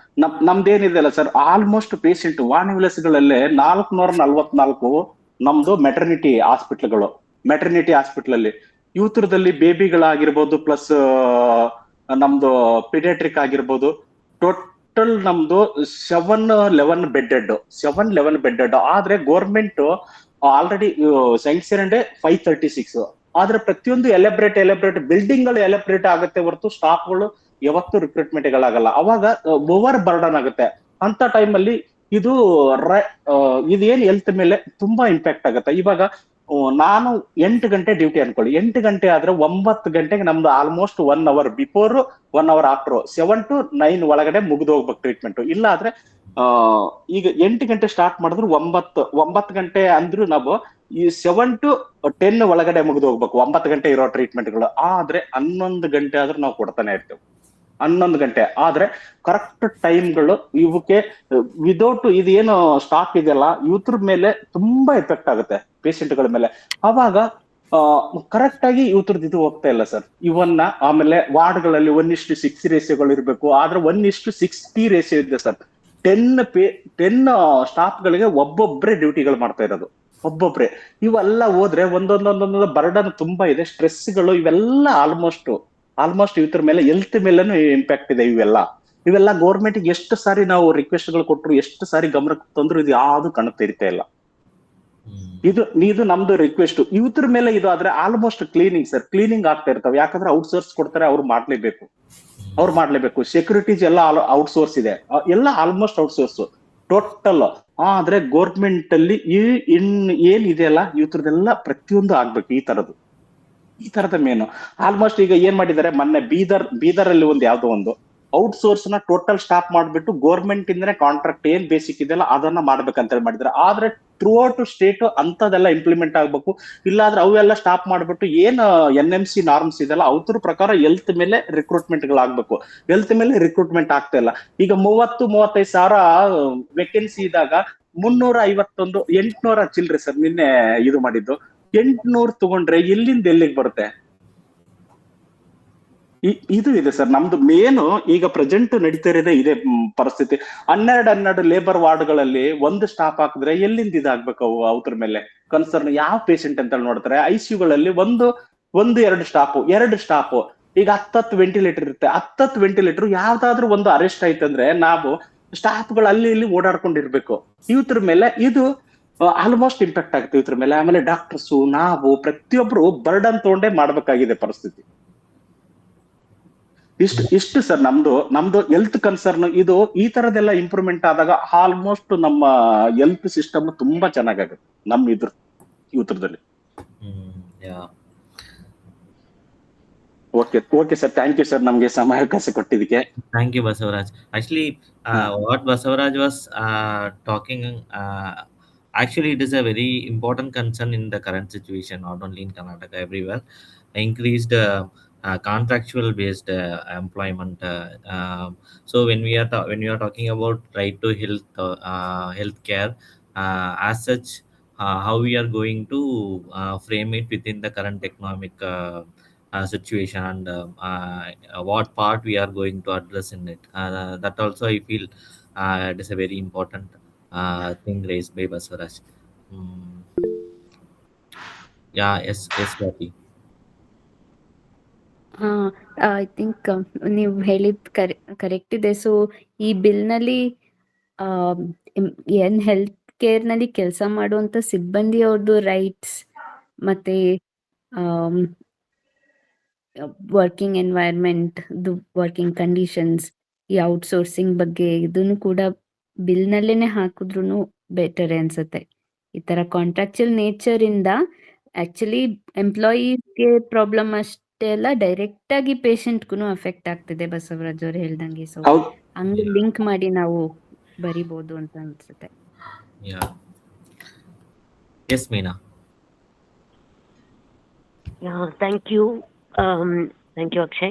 Speaker 11: ನಮ್ದೇನಿದೆಯಲ್ಲ ಸರ್, ಆಲ್ಮೋಸ್ಟ್ ಪೇಷಂಟ್ ವಾಣಿವಿಲಾಸಗಳಲ್ಲೇ 444 ನಮ್ದು ಮೆಟರ್ನಿಟಿ ಹಾಸ್ಪಿಟಲ್ ಅಲ್ಲಿ ಯೂತ್ರದಲ್ಲಿ ಬೇಬಿಗಳಾಗಿರ್ಬೋದು, ಪ್ಲಸ್ ನಮ್ದು ಪಿಡಿಯಾಟ್ರಿಕ್ ಆಗಿರ್ಬೋದು. ಟೋಟಲ್ ನಮ್ದು 711 ಬೆಡ್ಡೆಡ್. ಆದ್ರೆ ಗೋರ್ಮೆಂಟ್ ಆಲ್ರೆಡಿ ಸ್ಯಾಂಕ್ಷನ್ 536. ಆದ್ರೆ ಪ್ರತಿಯೊಂದು ಎಲೆಬ್ರೇಟ್ ಬಿಲ್ಡಿಂಗ್ ಗಳು ಎಲೆಬ್ರೇಟ್ ಆಗುತ್ತೆ ಹೊರತು ಸ್ಟಾಫ್ಗಳು ಯಾವತ್ತೂ ರಿಕ್ರೂಟ್ಮೆಂಟ್ ಗಳಾಗಲ್ಲ. ಅವಾಗ ಓವರ್ ಬರ್ಡನ್ ಆಗುತ್ತೆ. ಅಂತ ಟೈಮಲ್ಲಿ ಇದೇನ್ ಹೆಲ್ತ್ ಮೇಲೆ ತುಂಬಾ ಇಂಪ್ಯಾಕ್ಟ್ ಆಗುತ್ತೆ. ಇವಾಗ ನಾನು 8 ಗಂಟೆ ಡ್ಯೂಟಿ ಅನ್ಕೊಳ್ಳಿ, 8 ಗಂಟೆ ಆದ್ರೆ 9 ಗಂಟೆಗೆ ನಮ್ದು almost 1 hour before 1 hour after 7 to 9 ಒಳಗಡೆ ಮುಗಿದು ಹೋಗ್ಬೇಕು ಟ್ರೀಟ್ಮೆಂಟ್. ಇಲ್ಲ ಆದ್ರೆ ಈಗ 8 ಗಂಟೆ ಸ್ಟಾರ್ಟ್ ಮಾಡಿದ್ರು 9 ಗಂಟೆ ಅಂದ್ರೂ ನಾವು ಈ 7 to 10 ಒಳಗಡೆ ಮುಗಿದು ಹೋಗ್ಬೇಕು 9 ಗಂಟೆ ಇರೋ ಟ್ರೀಟ್ಮೆಂಟ್ಗಳು. ಆದ್ರೆ 11 ಗಂಟೆ ಆದ್ರೂ ನಾವು ಕೊಡ್ತಾನೆ ಇರ್ತೇವೆ. 11 ಗಂಟೆ ಆದ್ರೆ ಕರೆಕ್ಟ್ ಟೈಮ್ಗಳು ಇವಕ್ಕೆ ವಿದೌಟ್ ಇದೇನು ಸ್ಟಾಕ್ ಇದೆಯಲ್ಲ ಇವ್ರ ಮೇಲೆ ತುಂಬಾ ಎಫೆಕ್ಟ್ ಆಗುತ್ತೆ ಪೇಷಂಟ್ಗಳ ಮೇಲೆ. ಅವಾಗ ಕರೆಕ್ಟ್ ಆಗಿ ಇವ್ರದ್ದು ಇದು ಹೋಗ್ತಾ ಇಲ್ಲ ಸರ್. ಇವನ್ನ ಆಮೇಲೆ ವಾರ್ಡ್ಗಳಲ್ಲಿ 1:6 ರೇಷಿಯೋಗಳು ಇರ್ಬೇಕು, ಆದ್ರೆ 1:60 ರೇಷಿಯೋ ಇದೆ ಸರ್. 10 ಸ್ಟಾಫ್ ಗಳಿಗೆ ಒಬ್ಬೊಬ್ರೆ ಡ್ಯೂಟಿಗಳು ಮಾಡ್ತಾ ಇರೋದು, ಒಬ್ಬೊಬ್ರೆ. ಇವೆಲ್ಲ ಹೋದ್ರೆ ಒಂದೊಂದೊಂದೊಂದು ಬರ್ಡನ್ ತುಂಬಾ ಇದೆ, ಸ್ಟ್ರೆಸ್ಗಳು ಇವೆಲ್ಲ ಆಲ್ಮೋಸ್ಟ್ ಇವ್ರ ಮೇಲೆ ಹೆಲ್ತ್ ಮೇಲೆನು ಇಂಪ್ಯಾಕ್ಟ್ ಇದೆ. ಇವೆಲ್ಲ ಗೌರ್ಮೆಂಟ್ ಎಷ್ಟು ಸಾರಿ ನಾವು ರಿಕ್ವೆಸ್ಟ್ ಗಳು ಕೊಟ್ರು, ಎಷ್ಟು ಸಾರಿ ಗಮನಕ್ಕೆ ತಂದ್ರು ಇದು ಯಾವ್ದು ಕಣಕ್ ತೆರಿತಾ ಇಲ್ಲ. ಇದು ನಮ್ದು ರಿಕ್ವೆಸ್ಟ್ ಇವ್ರ ಮೇಲೆ. ಇದು ಆದ್ರೆ ಆಲ್ಮೋಸ್ಟ್ ಕ್ಲೀನಿಂಗ್ ಆಗ್ತಾ ಇರ್ತಾವೆ. ಯಾಕಂದ್ರೆ ಔಟ್ಸೋರ್ಸ್ ಕೊಡ್ತಾರೆ, ಅವ್ರು ಮಾಡ್ಲೇಬೇಕು. ಸೆಕ್ಯೂರಿಟೀಸ್ ಎಲ್ಲ ಔಟ್ಸೋರ್ಸ್ ಇದೆ, ಎಲ್ಲ ಆಲ್ಮೋಸ್ಟ್ ಔಟ್ಸೋರ್ಸ್ ಟೋಟಲ್. ಆದ್ರೆ ಗೌರ್ಮೆಂಟ್ ಅಲ್ಲಿ ಏನಿದೆಯಲ್ಲ ಇವ್ರದೆಲ್ಲ ಪ್ರತಿಯೊಂದು ಆಗ್ಬೇಕು. ಈ ತರದ ಮೇನು ಆಲ್ಮೋಸ್ಟ್ ಈಗ ಏನ್ ಮಾಡಿದ್ದಾರೆ, ಮೊನ್ನೆ ಬೀದರ್ ಅಲ್ಲಿ ಯಾವ್ದೋ ಒಂದು ಔಟ್ಸೋರ್ಸ್ ನ ಟೋಟಲ್ ಸ್ಟಾಪ್ ಮಾಡ್ಬಿಟ್ಟು ಗೌರ್ಮೆಂಟ್ ಇಂದನೇ ಕಾಂಟ್ರಾಕ್ಟ್ ಏನ್ ಬೇಸಿಕ್ ಇದೆಯಲ್ಲ ಅದನ್ನ ಮಾಡ್ಬೇಕಂತ ಹೇಳಿ ಮಾಡಿದ್ದಾರೆ. ಆದ್ರೆ ಥ್ರೂ ಔಟ್ ಸ್ಟೇಟ್ ಅಂತದೆಲ್ಲ ಇಂಪ್ಲಿಮೆಂಟ್ ಆಗ್ಬೇಕು. ಇಲ್ಲಾಂದ್ರೆ ಅವೆಲ್ಲ ಸ್ಟಾಪ್ ಮಾಡ್ಬಿಟ್ಟು ಏನ್ NMC ನಾರ್ಮ್ಸ್ ಇದೆಲ್ಲ ಅವ್ರ ಪ್ರಕಾರ ಹೆಲ್ತ್ ಮೇಲೆ ರಿಕ್ರೂಟ್ಮೆಂಟ್ ಗಳಾಗ್ಬೇಕು. ಹೆಲ್ತ್ ಮೇಲೆ ರಿಕ್ರೂಟ್ಮೆಂಟ್ ಆಗ್ತಾ ಇಲ್ಲ. ಈಗ 30-35 ಸಾವಿರ ವೇಕೆನ್ಸಿ ಇದ್ದಾಗ 351 800 ಚಿಲ್ಡ್ರೆ ಸರ್ ನಿನ್ನೆ ಇದು ಮಾಡಿದ್ದು. 800 ತಗೊಂಡ್ರೆ ಎಲ್ಲಿಂದ ಎಲ್ಲಿಗೆ ಬರುತ್ತೆ? ಇದು ಇದೆ ಸರ್ ನಮ್ದು ಮೇನು. ಈಗ ಪ್ರೆಸೆಂಟ್ ನಡೀತಾ ಇರೋದೇ ಇದೆ ಪರಿಸ್ಥಿತಿ. 12 ಲೇಬರ್ ವಾರ್ಡ್ಗಳಲ್ಲಿ ಒಂದು ಸ್ಟಾಫ್ ಹಾಕಿದ್ರೆ ಎಲ್ಲಿಂದ ಇದಾಗ್ಬೇಕು ಅವ್ರ ಮೇಲೆ ಕನ್ಸರ್ನ್ ಯಾವ ಪೇಷಂಟ್ ಅಂತ ನೋಡ್ತಾರೆ. ICUಗಳಲ್ಲಿ 1-2 ಸ್ಟಾಫ್. ಈಗ 10 ವೆಂಟಿಲೇಟರ್ ಇರುತ್ತೆ. 10 ವೆಂಟಿಲೇಟರ್ ಯಾವ್ದಾದ್ರು ಒಂದು ಅರೆಸ್ಟ್ ಆಯ್ತಂದ್ರೆ ನಾವು ಸ್ಟಾಫ್ಗಳು ಅಲ್ಲಿ ಇಲ್ಲಿ ಓಡಾಡ್ಕೊಂಡಿರ್ಬೇಕು. ಇವ್ರ ಮೇಲೆ ಇದು ಆಲ್ಮೋಸ್ಟ್ ಇಂಪ್ಯಾಕ್ಟ್ ಆಗುತ್ತೆ ಇದ್ರ ಮೇಲೆ. ಆಮೇಲೆ ಡಾಕ್ಟರ್ಸು ನಾವು ಪ್ರತಿಯೊಬ್ರು ಬರ್ಡನ್ ತಗೊಂಡೇ ಮಾಡ್ಬೇಕಾಗಿದೆ ಪರಿಸ್ಥಿತಿ. ಇಷ್ಟು ಸರ್ ನಮ್ದು ಹೆಲ್ತ್ ಕನ್ಸರ್ನ್. ಇದು ಈ ತರದೆಲ್ಲ ಇಂಪ್ರೂವ್ಮೆಂಟ್ ಆದಾಗ ಆಲ್ಮೋಸ್ಟ್ ನಮ್ಮ ಹೆಲ್ತ್ ಸಿಸ್ಟಮ್ ತುಂಬಾ ಚೆನ್ನಾಗಾಗುತ್ತೆ ನಮ್ಮ ಯೂತ್ರದಲ್ಲಿ. Okay sir, thank you sir ನಮ್ಗೆ ಸಮಯಾವಕಾಶ ಕೊಟ್ಟಿದ್ದಕ್ಕೆ.
Speaker 1: Thank you, Basavaraj. Actually, what Basavaraj was talking, actually it is a very important concern in the current situation, not only in Karnataka, everywhere. Increased contractual based employment. So when we are talking about right to health care, as such, how we are going to frame it within the current economic situation, and what part we are going to address in it. That also I feel it is a very important thing raised by Basavaraj. Yes, Swati.
Speaker 10: I think ನೀವು ಹೇಳಿದ್ correct ಇದೆ. So ಈ ಬಿಲ್ನಲ್ಲಿ ಏನ್ health ಕೇರ್ನಲ್ಲಿ ಕೆಲಸ ಮಾಡುವಂತ ಸಿಬ್ಬಂದಿಯವ್ರದ್ದು rights ಮತ್ತೆ working environment, working conditions, ಈ outsourcing ಬಗ್ಗೆ ಇದನ್ನು ಕೂಡ ಬಿಲ್ನಲ್ಲೇನೆ ಹಾಕಿದ್ರು ಬೆಟರ್ ಅನ್ಸುತ್ತೆ. ಈ ತರ ಕಾಂಟ್ರಾಕ್ಚುಯಲ್ ನೇಚರ್ ಇಂದ ಆಕ್ಚುಲಿ ಎಂಪ್ಲಾಯೀಸ್ಗೆ ಪ್ರಾಬ್ಲಮ್ ಅಷ್ಟೇ ಅಲ್ಲ, ಡೈರೆಕ್ಟ್ ಆಗಿ ಪೇಷಂಟ್ಗೂ ಅಫೆಕ್ಟ್ ಆಗ್ತಿದೆ ಬಸವರಾಜ್ ಅವ್ರು ಹೇಳ್ದಂಗೆ. ಸೊ
Speaker 11: ಹೌದು.
Speaker 10: ಹಂಗೆ ಲಿಂಕ್ ಮಾಡಿ ನಾವು ಬರಿಬಹುದು ಅಂತ ಅನ್ಸುತ್ತೆ.
Speaker 1: Yeah. Yes, Meena.
Speaker 6: Yeah, thank you. Thank you, Akshay.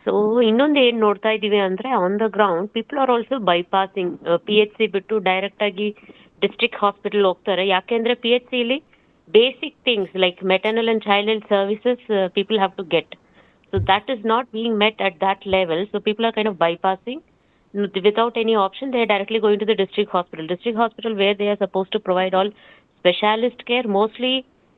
Speaker 6: So ಇನ್ನೊಂದು ಏನ್ ನೋಡ್ತಾ ಇದೀವಿ ಅಂದ್ರೆ on the ground people are also bypassing PHC ಬಿಟ್ಟು ಡೈರೆಕ್ಟ್ ಆಗಿ ಡಿಸ್ಟ್ರಿಕ್ಟ್ ಹಾಸ್ಪಿಟಲ್ ಹೋಗ್ತಾರೆ. ಯಾಕೆಂದ್ರೆ PHC ಇಲ್ಲಿ basic things like maternal and child health services people have to get. So that is not being met at that level. So people are kind of bypassing. Without any option, they are directly going to the district hospital where they are supposed to provide all specialist care. Mostly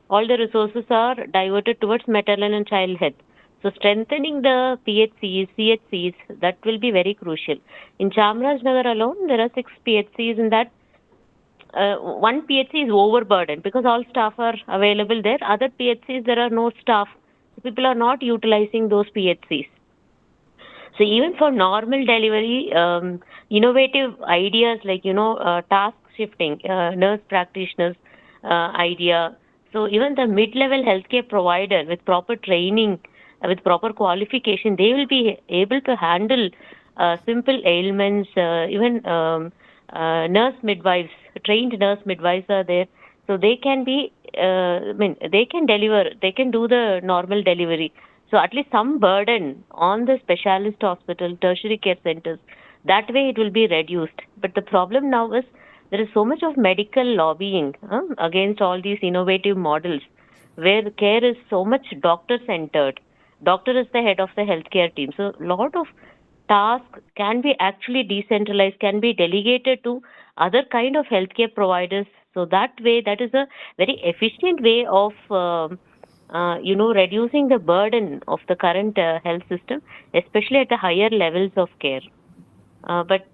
Speaker 6: all the resources are diverted towards maternal and child health. So strengthening the PHCs, CHCs, that will be very crucial. In Chamarajanagar alone, there are 6 PHCs. In that, one PHC is overburdened because all staff are available there. Other PHCs, there are no staff. So people are not utilizing those PHCs. So even for normal delivery, innovative ideas like, task shifting, nurse practitioners idea. So even the mid-level healthcare provider with proper training, with proper qualification, they will be able to handle simple ailments. Even nurse midwives, trained nurse midwives are there. So they can be, they can deliver, they can do the normal delivery. So at least some burden on the specialist hospital, tertiary care centers. That way it will be reduced. But the problem now is there is so much of medical lobbying against all these innovative models where care is so much doctor-centered. Doctor is the head of the healthcare team. So a lot of tasks can be actually decentralized, can be delegated to other kind of healthcare providers. So that way, that is a very efficient way of reducing the burden of the current health system, especially at the higher levels of care. But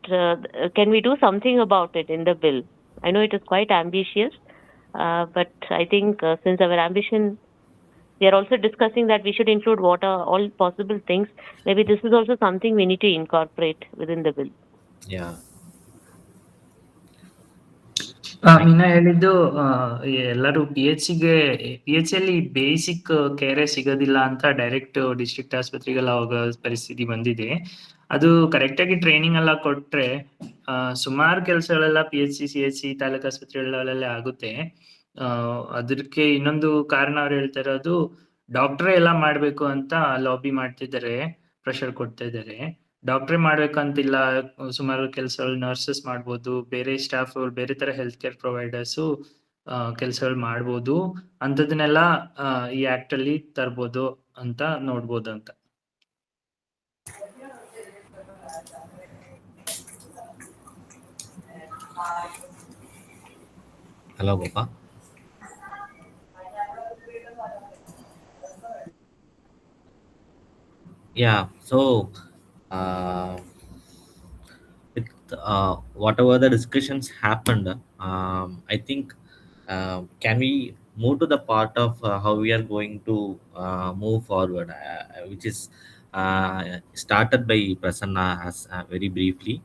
Speaker 6: can we do something about it in the bill? I know it is quite ambitious, but I think since our ambition, we are also discussing that we should include what are all possible things. Maybe this is also something we need to incorporate within the bill.
Speaker 1: Yeah.
Speaker 3: ಮೀನಾ ಹೇಳಿದ್ದು ಎಲ್ಲರೂ PHC ಅಲ್ಲಿ basic ಕೇರೆ ಸಿಗೋದಿಲ್ಲ ಅಂತ direct district ಆಸ್ಪತ್ರೆಗೆಲ್ಲ ಹೋಗೋ ಪರಿಸ್ಥಿತಿ ಬಂದಿದೆ. ಅದು ಕರೆಕ್ಟ್ ಆಗಿ ಟ್ರೈನಿಂಗ್ ಎಲ್ಲ ಕೊಟ್ರೆ ಸುಮಾರು ಕೆಲಸಗಳೆಲ್ಲ PHC, CHC, ತಾಲೂಕು ಆಸ್ಪತ್ರೆಗಳಲ್ಲೇ ಆಗುತ್ತೆ. ಅದಕ್ಕೆ ಇನ್ನೊಂದು ಕಾರಣ ಅವ್ರು ಹೇಳ್ತಾ ಇರೋದು, ಡಾಕ್ಟ್ರೇ ಎಲ್ಲ ಮಾಡ್ಬೇಕು ಅಂತ ಲಾಬಿ ಮಾಡ್ತಿದ್ದಾರೆ, ಪ್ರೆಷರ್ ಕೊಡ್ತಾ ಇದ್ದಾರೆ. ಡಾಕ್ಟ್ರೇ ಮಾಡ್ಬೇಕಂತಿಲ್ಲ, ಸುಮಾರು ಕೆಲಸಗಳು ನರ್ಸಸ್ ಮಾಡ್ಬೋದು, ಬೇರೆ ಸ್ಟಾಫ್ ಬೇರೆ ತರ ಹೆಲ್ತ್ ಕೇರ್ ಪ್ರೊವೈಡರ್ಸು ಕೆಲಸಗಳು ಮಾಡ್ಬೋದು. ಅಂಥದನ್ನೆಲ್ಲ ಈ ಆಕ್ಟ್ ಅಲ್ಲಿ ತರ್ಬೋದು ಅಂತ ನೋಡ್ಬೋದು ಅಂತ.
Speaker 1: Hello, Gopa. Yeah, so with whatever the discussions happened, I think can we move to the part of how we are going to move forward, which is started by Prasanna as very briefly.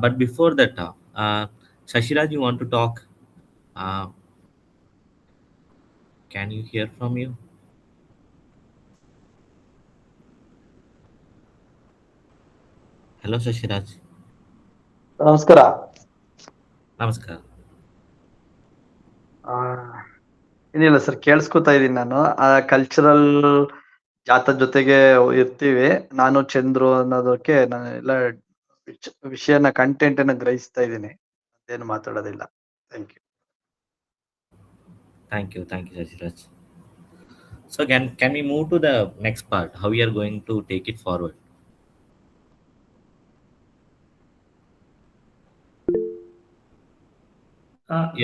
Speaker 1: But before that, Shashiraj, you want to talk? Can you hear from you? Hello, Shashiraj.
Speaker 12: ನಮಸ್ಕಾರ.
Speaker 1: ನಮಸ್ಕಾರ.
Speaker 12: ಏನಿಲ್ಲ sir, ಕೇಳಿಸ್ಕೊತಾ ಇದ್ದೀನಿ ನಾನು. Cultural ಜಾಥಾ ಜೊತೆಗೆ ಇರ್ತೀವಿ. ನಾನು ಚಂದ್ರು ಅನ್ನೋದಕ್ಕೆ ನಾನು ಎಲ್ಲ ವಿಷಯನ ಕಂಟೆಂಟ್ ಅನ್ನ ಗ್ರಹಿಸ್ತಾ ಇದ್ದೀನಿ, ಏನು ಮಾತಾಡೋದಿಲ್ಲ. Thank you.
Speaker 1: Thank you, Shashiraj. So can we move to the next part? How we are going to take it forward?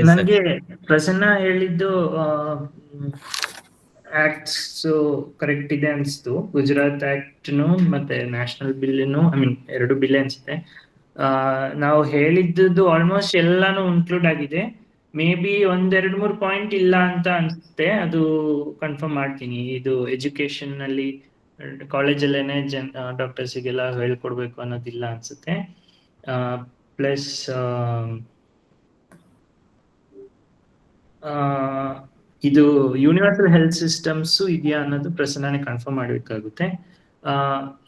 Speaker 3: ನನಗೆ ಪ್ರಸನ್ನ ಹೇಳಿದ್ದು ಆಕ್ಟ್ಸ್ ಕರೆಕ್ಟ್ ಇದೆ ಅನ್ಸ್ತು. ಗುಜರಾತ್ ಆಕ್ಟ್ನು ಮತ್ತೆ ನ್ಯಾಷನಲ್ ಬಿಲ್ನು, ಐ ಮೀನ್ 2 ಬಿಲ್ ಅನ್ಸುತ್ತೆ. ನಾವು ಹೇಳಿದ್ದು ಆಲ್ಮೋಸ್ಟ್ ಎಲ್ಲಾನು ಇನ್ಕ್ಲೂಡ್ ಆಗಿದೆ. ಮೇ ಬಿ 1-2-3 ಪಾಯಿಂಟ್ ಇಲ್ಲ ಅಂತ ಅನ್ಸುತ್ತೆ, ಅದು ಕನ್ಫರ್ಮ್ ಮಾಡ್ತೀನಿ. ಇದು ಎಜುಕೇಶನ್ ಅಲ್ಲಿ ಕಾಲೇಜಲ್ಲೇನೆ ಡಾಕ್ಟರ್ಸಿಗೆಲ್ಲ ಹೇಳ್ಕೊಡ್ಬೇಕು ಅನ್ನೋದಿಲ್ಲ ಅನ್ಸುತ್ತೆ. ಪ್ಲಸ್ ಇದು ಯೂನಿವರ್ಸಲ್ ಹೆಲ್ತ್ ಸಿಸ್ಟಮ್ಸ್ ಇದೆಯಾ ಅನ್ನೋದು ಪ್ರಸನ್ನನೇ ಕನ್ಫರ್ಮ್ ಮಾಡಬೇಕಾಗುತ್ತೆ.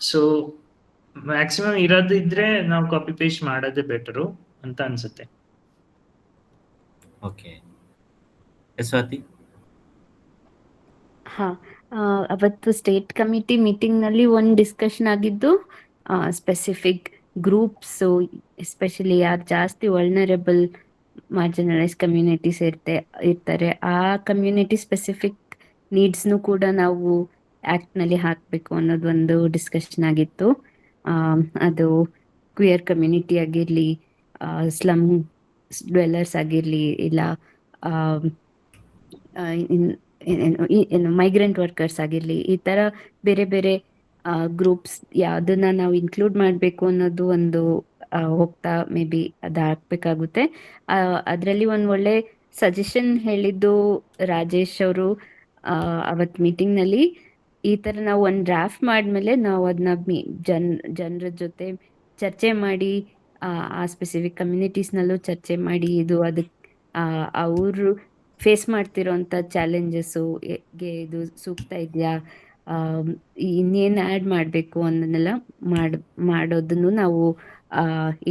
Speaker 3: ಸೊ ಮ್ಯಾಕ್ಸಿಮಮ್ ಇರೋದು ಇದ್ರೆ ನಾವು ಕಾಪಿ ಪೇಸ್ಟ್ ಮಾಡೋದೇ ಬೆಟರು ಅಂತ ಅನ್ಸುತ್ತೆ.
Speaker 1: ಓಕೆ, ಸ್ವಾತಿ.
Speaker 10: ಹಾ, ಅವತ್ತು ಸ್ಟೇಟ್ ಕಮಿಟಿ ಮೀಟಿಂಗ್ನಲ್ಲಿ ಒಂದು ಡಿಸ್ಕಷನ್ ಆಗಿದ್ದು ಸ್ಪೆಸಿಫಿಕ್ ಗ್ರೂಪ್ಸ್, ಎಸ್ಪೆಷಲಿ ಯಾರು ಜಾಸ್ತಿ ವಲ್ನರೇಬಲ್ ಮಾರ್ಜಿನಲೈಸ್ ಕಮ್ಯುನಿಟೀಸ್ ಇರ್ತಾರೆ, ಆ ಕಮ್ಯುನಿಟಿ ಸ್ಪೆಸಿಫಿಕ್ ನೀಡ್ಸ್ನು ಕೂಡ ನಾವು ಆ್ಯಕ್ಟ್ನಲ್ಲಿ ಹಾಕಬೇಕು ಅನ್ನೋದು ಒಂದು ಡಿಸ್ಕಷನ್ ಆಗಿತ್ತು. ಅದು ಕ್ವಿಯರ್ ಕಮ್ಯುನಿಟಿ ಆಗಿರಲಿ, ಸ್ಲಮ್ ಡ್ವೆಲ್ಲರ್ಸ್ ಆಗಿರಲಿ, ಇಲ್ಲ ಮೈಗ್ರೆಂಟ್ ವರ್ಕರ್ಸ್ ಆಗಿರಲಿ, ಈ ಥರ ಬೇರೆ ಬೇರೆ ಗ್ರೂಪ್ಸ್ ಯಾವುದನ್ನ ನಾವು ಇನ್ಕ್ಲೂಡ್ ಮಾಡಬೇಕು ಅನ್ನೋದು ಒಂದು ಹೋಗ್ತಾ ಮೇ ಬಿ ಅದು ಹಾಕಬೇಕಾಗುತ್ತೆ. ಅದರಲ್ಲಿ ಒಂದು ಒಳ್ಳೆ ಸಜೆಷನ್ ಹೇಳಿದ್ದು ರಾಜೇಶ್ ಅವರು ಅವತ್ತು ಮೀಟಿಂಗ್ನಲ್ಲಿ. ಈ ಥರ ನಾವು ಒಂದು ಡ್ರಾಫ್ಟ್ ಮಾಡಿದ್ಮೇಲೆ ನಾವು ಅದನ್ನ ಜನರ ಜೊತೆ ಚರ್ಚೆ ಮಾಡಿ, ಆ ಸ್ಪೆಸಿಫಿಕ್ ಕಮ್ಯುನಿಟೀಸ್ನಲ್ಲೂ ಚರ್ಚೆ ಮಾಡಿ, ಇದು ಅದಕ್ಕೆ ಅವರು ಫೇಸ್ ಮಾಡ್ತಿರೋಂಥ ಚಾಲೆಂಜಸ್ಸು ಇದು ಸೂಕ್ತ ಇದೆಯಾ, ಇನ್ನೇನು ಆ್ಯಡ್ ಮಾಡಬೇಕು ಅನ್ನೋದನ್ನೆಲ್ಲ ಮಾಡೋದನ್ನು ನಾವು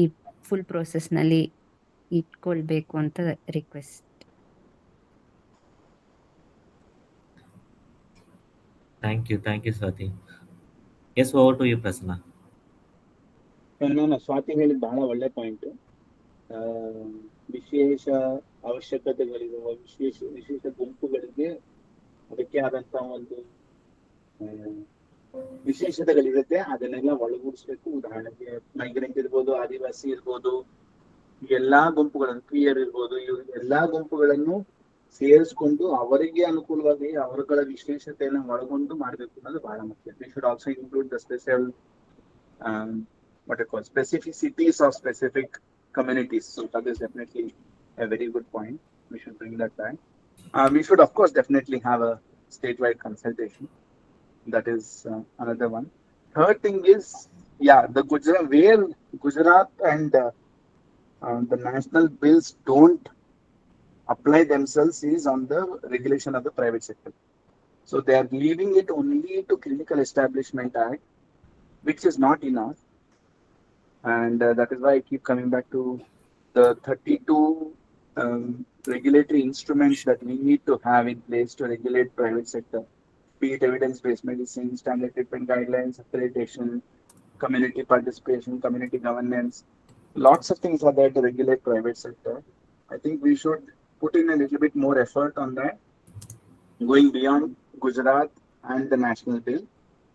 Speaker 10: ಈ ಫುಲ್ ಪ್ರೋಸೆಸ್ನಲ್ಲಿ ಇಟ್ಕೊಳ್ಬೇಕು ಅಂತ request.
Speaker 1: Thank you Swathi. Yes, over to you Prasanna.
Speaker 7: ನಾನು ಸ್ವಾತಿ ಹೇಳಿದ ಬಹಳ ಒಳ್ಳೆ ಪಾಯಿಂಟ್. ವಿಶೇಷ ಅವಶ್ಯಕತೆಗಳಿರುವ ವಿಶೇಷ ಗುಂಪುಗಳಿಗೆ ಅದಕ್ಕೆ ಆದಂತ ಒಂದು ವಿಶೇಷತೆಗಳಿರುತ್ತೆ, ಅದನ್ನೆಲ್ಲ ಒಳಗೂಡಿಸ್ಬೇಕು. ಉದಾಹರಣೆಗೆ ಮೈಗ್ರೆಂಟ್ ಇರ್ಬೋದು, ಆದಿವಾಸಿ ಇರ್ಬೋದು, ಎಲ್ಲಾ ಗುಂಪುಗಳನ್ನು, ಕ್ವಿಯರ್ ಇರ್ಬೋದು, ಎಲ್ಲಾ ಗುಂಪುಗಳನ್ನು ಸೇರಿಸ್ಕೊಂಡು ಅವರಿಗೆ ಅನುಕೂಲವಾಗಿ ಅವರುಗಳ ವಿಶೇಷತೆಯನ್ನು ಒಳಗೊಂಡು ಮಾಡಬೇಕು ಅನ್ನೋದು ಬಹಳ ಮುಖ್ಯ. We should also include the special specificities of specific communities. So that is definitely a very good point. We should bring that back. We should of course definitely have a statewide consultation. That is another one. Third thing is, yeah, the Gujarat and the national bills don't apply themselves is on the regulation of the private sector. So they are leaving it only to Clinical Establishment Act, which is not enough. And that is why I keep coming back to the 32 regulatory instruments that we need to have in place to regulate private sector, be it evidence-based medicine, standard treatment guidelines, accreditation, community participation, community governance. Lots of things are there to regulate private sector. I think we should put in a little bit more effort on that, going beyond Gujarat and the national bill.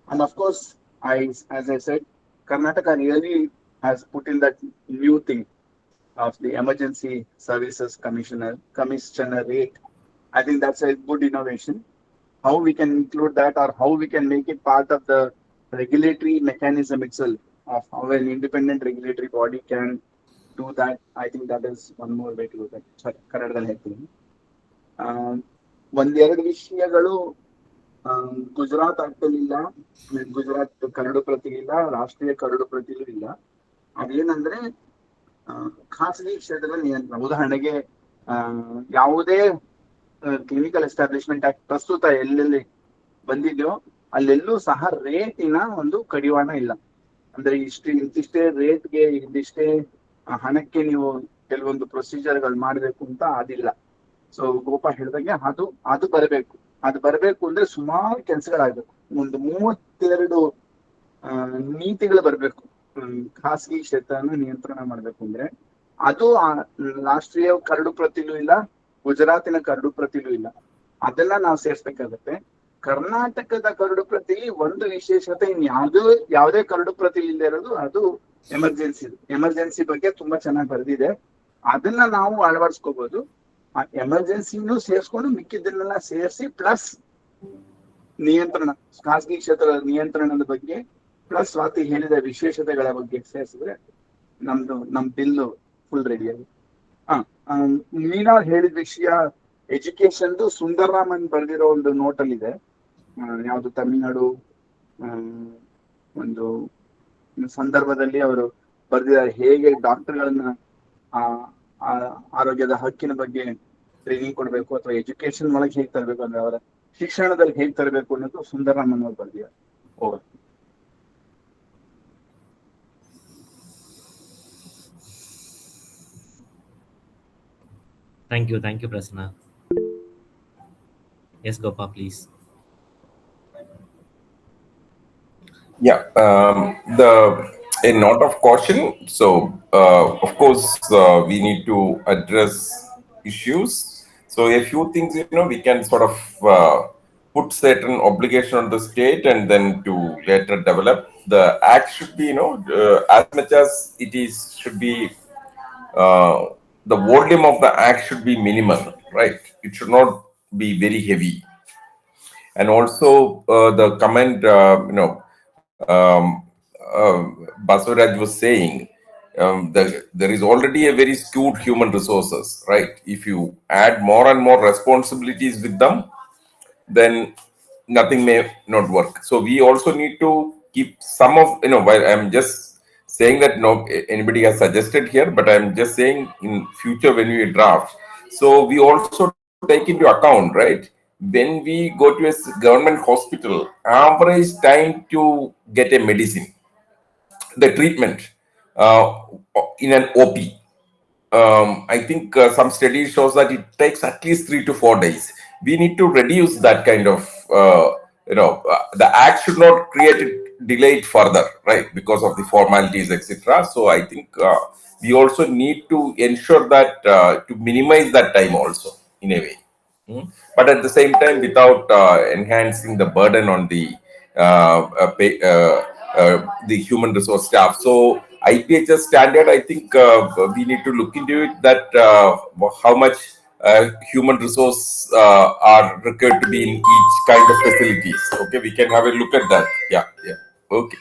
Speaker 7: And of course, as I said, Karnataka really has put in that new thing of the Emergency Services Commissionerate. I think that's a good innovation. How we can include that, or how we can make it part of the regulatory mechanism itself of how an independent regulatory body can do that. I think that is one more way to do that. Sorry, ಕನ್ನಡದಲ್ಲಿ ಹೇಳ್ತೀನಿ. ಒಂದೆರಡು ವಿಷಯಗಳು ಗುಜರಾತ್ ಆಕ್ಟಲ್ಲಿ ಇಲ್ಲ, Gujarat curd ಪ್ರತಿಲಿಲ್ಲ, ರಾಷ್ಟ್ರೀಯ curd ಪ್ರತಿಲೂ ಇಲ್ಲ. ಅದೇನಂದ್ರೆ ಖಾಸಗಿ ಕ್ಷೇತ್ರದ ನಿಯಂತ್ರಣ. ಉದಾಹರಣೆಗೆ ಯಾವುದೇ ಕ್ಲಿನಿಕಲ್ ಎಸ್ಟಾಬ್ಲಿಷ್ಮೆಂಟ್ ಆಕ್ಟ್ ಪ್ರಸ್ತುತ ಎಲ್ಲೆಲ್ಲಿ ಬಂದಿದೆಯೋ ಅಲ್ಲೆಲ್ಲೂ ಸಹ ರೇಟಿನ ಒಂದು ಕಡಿವಾಣ ಇಲ್ಲ. ಅಂದ್ರೆ ಇಂತಿಷ್ಟೇ ರೇಟ್ಗೆ, ಇಂತಿಷ್ಟೇ ಹಣಕ್ಕೆ ನೀವು ಕೆಲವೊಂದು ಪ್ರೊಸೀಜರ್ಗಳು ಮಾಡಬೇಕು ಅಂತ ಅದಿಲ್ಲ. ಸೊ ಗೋಪಾಲ್ ಹೇಳಿದಾಗೆ ಅದು ಬರಬೇಕು. ಅದು ಬರಬೇಕು ಅಂದ್ರೆ ಸುಮಾರು ಕೆಲಸಗಳಾಗಬೇಕು. ಒಂದು 32 ನೀತಿಗಳು ಬರಬೇಕು ಖಾಸಗಿ ಕ್ಷೇತ್ರನ ನಿಯಂತ್ರಣ ಮಾಡ್ಬೇಕು ಅಂದ್ರೆ. ಅದು ರಾಷ್ಟ್ರೀಯ ಕರಡು ಪ್ರತಿಲೂ ಇಲ್ಲ, ಗುಜರಾತಿನ ಕರಡು ಪ್ರತಿಲೂ ಇಲ್ಲ. ಅದೆಲ್ಲ ನಾವು ಸೇರ್ಸ್ಬೇಕಾಗತ್ತೆ. ಕರ್ನಾಟಕದ ಕರಡು ಪ್ರತಿ ಒಂದು ವಿಶೇಷತೆ, ಯಾವುದೇ ಕರಡು ಪ್ರತಿ ಇಲ್ಲದೆ ಇರೋದು ಅದು ಎಮರ್ಜೆನ್ಸಿ ಬಗ್ಗೆ ತುಂಬಾ ಚೆನ್ನಾಗಿ ಬರೆದಿದೆ. ಅದನ್ನ ನಾವು ಅಳವಡಿಸ್ಕೋಬಹುದು. ಆ ಎಮರ್ಜೆನ್ಸಿನೂ ಸೇರ್ಸ್ಕೊಂಡು ಮಿಕ್ಕಿದ್ದನ್ನೆಲ್ಲ ಸೇರಿಸಿ ಪ್ಲಸ್ ನಿಯಂತ್ರಣ, ಖಾಸಗಿ ಕ್ಷೇತ್ರದ ನಿಯಂತ್ರಣದ ಬಗ್ಗೆ ಪ್ಲಸ್ ಸ್ವಾತಿ ಹೇಳಿದ ವಿಶೇಷತೆಗಳ ಬಗ್ಗೆ ಸೇರಿಸಿದ್ರೆ ನಮ್ ಬಿಲ್ ಫುಲ್ ರೆಡಿ ಆಗಿದೆ. ಮೀನಾ ಹೇಳಿದ ವಿಷಯ ಎಜುಕೇಶನ್ದು ಸುಂದರರಾಮನ್ ಬರೆದಿರೋ ಒಂದು ನೋಟ್ ಅಲ್ಲಿ ಇದೆ. ಯಾವ್ದು ತಮಿಳ್ನಾಡು ಒಂದು ಸಂದರ್ಭದಲ್ಲಿ ಅವರು ಬರೆದಿದ್ದಾರೆ, ಹೇಗೆ ಡಾಕ್ಟರ್ಗಳನ್ನ ಆರೋಗ್ಯದ ಹಕ್ಕಿನ ಬಗ್ಗೆ ಟ್ರೈನಿಂಗ್ ಕೊಡ್ಬೇಕು ಅಥವಾ ಎಜುಕೇಶನ್ ಒಳಗೆ ಹೇಗ್ ತರಬೇಕು ಅಂದ್ರೆ ಅವರ ಶಿಕ್ಷಣದಲ್ಲಿ ಹೇಗ್ ತರಬೇಕು ಅನ್ನೋದು ಸುಂದರರಾಮನ್ ಅವರು ಬರೆದಿದ್ದಾರೆ. Over.
Speaker 1: Thank you, Prasanna. Yes, Gopa, please.
Speaker 8: Yeah, a note of caution. So, of course, we need to address issues. So, a few things, we can sort of put certain obligation on the state and then to later develop. The act should be, as much as it is, should be, the volume of the act should be minimal, right? It should not be very heavy. And also the comment, Basuraj was saying, there is already a very skewed human resources, right? If you add more and more responsibilities with them, then nothing may not work. So we also need to keep some of, while I'm just saying that no anybody has suggested here, but I'm just saying in future when we draft, so we also take into account, right? When we go to a government hospital, average time to get a medicine, the treatment in an OP, I think some studies shows that it takes at least 3 to 4 days. We need to reduce that kind of, the act should not create it, delay it further, right? Because of the formalities, etc. So I think we also need to ensure that to minimize that time also in a way. But at the same time, without enhancing the burden on the human resource staff. So IPHS standard, I think we need to look into it, that how much human resource are required to be in each kind of facilities. Okay, we can have a look at that. Yeah. Okay.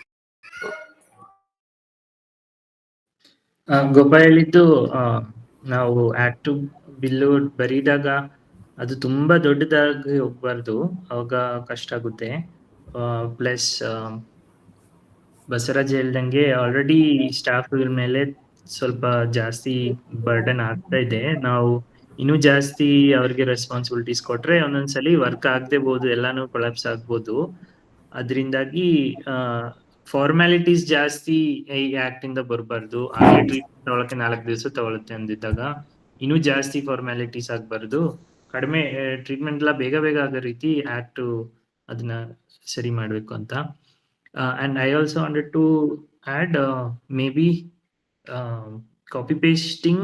Speaker 3: ಗೊಬ್ಬ ಹೇಳಿದ್ದು, ನಾವು act bill ಬರೀದಾಗ ಅದು ತುಂಬಾ ದೊಡ್ಡದಾಗಿ ಹೋಗ್ಬಾರ್ದು, ಅವಾಗ ಕಷ್ಟ ಆಗುತ್ತೆ. Plus Basavaraj ಹೇಳ್ದಂಗೆ ಆಲ್ರೆಡಿ ಸ್ಟಾಫ್ಗಳ ಮೇಲೆ ಸ್ವಲ್ಪ ಜಾಸ್ತಿ ಬರ್ಡನ್ ಆಗ್ತಾ ಇದೆ. ನಾವು ಇನ್ನೂ ಜಾಸ್ತಿ ಅವ್ರಿಗೆ ರೆಸ್ಪಾನ್ಸಿಬಿಲಿಟೀಸ್ ಕೊಟ್ರೆ ಒಂದೊಂದ್ಸಲಿ ವರ್ಕ್ ಆಗದೆ ಬಹುದು, ಎಲ್ಲಾನು ಕೊಲಾಪ್ಸ್ ಆಗ್ಬೋದು. ಅದರಿಂದಾಗಿ ಫಾರ್ಮ್ಯಾಲಿಟೀಸ್ ಜಾಸ್ತಿ ಈ ಆಕ್ಟ್ ಇಂದ ಬರಬಾರ್ದು. ಆಗ್ಲೇ ಟ್ರೀಟ್ಮೆಂಟ್ ತಗೊಳಕ್ಕೆ 4 ದಿವಸ ತಗೊಳುತ್ತೆ ಅಂದಿದ್ದಾಗ ಇನ್ನೂ ಜಾಸ್ತಿ ಫಾರ್ಮ್ಯಾಲಿಟೀಸ್ ಆಗ್ಬಾರ್ದು. ಕಡಿಮೆ ಟ್ರೀಟ್ಮೆಂಟ್ ಎಲ್ಲ ಬೇಗ ಆಗೋ ರೀತಿ ಆಕ್ಟ್ ಅದನ್ನ ಸರಿ ಮಾಡ್ಬೇಕು ಅಂತ. And I also wanted to add maybe copy pasting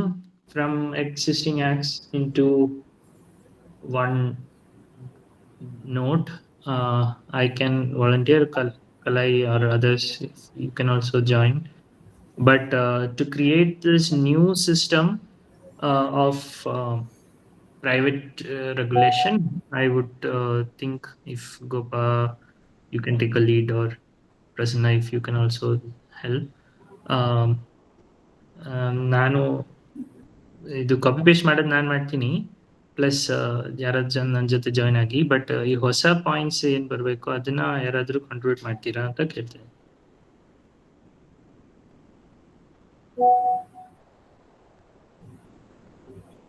Speaker 3: from existing acts into one note. I can volunteer, Kalai or others, you can also join. But to create this new system of private regulation, I would think if Gopa, you can take a lead, or Prasanna, if you can also help. ನಾನು ಇದು copy paste ಮಾಡೋದು ನಾನು ಮಾಡ್ತೀನಿ, plus ಯಾರಾದ್ರು ನನ್ನ ಜೊತೆ join ಆಗಿ. But ಈ ಹೊಸ ಪಾಯಿಂಟ್ಸ್ ಏನ್ ಬರಬೇಕು ಅದನ್ನ ಯಾರಾದ್ರೂ ಕಾಂಟ್ರಿಬ್ಯೂಟ್ ಮಾಡ್ತೀರಾ ಅಂತ ಕೇಳ್ತೇನೆ.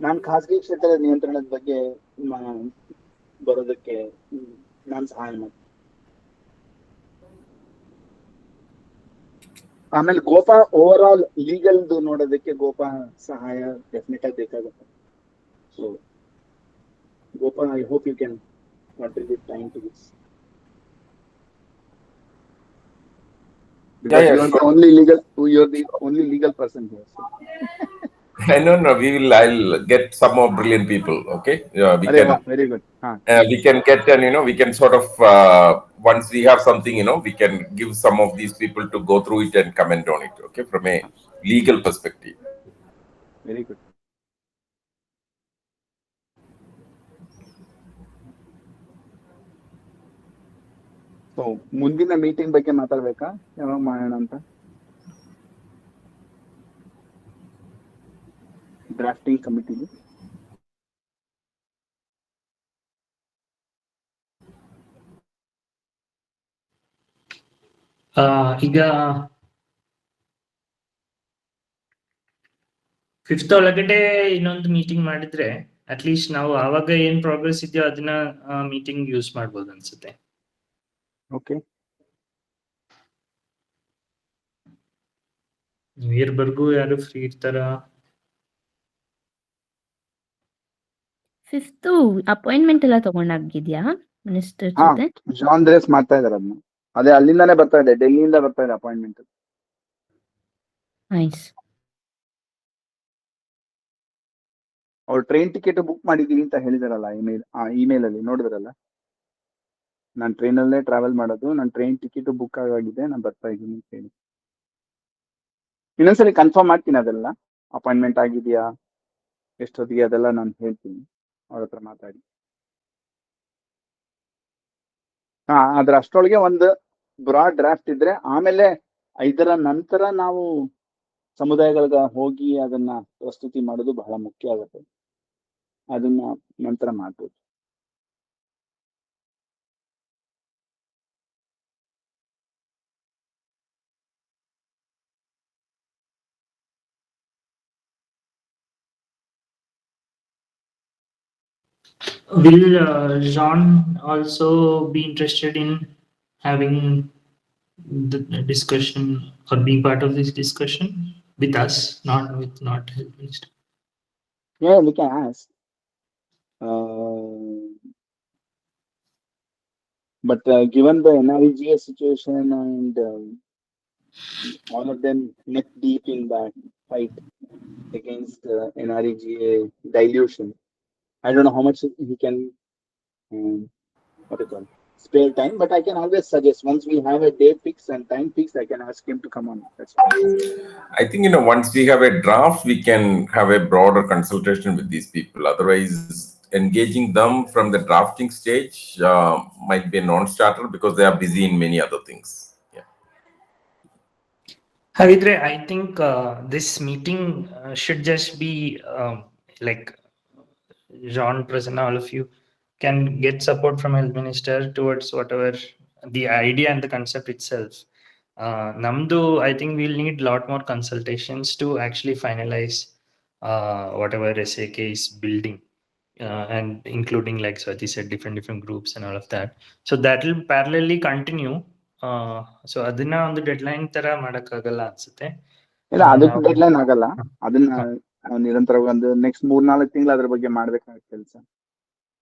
Speaker 7: ನಾನು ಖಾಸಗಿ ಕ್ಷೇತ್ರದ ನಿಯಂತ್ರಣದ ಬಗ್ಗೆ ಬರೋದಕ್ಕೆ ನಾನು ಸಹಾಯ ಮಾಡ್ತೀನಿ. ಆಮೇಲೆ ಗೋಪಾ ಓವರ್ ಆಲ್ ಲೀಗಲ್ದು ನೋಡೋದಕ್ಕೆ ಗೋಪಾ ಸಹಾಯ ಡೆಫಿನೆಟ್ ಆಗಿ ಬೇಕಾಗುತ್ತೆ. So Gopa, I hope you can contribute time to this. Because you are the only legal person here. So.
Speaker 8: No, I'll get some more brilliant people. Okay,
Speaker 7: very good.
Speaker 8: We can get, and we can sort of once we have something, we can give some of these people to go through it and comment on it. Okay, from a legal perspective.
Speaker 7: Very good. So ಮುಂದಿನ meeting ಬಗ್ಗೆ ಮಾತಾಡ್ಬೇಕಾ, ಯಾವಾಗ ಮಾಡೋಣ ಅಂತ? Drafting ಕಮಿಟಿಲಿ?
Speaker 3: ಈಗ 5th ಒಳಗಡೆ ಇನ್ನೊಂದು meeting ಮಾಡಿದ್ರೆ at least ನಾವು ಆವಾಗ ಏನ್ ಪ್ರೋಗ್ರೆಸ್ ಇದೆಯೋ ಅದನ್ನ ಮೀಟಿಂಗ್ ಯೂಸ್ ಮಾಡ್ಬೋದು ಅನ್ಸುತ್ತೆ.
Speaker 7: ಓಕೆ,
Speaker 3: ನ್ಯೂ ಇಯರ್ ಬರ್ಗೂ ಯಾರು ಫ್ರೀ ಇರ್ತಾರ?
Speaker 10: 5th ಅಪಾಯಿಂಟ್ಮೆಂಟ್ ಎಲ್ಲ ತಗೊಂಡಾಗಿದ್ಯಾ ಮಿನಿಸ್ಟರ್
Speaker 7: ಹಾ,
Speaker 10: ಜೊತೆ?
Speaker 7: ಜಾನ್ ಡ್ರೇಸ್ ಮಾಡ್ತಾ ಇದಾರೆ ಅದನ್ನ. ಅದೇ ಅಲ್ಲಿಂದಾನೇ ಬರ್ತಾ ಇದೆ, ಡೆಲ್ಲಿಯಿಂದ ಬರ್ತಾ ಇದೆ ಅಪಾಯಿಂಟ್ಮೆಂಟ್.
Speaker 10: ನೈಸ್.
Speaker 7: ಅವ್ರು ಟ್ರೈನ್ ಟಿಕೆಟ್ ಬುಕ್ ಮಾಡಿದೀವಿ ಅಂತ ಹೇಳಿದಾರಲ್ಲ ಇಮೇಲ್ ಅಲ್ಲಿ ನೋಡಿದ್ರಲ್ಲ? ನಾನು ಟ್ರೈನಲ್ಲೇ ಟ್ರಾವೆಲ್ ಮಾಡೋದು, ನನ್ನ ಟ್ರೈನ್ ಟಿಕೆಟ್ ಬುಕ್ ಆಗಿದೆ, ನಾನು ಬರ್ತಾ ಇದ್ದೀನಿ ಅಂತ ಹೇಳಿ. ಇನ್ನೊಂದ್ಸರಿ ಕನ್ಫರ್ಮ್ ಮಾಡ್ತೀನಿ ಅದೆಲ್ಲ, ಅಪಾಯಿಂಟ್ಮೆಂಟ್ ಆಗಿದೆಯಾ ಎಷ್ಟೊತ್ತಿಗೆ ಅದೆಲ್ಲ ನಾನು ಹೇಳ್ತೀನಿ ಅವ್ರ ಹತ್ರ ಮಾತಾಡಿ. ಅದ್ರ ಅಷ್ಟರೊಳಗೆ ಒಂದು ಬ್ರಾಡ್ ಡ್ರಾಫ್ಟ್ ಇದ್ರೆ ಆಮೇಲೆ ಇದರ ನಂತರ ನಾವು ಸಮುದಾಯಗಳಿಗೆ ಹೋಗಿ ಅದನ್ನ ಪ್ರಸ್ತುತಿ ಮಾಡೋದು ಬಹಳ ಮುಖ್ಯ ಆಗುತ್ತೆ. ಅದನ್ನ ನಂತರ ಮಾಡ್ಬೋದು.
Speaker 3: Will Jean also be interested in having the discussion or being part of this discussion with us, not health minister?
Speaker 7: Yeah, we can ask. But given the NREGA situation and all of them neck deep in that fight against NREGA dilution, I don't know how much he can spare time, but I can always suggest once we have a day fix and time fix, I can ask him to come on. That's fine.
Speaker 8: I think, once we have a draft, we can have a broader consultation with these people. Otherwise, engaging them from the drafting stage might be a non-starter because they are busy in many other things. Yeah.
Speaker 3: Havidre, I think this meeting should just be like Jean, Prasanna, all of you can get support from health minister towards whatever the idea and the concept itself. Namdu, I think we'll need a lot more consultations to actually finalize whatever SAK is building, and including, like Swati said, different groups and all of that. So that will parallelly continue. So ಅದನ್ನ ಒಂದು deadline ತರ ಮಾಡಕ್ಕಾಗಲ್ಲ ಅನ್ಸುತ್ತೆ.
Speaker 7: ಇಲ್ಲ, ಅದಕ್ಕೆ deadline ಆಗಲ್ಲ. ಅದನ್ನ ನಿರಂತರವಾಗಿ ಒಂದು ನೆಕ್ಸ್ಟ್ 3-4 ತಿಂಗಳು ಅದ್ರ ಬಗ್ಗೆ ಮಾಡ್ಬೇಕಾದ ಕೆಲಸ.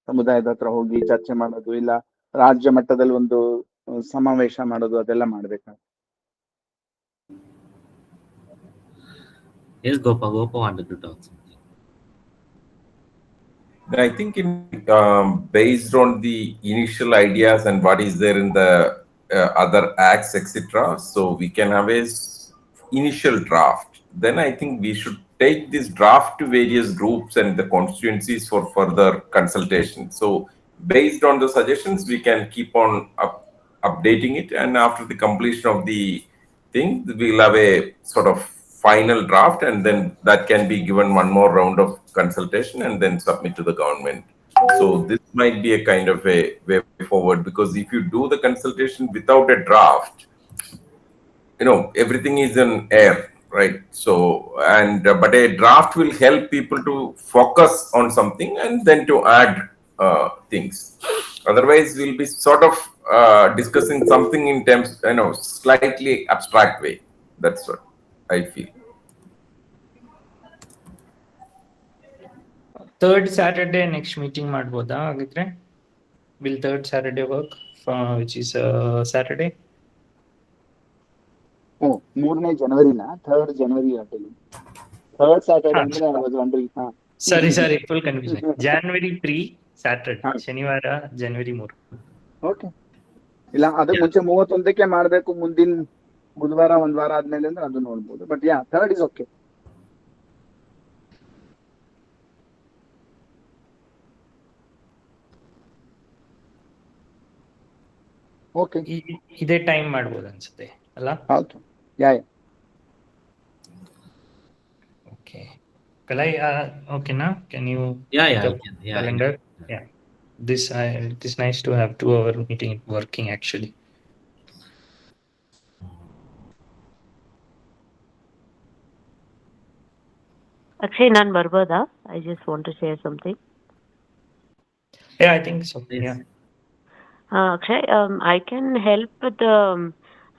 Speaker 7: ಸಮುದಾಯದ ಹತ್ರ ಹೋಗಿ ಚರ್ಚೆ ಮಾಡೋದು, ಇಲ್ಲ ರಾಜ್ಯ ಮಟ್ಟದಲ್ಲಿ ಒಂದು ಸಮಾವೇಶ ಮಾಡೋದು, ಅದೆಲ್ಲ ಮಾಡ್ಬೇಕಾಗುತ್ತೆ.
Speaker 1: Yes, Gopa wanted to talk something.
Speaker 8: I think based on the initial ideas and what is there in the other acts, etc., so we can have a initial draft. Then I think we should take this draft to various groups and the constituencies for further consultation. So based on the suggestions, we can keep on updating it, and after the completion of the thing, we'll have a sort of final draft, and then that can be given one more round of consultation and then submit to the government. So this might be a kind of a way forward, because if you do the consultation without a draft, everything is in air, right? So, and but a draft will help people to focus on something and then to add things. Otherwise, we'll be sort of discussing something in terms, slightly abstract way. That's what I feel.
Speaker 3: Third Saturday next meeting ಮಾಡ್ಬೋದಾ ಹಾಗಿದ್ರೆ? Will third Saturday work, which is Saturday?
Speaker 7: 3ನೇ ಜನವರಿನ 3rd January ಅಂತೇಳಿ 3rd Saturday ಅಂದ್ರೆ I was wondering.
Speaker 3: Sorry, full confusion. January 3 Saturday, ಶನಿವಾರ January 3.
Speaker 7: Okay, ಇಲ್ಲ ಅದಕ್ಕೆ ಮುಂಚೆ 31ಕ್ಕೆ ಮಾಡ್ಬೇಕು, ಮುಂದಿನ ಬುಧವಾರ ಒಂದ್ ವಾರ ಆದ್ಮೇಲೆ ಅಂದ್ರೆ ಅದು ನೋಡ್ಬೋದು. But 3rd is okay. Okay,
Speaker 3: ಇದೇ ಟೈಮ್ ಮಾಡ್ಬೋದು ಅನ್ಸುತ್ತೆ ಅಲ್ಲ?
Speaker 7: ಹೌದು. ಯಾ
Speaker 3: okay. Kalai, okay, now can you
Speaker 1: Yeah,
Speaker 3: pick
Speaker 1: yeah, I
Speaker 3: up
Speaker 1: can. Yeah,
Speaker 3: calendar? Yeah. It is nice to have 2-hour meeting working actually.
Speaker 6: Akshay, ನಾನು ಬರ್ಬೋದಾ? I just want to share something.
Speaker 3: Yeah, I think so.
Speaker 1: Yes.
Speaker 3: Yeah.
Speaker 6: Akshay, I can help with the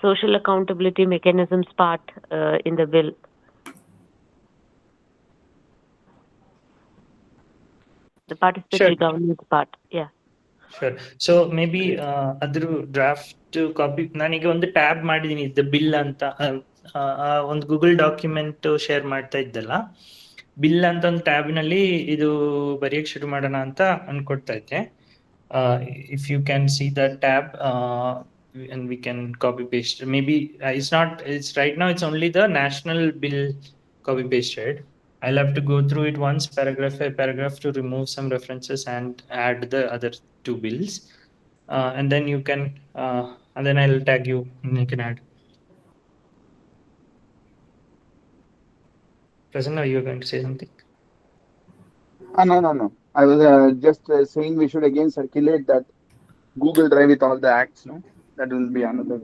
Speaker 6: social accountability mechanisms part in the bill. The participatory
Speaker 3: Sure.
Speaker 6: governance part. Yeah.
Speaker 3: Sure. So maybe ಅದ್ರ draft copy ನಾನೀಗ ಒಂದು tab ಮಾಡಿದೀನಿ ಇದು bill ಅಂತ ಒಂದು Google document share ಮಾಡ್ತಾ ಇದ್ದಲ್ಲ, bill ಅಂತ ಒಂದು ಟ್ಯಾಬ್ನಲ್ಲಿ ಇದು ಬರೆಯಕ್ಕೆ ಶುರು ಮಾಡೋಣ ಅಂತ ಅನ್ಕೊಡ್ತಾ ಇದ್ದೆ. If you can see that tab and we can copy paste. Maybe it's right now it's only the national bill copy pasted. I'll have to go through it once paragraph by paragraph to remove some references and add the other two bills. And then you can and then I'll tag you and you can add. Prasanna, you are going to say something?
Speaker 7: No. I was just saying we should again circulate that Google Drive with all the acts, no? That will be another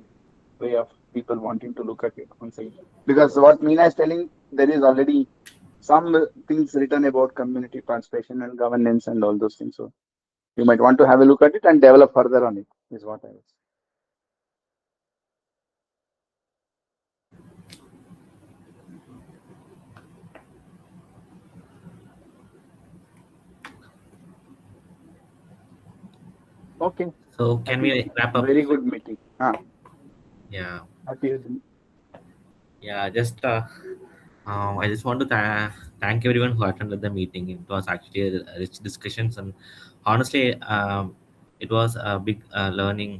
Speaker 7: way of people wanting to look at it once again. Because what Meena is telling, there is already some things written about community participation and governance and all those things. So you might want to have a look at it and develop further on it, is what I was. Okay.
Speaker 1: So can we wrap up?
Speaker 7: Very good meeting.
Speaker 1: Yeah.
Speaker 7: Happy.
Speaker 1: Yeah, I just want to thank everyone who attended the meeting. It was actually a rich discussions, and honestly, it was a big learning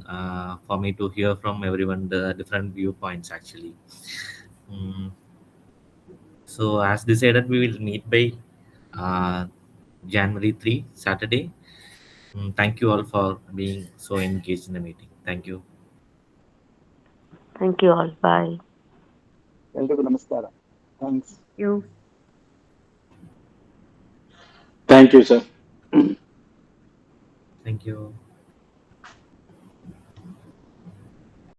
Speaker 1: for me to hear from everyone the different viewpoints actually. So as decided, we will meet by January 3, Saturday. Thank you all for being so engaged in the meeting. Thank you.
Speaker 6: Thank you all. Bye.
Speaker 7: Namaskara. Thanks.
Speaker 10: You.
Speaker 11: Thank you, sir.
Speaker 1: Thank you.